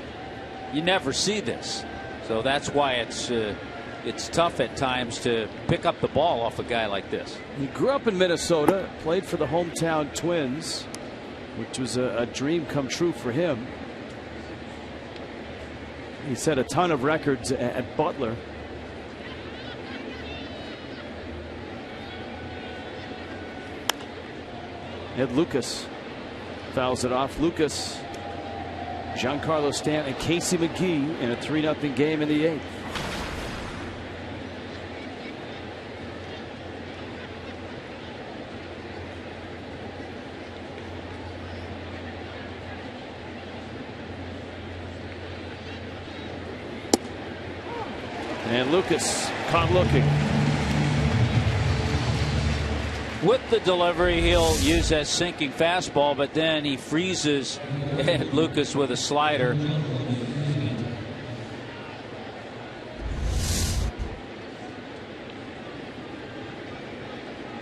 you never see this. So that's why it's tough at times to pick up the ball off a guy like this. He grew up in Minnesota, played for the hometown Twins, which was a dream come true for him. He set a ton of records at Butler. Ed Lucas fouls it off. Lucas, Giancarlo Stanton, and Casey McGee in a 3-0 game in the 8th. And Lucas caught looking. With the delivery, he'll use that sinking fastball, but then he freezes Ed Lucas with a slider.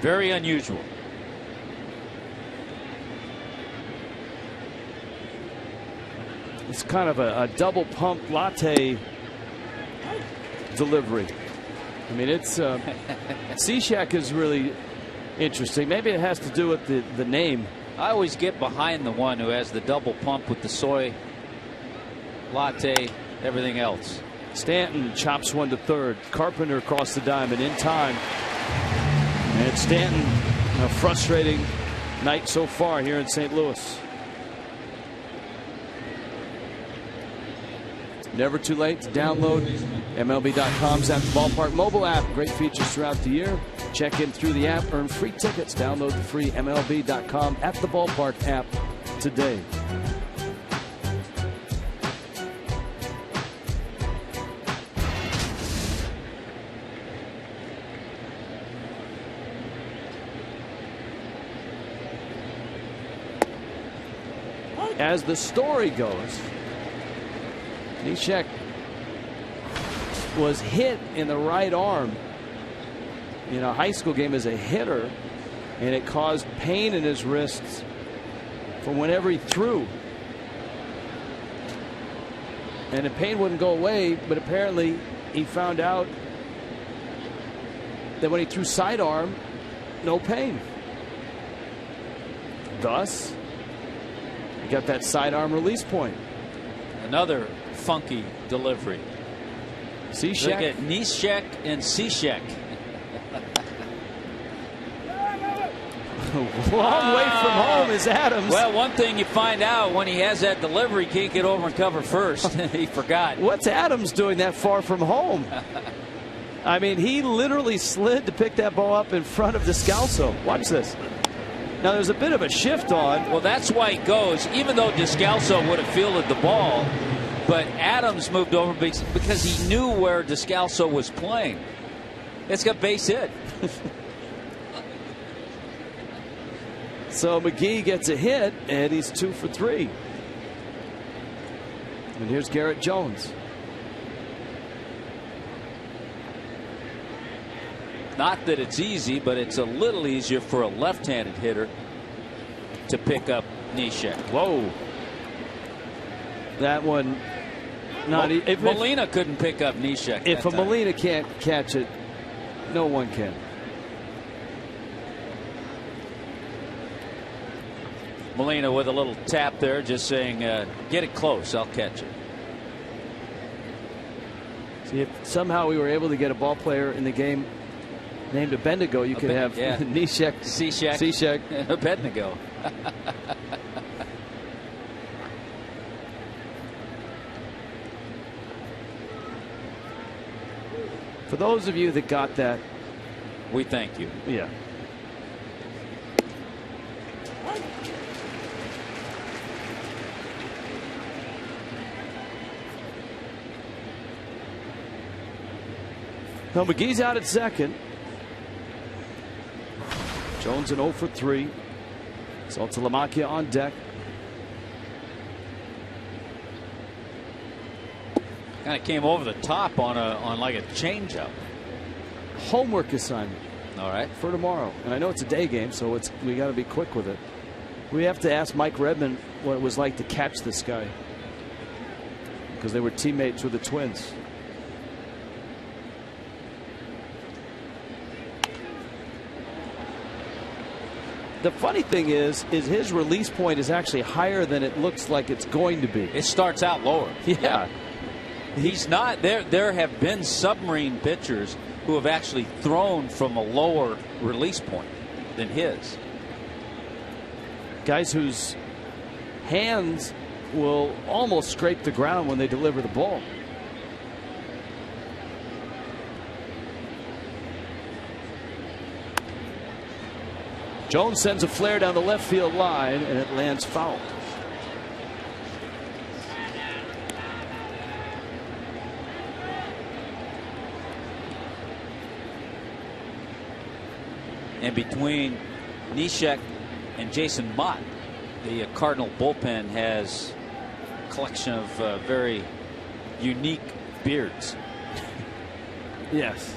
Very unusual. It's kind of a double pump latte delivery. I mean, it's Cishek is really interesting. Maybe it has to do with the name. I always get behind the one who has the double pump with the soy latte, everything else. Stanton chops one to third. Carpenter across the diamond in time. And Stanton, a frustrating night so far here in St. Louis. Never too late to download MLB.com's At the Ballpark mobile app. Great features throughout the year. Check in through the app, earn free tickets. Download the free MLB.com At the Ballpark app today. As the story goes, Neshek was hit in the right arm in a high school game as a hitter, and it caused pain in his wrists from whenever he threw. And the pain wouldn't go away, but apparently he found out that when he threw sidearm, no pain. Thus, he got that sidearm release point. Another funky delivery. Cishek. Look at Neshek and Cishek. Long way from home is Adams. Well, one thing you find out when he has that delivery, he can't get over and cover first. He forgot. What's Adams doing that far from home? I mean, he literally slid to pick that ball up in front of Descalso. Watch this. Now there's a bit of a shift on. Well, that's why he goes, even though Descalso would have fielded the ball, but Adams moved over because he knew where Descalso was playing. It's got base hit. So McGee gets a hit, and he's 2 for 3. And here's Garrett Jones. Not that it's easy, but it's a little easier for a left-handed hitter to pick up Neshek. Whoa. That one If Molina couldn't pick up Neshek. If a Molina can't catch it, no one can. Molina with a little tap there, just saying, get it close, I'll catch it. See, if somehow we were able to get a ball player in the game named Abednego, you could have Neshek, Cishek, Abednego. For those of you that got that, we thank you. Yeah. Now McGee's out at second. Jones an 0 for 3. Saltalamacchia on deck. Kind of came over the top on like a changeup. Homework assignment. All right. For tomorrow. And I know it's a day game, so we got to be quick with it. We have to ask Mike Redmond what it was like to catch this guy, because they were teammates with the Twins. The funny thing is his release point is actually higher than it looks like it's going to be. It starts out lower. Yeah. He's not there. There have been submarine pitchers who have actually thrown from a lower release point than his. Guys whose hands will almost scrape the ground when they deliver the ball. Jones sends a flare down the left field line, and it lands foul. And between Neshek and Jason Mott, the Cardinal bullpen has a collection of very unique beards. Yes.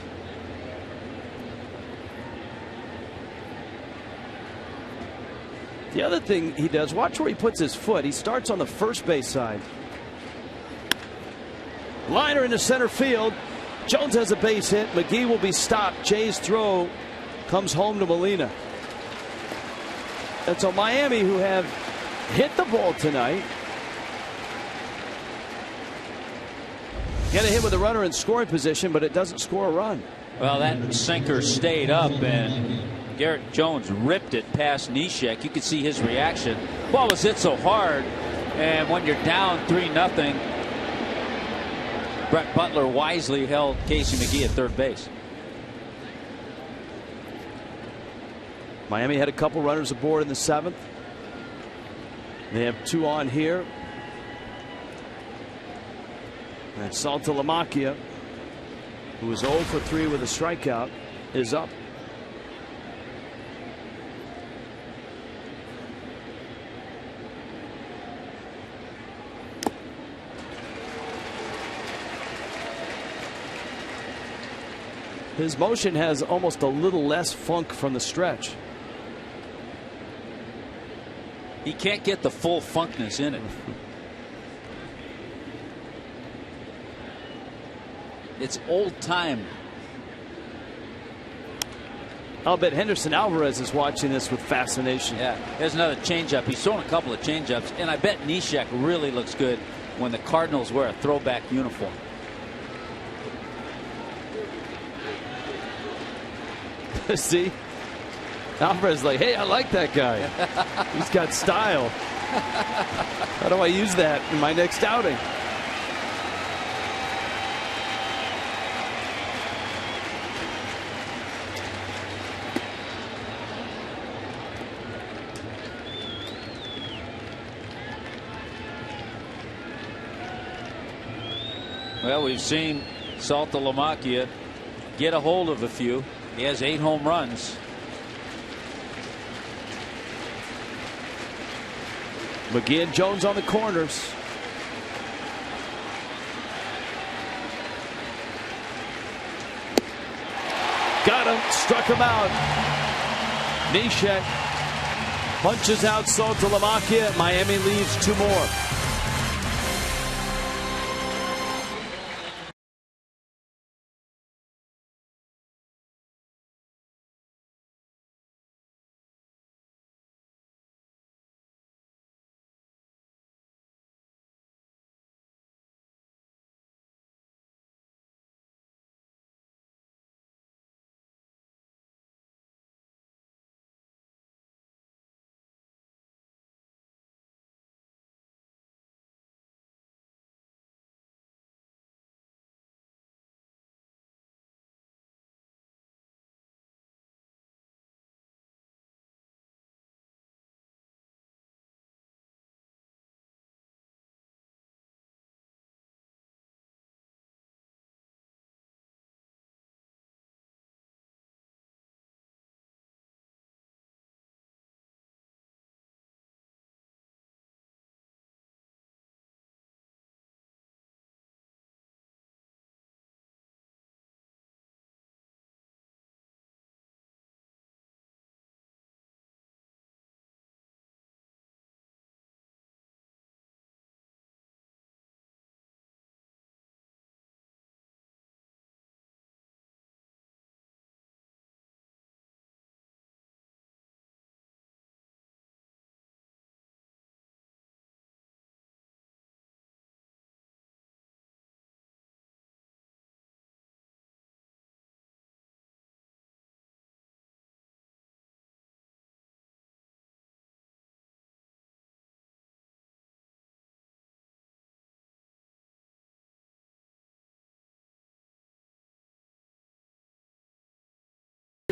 The other thing he does, watch where he puts his foot. He starts on the first base side. Liner into center field. Jones has a base hit. McGee will be stopped. Jay's throw comes home to Molina. And so Miami, who have hit the ball tonight, get a hit with a runner in scoring position, but it doesn't score a run. Well, that sinker stayed up, and Garrett Jones ripped it past Neshek. You could see his reaction. Ball was hit so hard, and when you're down 3-0, Brett Butler wisely held Casey McGee at third base. Miami had a couple runners aboard in the 7th. They have 2 on here. And Saltalamacchia, who was 0 for 3 with a strikeout, is up. His motion has almost a little less funk from the stretch. He can't get the full funkness in it. It's old time. I'll bet Henderson Alvarez is watching this with fascination. Yeah, there's another changeup. He's thrown a couple of changeups, and I bet Neshek really looks good when the Cardinals wear a throwback uniform. See, Alvarez is like, hey, I like that guy. He's got style. How do I use that in my next outing? Well, we've seen Saltalamacchia get a hold of a few. He has 8 home runs. McGee and Jones on the corners. Got him, struck him out. Neshek punches out Saltalamacchia. Miami leaves 2 more.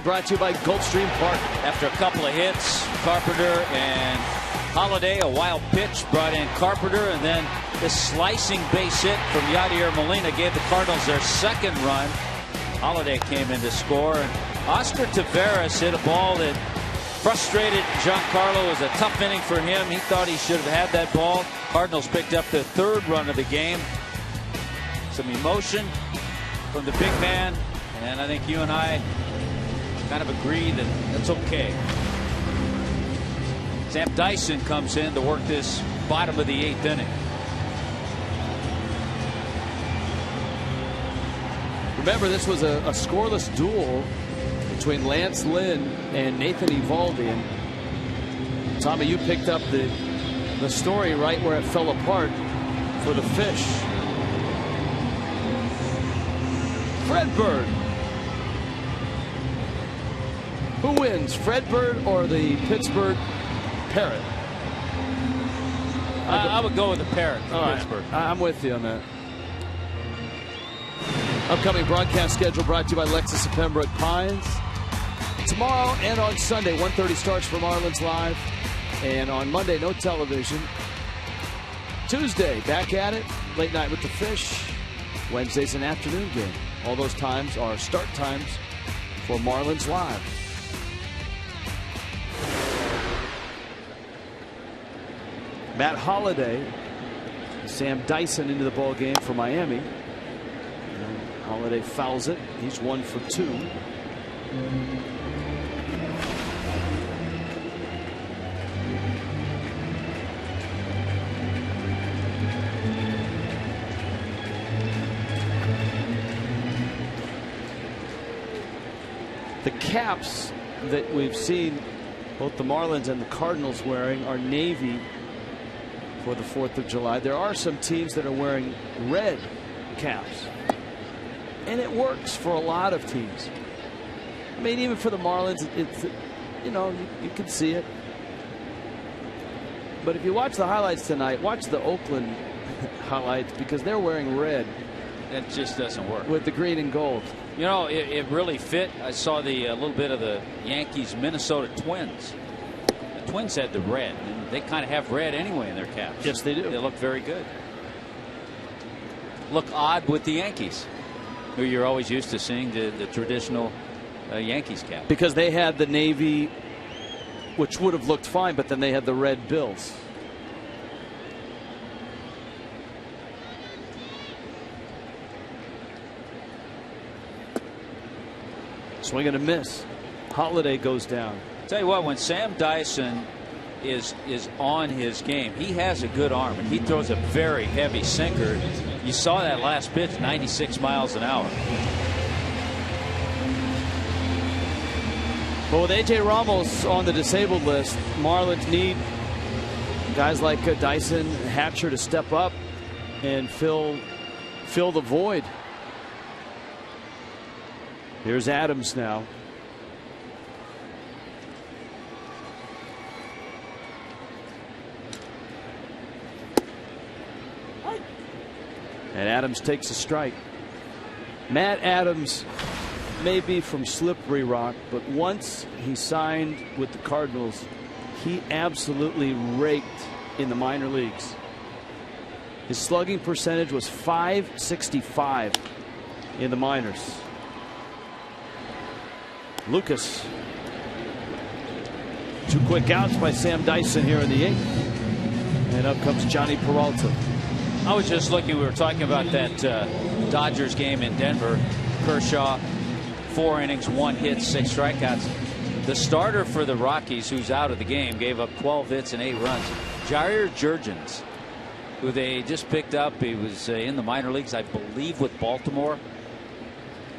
Brought to you by Gulfstream Park. After a couple of hits, Carpenter and Holiday, a wild pitch brought in Carpenter, and then this slicing base hit from Yadier Molina gave the Cardinals their second run. Holiday came in to score, and Oscar Taveras hit a ball that frustrated Giancarlo. It was a tough inning for him. He thought he should have had that ball. Cardinals picked up the third run of the game. Some emotion from the big man, and I think you and I kind of agree that that's okay. Sam Dyson comes in to work this bottom of the 8th inning. Remember, this was a scoreless duel between Lance Lynn and Nathan Eovaldi. And Tommy, you picked up the story right where it fell apart for the Fish. Fred Bird. Who wins, Fred Bird or the Pittsburgh Parrot? I would go with the Parrot. Pittsburgh. I'm with you on that. Upcoming broadcast schedule brought to you by Lexus of Pembroke Pines. Tomorrow and on Sunday, 1:30 starts for Marlins Live. And on Monday, no television. Tuesday, back at it. Late night with the Fish. Wednesday's an afternoon game. All those times are start times for Marlins Live. Matt Holliday, Sam Dyson into the ball game for Miami. And Holliday fouls it. He's 1 for 2. The caps that we've seen both the Marlins and the Cardinals wearing are navy for the 4th of July. There are some teams that are wearing red caps, and it works for a lot of teams. I mean, even for the Marlins, it's, you know, you can see it. But if you watch the highlights tonight, watch the Oakland highlights, because they're wearing red. That just doesn't work. With the green and gold. You know, it really fit. I saw a little bit of the Yankees Minnesota Twins. The Twins had the red, and they kind of have red anyway in their caps. Yes, they do. They look very good. Look odd with the Yankees, who you're always used to seeing the traditional Yankees cap. Because they had the navy, which would have looked fine, but then they had the red bills. Swing and a miss. Holiday goes down. Tell you what, when Sam Dyson is on his game, he has a good arm, and he throws a very heavy sinker. You saw that last pitch, 96 miles an hour. But with A.J. Ramos on the disabled list, Marlins need guys like Dyson, Hatcher to step up and fill the void. Here's Adams now. And Adams takes a strike. Matt Adams may be from Slippery Rock, but once he signed with the Cardinals, he absolutely raked in the minor leagues. His slugging percentage was .565 in the minors. Lucas. 2 quick outs by Sam Dyson here in the 8th. And up comes Johnny Peralta. I was just looking, we were talking about that Dodgers game in Denver. Kershaw, 4 innings, 1 hit, 6 strikeouts. The starter for the Rockies, who's out of the game, gave up 12 hits and 8 runs. Jair Jurgens, who they just picked up. He was in the minor leagues, I believe, with Baltimore.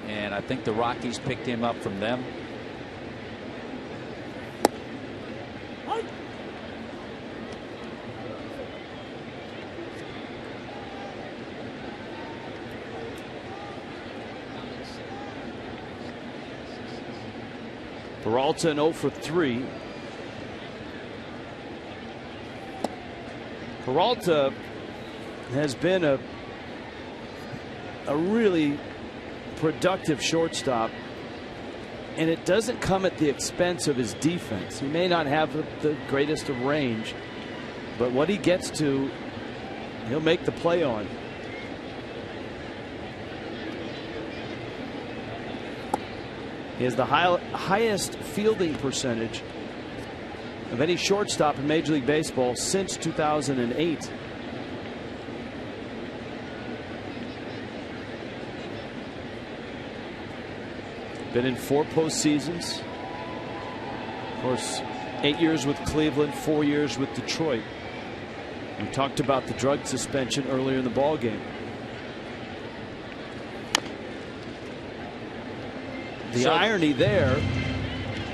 And I think the Rockies picked him up from them. Peralta 0 for 3. Peralta has been a really productive shortstop And it doesn't come at the expense of his defense. He may not have the greatest of range, but what he gets to, he'll make the play on. He has the highest fielding percentage of any shortstop in Major League Baseball since 2008. Been in 4 postseasons. Of course, 8 years with Cleveland, 4 years with Detroit. We talked about the drug suspension earlier in the ball game. The irony there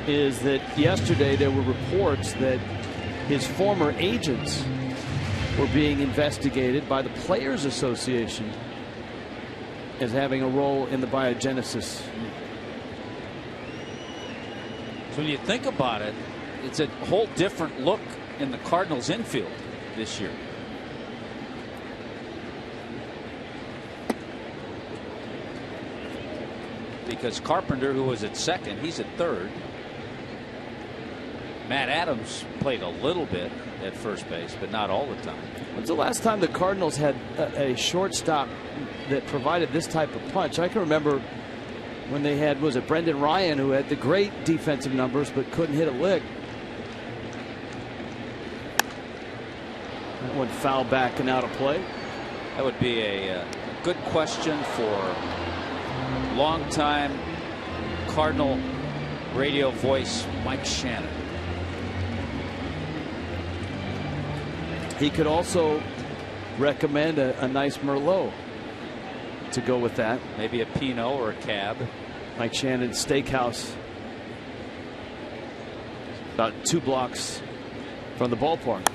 is that yesterday there were reports that his former agents were being investigated by the Players Association as having a role in the biogenesis. So when you think about it, it's a whole different look in the Cardinals infield this year. Because Carpenter, who was at second, he's at third. Matt Adams played a little bit at first base, but not all the time. When's the last time the Cardinals had a shortstop that provided this type of punch? I can remember when they had, was it Brendan Ryan, who had the great defensive numbers but couldn't hit a lick. That one foul back and out of play. That would be a good question for longtime Cardinal radio voice Mike Shannon. He could also recommend a nice Merlot to go with that. Maybe a Pinot or a Cab. Mike Shannon's Steakhouse, about 2 blocks from the ballpark.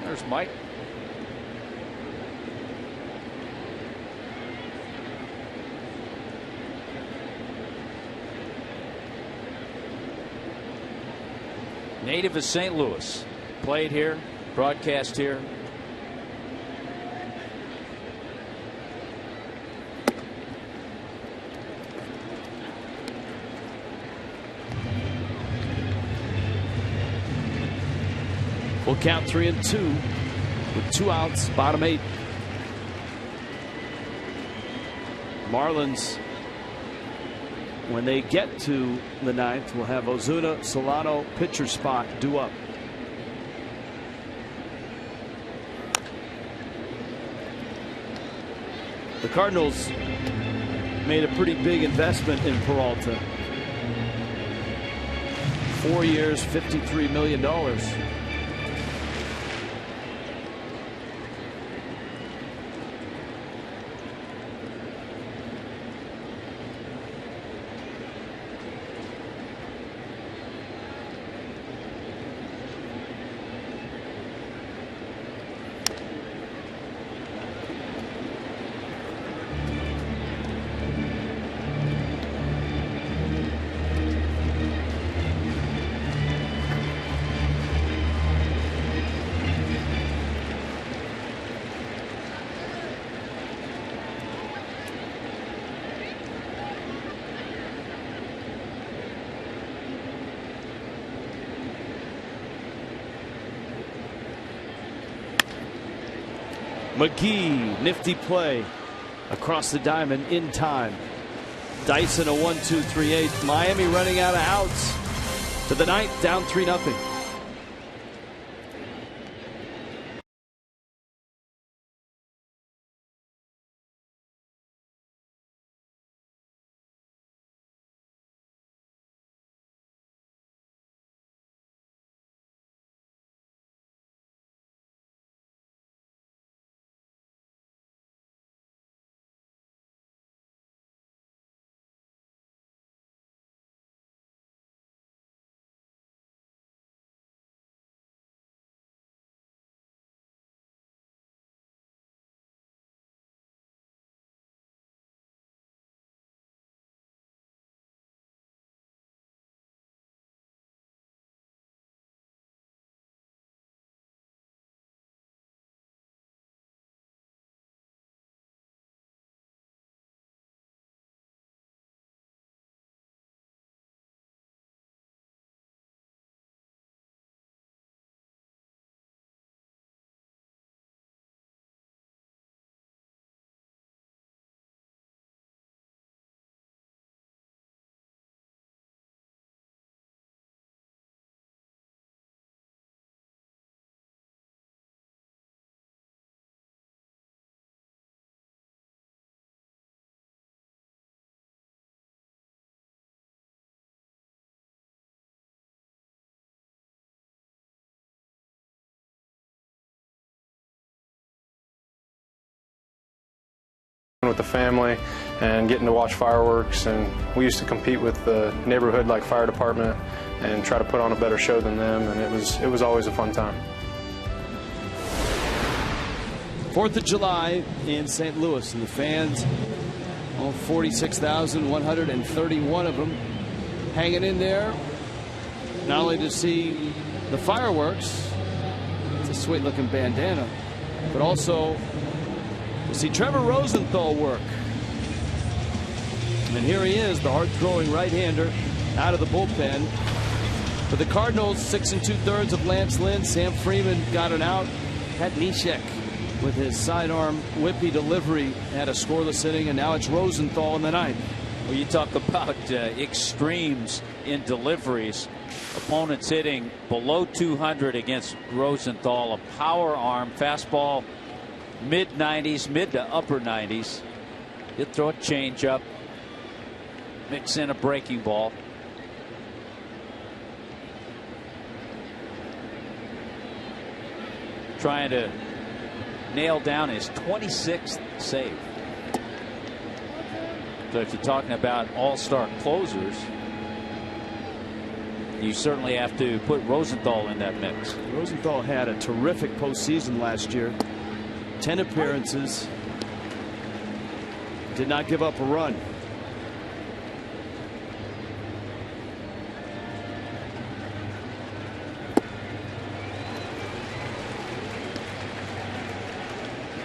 There's Mike. Native of St. Louis. Played here, broadcast here. We'll count 3-2 with 2 outs, bottom 8. Marlins, when they get to the 9th, will have Ozuna Solano pitcher spot due up. The Cardinals made a pretty big investment in Peralta. 4 years, $53 million. McGee, nifty play across the diamond in time. Dyson a 1-2-3-8. Miami running out of outs to the 9th, down 3-0. with the family and getting to watch fireworks. And we used to compete with the neighborhood like fire department and try to put on a better show than them, and it was always a fun time. 4th of July in St. Louis, and the fans, all 46,131 of them, hanging in there, not only to see the fireworks, it's a sweet looking bandana, but also to see Trevor Rosenthal work. And here he is, the hard throwing right-hander out of the bullpen. For the Cardinals, 6 2/3 of Lance Lynn. Sam Freeman got an out. Pat Neshek with his sidearm whippy delivery had a scoreless inning, and now it's Rosenthal in the ninth. Well, you talk about extremes in deliveries. Opponents hitting below 200 against Rosenthal. A power arm fastball, mid-90s, mid to upper 90s. He'll throw a changeup, mix in a breaking ball. Trying to nail down his 26th save. So if you're talking about all-star closers, you certainly have to put Rosenthal in that mix. Rosenthal had a terrific postseason last year. 10 appearances. Did not give up a run.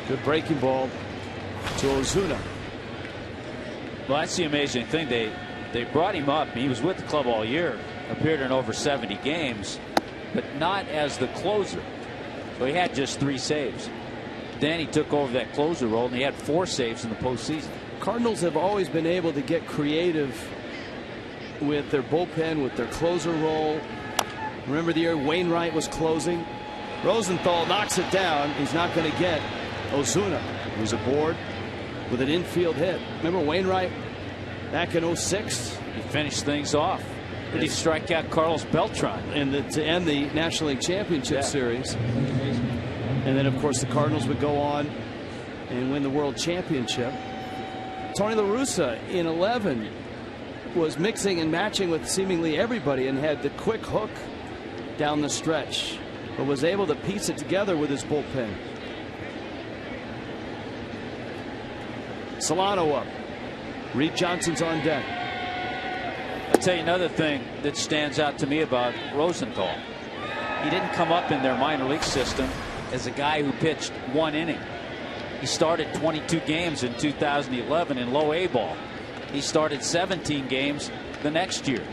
Good breaking ball to Ozuna. Well, that's the amazing thing. They brought him up. He was with the club all year, appeared in over 70 games, but not as the closer. So he had just 3 saves. Then he took over that closer role, and he had 4 saves in the postseason. Cardinals have always been able to get creative with their bullpen, with their closer role. Remember the year Wainwright was closing? Rosenthal knocks it down. He's not going to get Ozuna, who's aboard with an infield hit. Remember Wainwright back in 06? He finished things off. Did he strike out Carlos Beltran to end the National League Championship Series? And then, of course, the Cardinals would go on and win the World Championship. Tony La Russa in 11 was mixing and matching with seemingly everybody and had the quick hook down the stretch, but was able to piece it together with his bullpen. Solano up. Reed Johnson's on deck. I'll tell you another thing that stands out to me about Rosenthal. He didn't come up in their minor league system as a guy who pitched 1 inning. He started 22 games in 2011 in low A ball. He started 17 games the next year.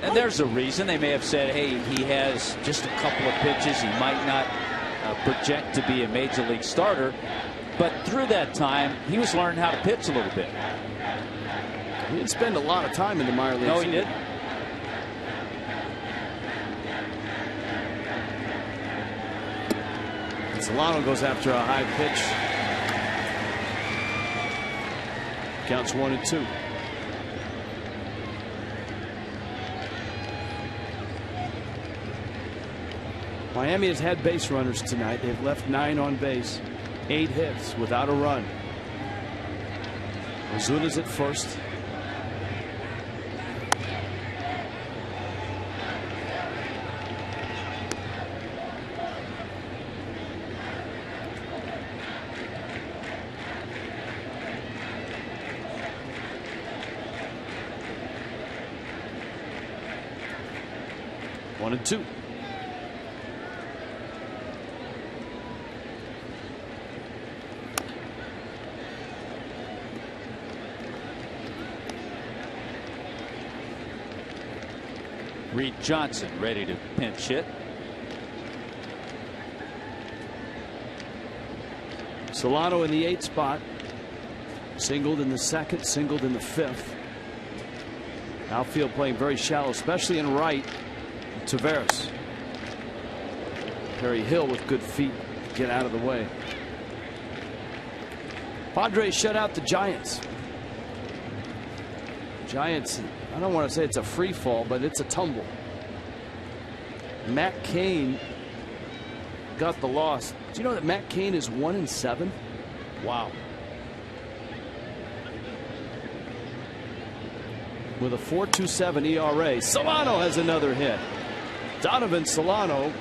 And there's a reason. They may have said, hey, he has just a couple of pitches. He might not project to be a major league starter. But through that time, he was learning how to pitch a little bit. He didn't spend a lot of time in the minor leagues. No, he didn't. Solano goes after a high pitch. Counts 1-2. Miami has had base runners tonight. They've left 9 on base, 8 hits without a run. Ozuna's at first. One and two. Reed Johnson ready to pinch hit. Solano in the 8th spot. Singled in the 2nd, singled in the 5th. Outfield playing very shallow, especially in right. Taveras. Perry Hill with good feet to get out of the way. Padres shut out the Giants. Giants, I don't want to say it's a free fall, but it's a tumble. Matt Cain got the loss. Do you know that Matt Cain is 1-7? Wow. With a 4.27 ERA. Solano has another hit. Donovan Solano,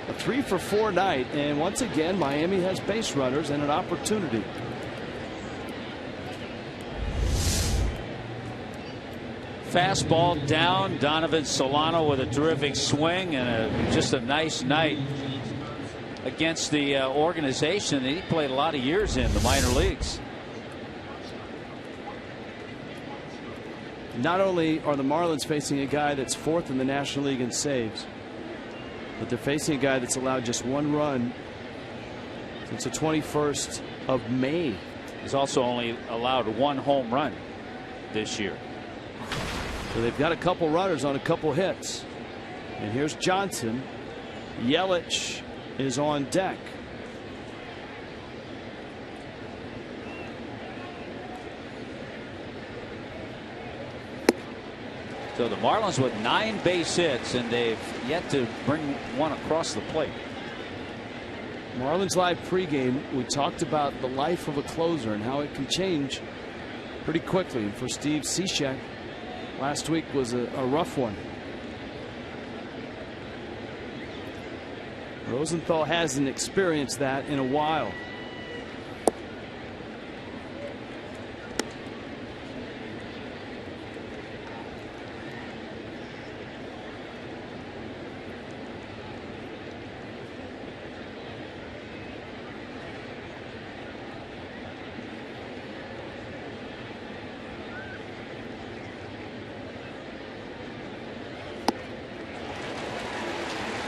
a 3-for-4 night, and once again Miami has base runners and an opportunity. Fastball down. Donovan Solano with a terrific swing and just a nice night against the organization that he played a lot of years in the minor leagues. Not only are the Marlins facing a guy that's 4th in the National League in saves, but they're facing a guy that's allowed just 1 run since the 21st of May. He's also only allowed 1 home run this year. So they've got a couple runners on a couple hits. And here's Johnson. Yelich is on deck. So the Marlins with 9 base hits, and they've yet to bring one across the plate. Marlins Live pregame, we talked about the life of a closer and how it can change pretty quickly. And for Steve Cishek, last week was a rough one. Rosenthal hasn't experienced that in a while.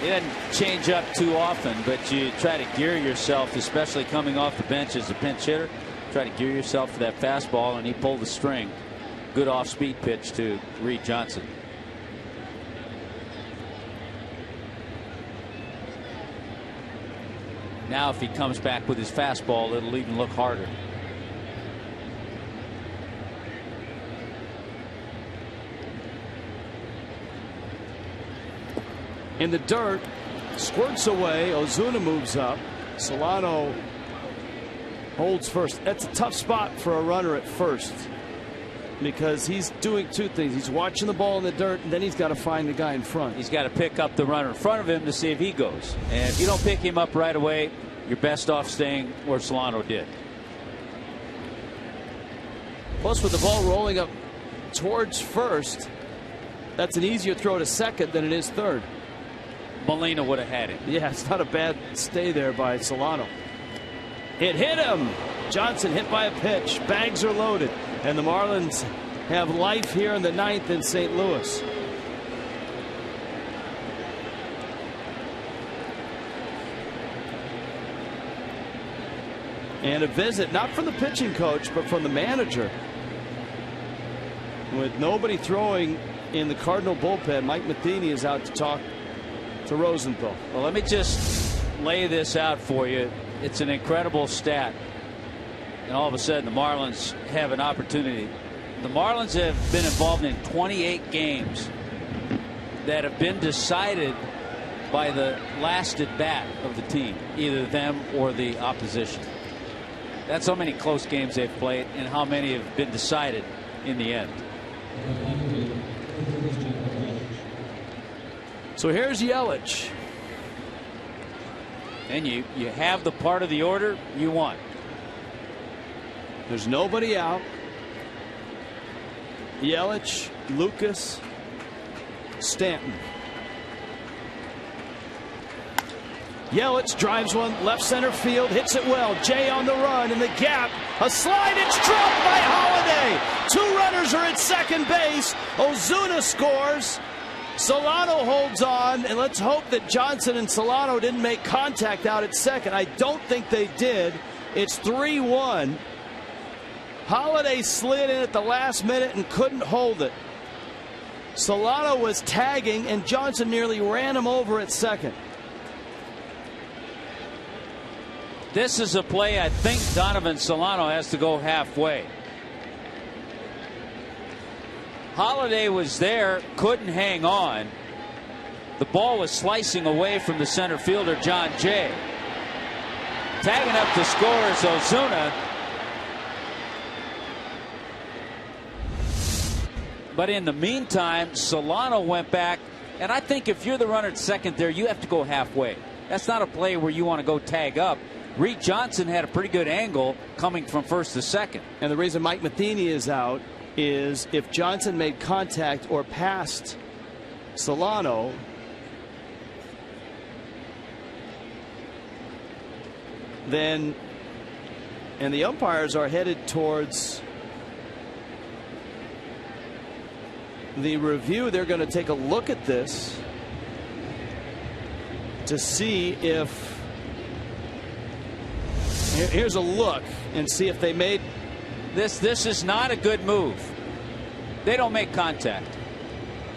He doesn't change up too often, but you try to gear yourself, especially coming off the bench as a pinch hitter. Try to gear yourself for that fastball, and he pulled the string. Good off-speed pitch to Reed Johnson. Now if he comes back with his fastball, it'll even look harder. In the dirt, squirts away. Ozuna moves up. Solano holds first. That's a tough spot for a runner at first, because he's doing 2 things. He's watching the ball in the dirt, and then he's got to find the guy in front. He's got to pick up the runner in front of him to see if he goes. And if you don't pick him up right away, you're best off staying where Solano did. Plus, with the ball rolling up towards first, that's an easier throw to second than it is third. Molina would have had it. Yeah, it's not a bad stay there by Solano. It hit him. Johnson hit by a pitch. Bags are loaded. And the Marlins have life here in the 9th in St. Louis. And a visit, not from the pitching coach, but from the manager. With nobody throwing in the Cardinal bullpen, Mike Matheny is out to talk to Rosenthal. Well, let me just lay this out for you. It's an incredible stat. And all of a sudden, the Marlins have an opportunity. The Marlins have been involved in 28 games that have been decided by the last at bat of the team, either them or the opposition. That's how many close games they've played and how many have been decided in the end. So here's Yelich. And you have the part of the order you want. There's nobody out. Yelich, Lucas, Stanton. Yelich drives one left center field, hits it well. Jay on the run in the gap. A slide, it's dropped by Holiday. 2 runners are at second base. Ozuna scores. Solano holds on, and let's hope that Johnson and Solano didn't make contact out at second. I don't think they did. It's 3-1. Holiday slid in at the last minute and couldn't hold it. Solano was tagging, and Johnson nearly ran him over at second. This is a play I think Donovan Solano has to go halfway. Holiday was there, couldn't hang on. The ball was slicing away from the center fielder, John Jay. Tagging up to score is Ozuna. But in the meantime, Solano went back. And I think if you're the runner at second there, you have to go halfway. That's not a play where you want to go tag up. Reed Johnson had a pretty good angle coming from first to second. And the reason Mike Matheny is out is if Johnson made contact or passed Solano, then, and the umpires are headed towards the review. They're going to take a look at this to see if, here's a look and see if they made this is not a good move. They don't make contact.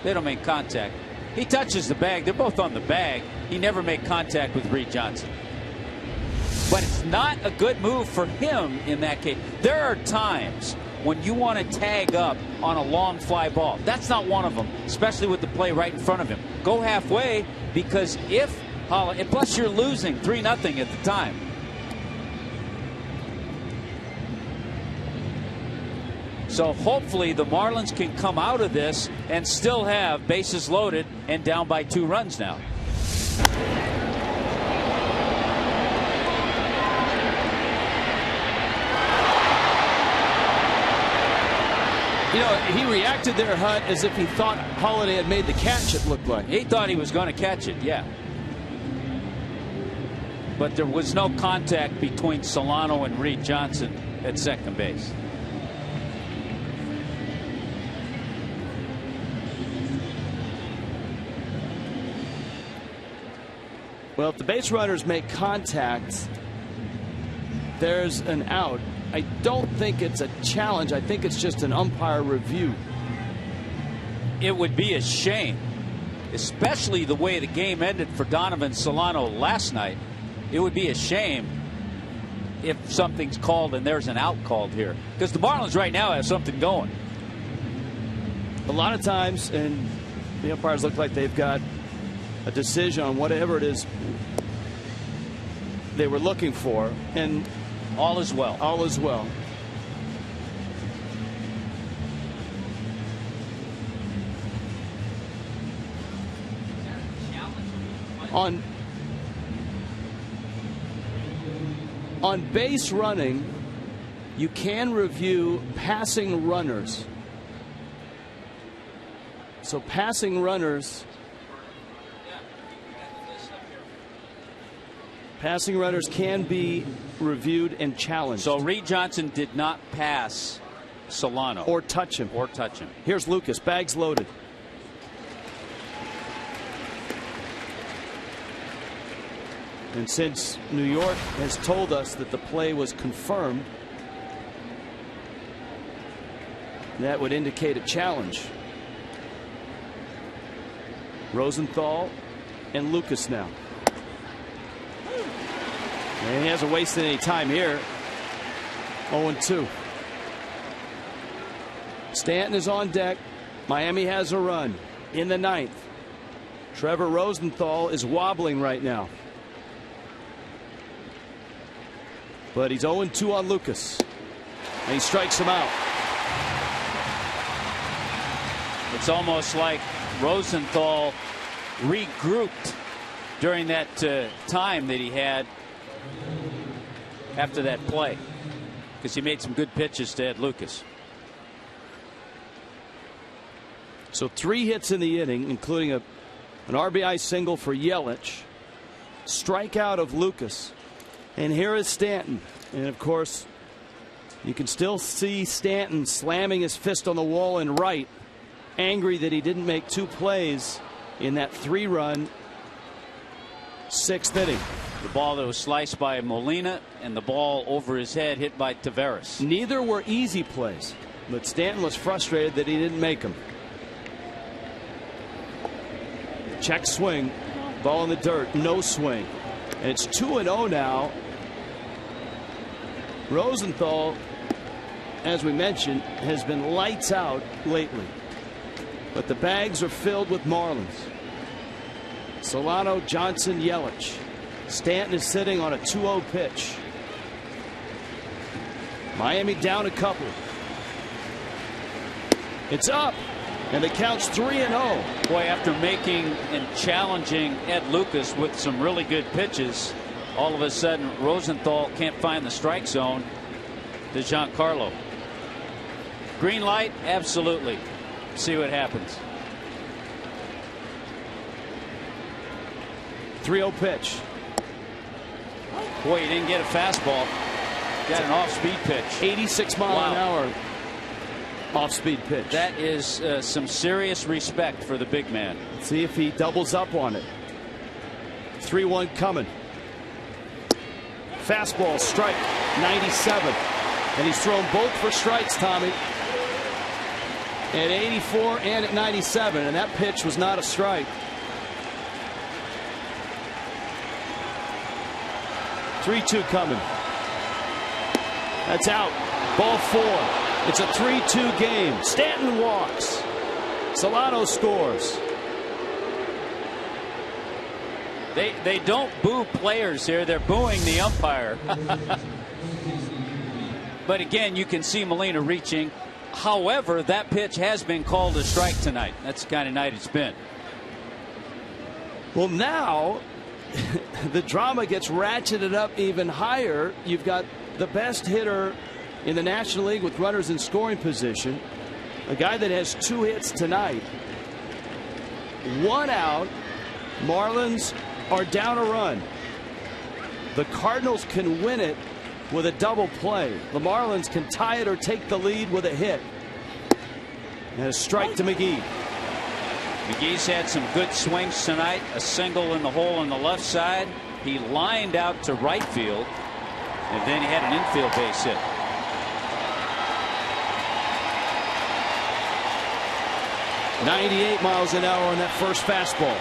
They don't make contact. He touches the bag. They're both on the bag. He never made contact with Reed Johnson. But it's not a good move for him in that case. There are times when you want to tag up on a long fly ball. That's not one of them, especially with the play right in front of him. Go halfway, because if and plus you're losing 3-0 at the time. So hopefully the Marlins can come out of this and still have bases loaded and down by 2 runs now. You know, he reacted there, Hunt, as if he thought Holiday had made the catch, it looked like. He thought he was going to catch it, yeah. But there was no contact between Solano and Reed Johnson at second base. Well, if the base runners make contact, there's an out. I don't think it's a challenge. I think it's just an umpire review. It would be a shame, especially the way the game ended for Donovan Solano last night. It would be a shame if something's called and there's an out called here, because the Marlins right now have something going. A lot of times, and the umpires look like they've got a decision on whatever it is they were looking for, and all is well. All is well. On base running, you can review passing runners. So passing runners can be reviewed and challenged. So Reed Johnson did not pass Solano. Or touch him. Here's Lucas, bags loaded. And since New York has told us that the play was confirmed, that would indicate a challenge. Rosenthal and Lucas now. And he hasn't wasted any time here. 0-2. Stanton is on deck. Miami has a run in the 9th. Trevor Rosenthal is wobbling right now. But he's 0-2 on Lucas. And he strikes him out. It's almost like Rosenthal regrouped during that time that he had after that play, because he made some good pitches to Ed Lucas. So 3 hits in the inning, including an RBI single for Yelich. Strikeout of Lucas. And here is Stanton. And of course, you can still see Stanton slamming his fist on the wall in right, angry that he didn't make 2 plays in that 3-run 6th inning. The ball that was sliced by Molina and the ball over his head hit by Taveras. Neither were easy plays, but Stanton was frustrated that he didn't make them. Check swing, ball in the dirt, no swing. And it's 2-0 now. Rosenthal, as we mentioned, has been lights out lately. But the bags are filled with Marlins. Solano, Johnson, Yelich. Stanton is sitting on a 2-0 pitch. Miami down a couple. It's up, and the count's 3-0. Boy, after making and challenging Ed Lucas with some really good pitches, all of a sudden Rosenthal can't find the strike zone to Giancarlo. Green light, absolutely. See what happens. 3-0 pitch. Boy, he didn't get a fastball. Got an off-speed pitch. 86 mile an hour off-speed pitch. That is some serious respect for the big man. See if he doubles up on it. 3-1 coming. Fastball, strike, 97. And he's thrown both for strikes, Tommy. At 84 and at 97, and that pitch was not a strike. 3-2 coming. That's out. Ball 4. It's a 3-2 game. Stanton walks. Solano scores. They don't boo players here. They're booing the umpire. But again, you can see Molina reaching. However, that pitch has been called a strike tonight. That's the kind of night it's been. Well, now the drama gets ratcheted up even higher. You've got the best hitter in the National League with runners in scoring position, a guy that has 2 hits tonight. 1 out. Marlins are down a run. The Cardinals can win it with a double play. The Marlins can tie it or take the lead with a hit. And a strike to McGee. McGee's had some good swings tonight. A single in the hole on the left side. He lined out to right field, and then he had an infield base hit. .98 miles an hour on that first fastball.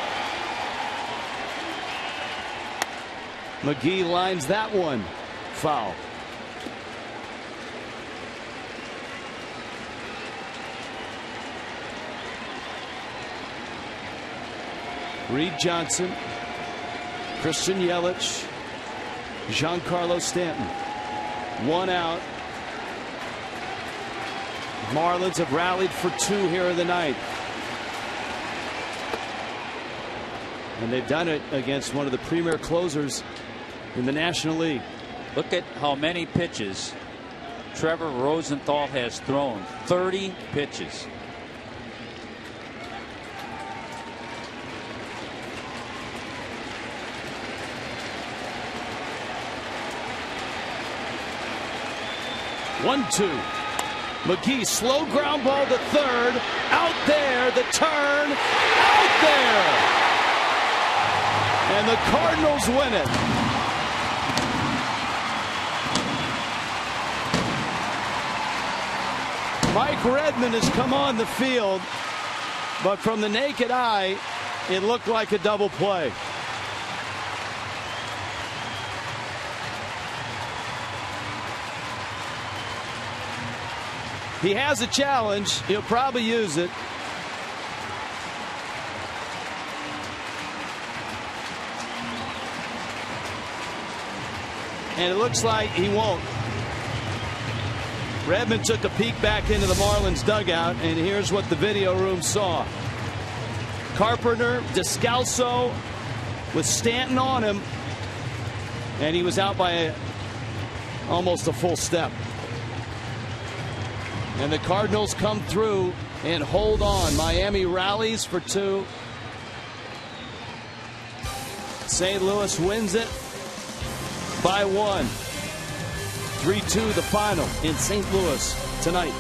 McGee lines that one foul. Reed Johnson, Christian Yelich, Giancarlo Stanton. 1 out. Marlins have rallied for 2 here in the ninth. And they've done it against one of the premier closers in the National League. Look at how many pitches Trevor Rosenthal has thrown. 30 pitches. One, 2. McGee, slow ground ball to third. Out there, the turn. Out there. And the Cardinals win it. Mike Redmond has come on the field, but from the naked eye, it looked like a double play. He has a challenge. He'll probably use it. And it looks like he won't. Redmond took a peek back into the Marlins dugout, and here's what the video room saw. Carpenter, Descalso with Stanton on him, and he was out by almost a full step. And the Cardinals come through and hold on. Miami rallies for 2. St. Louis wins it by 1. 3-2 the final in St. Louis tonight.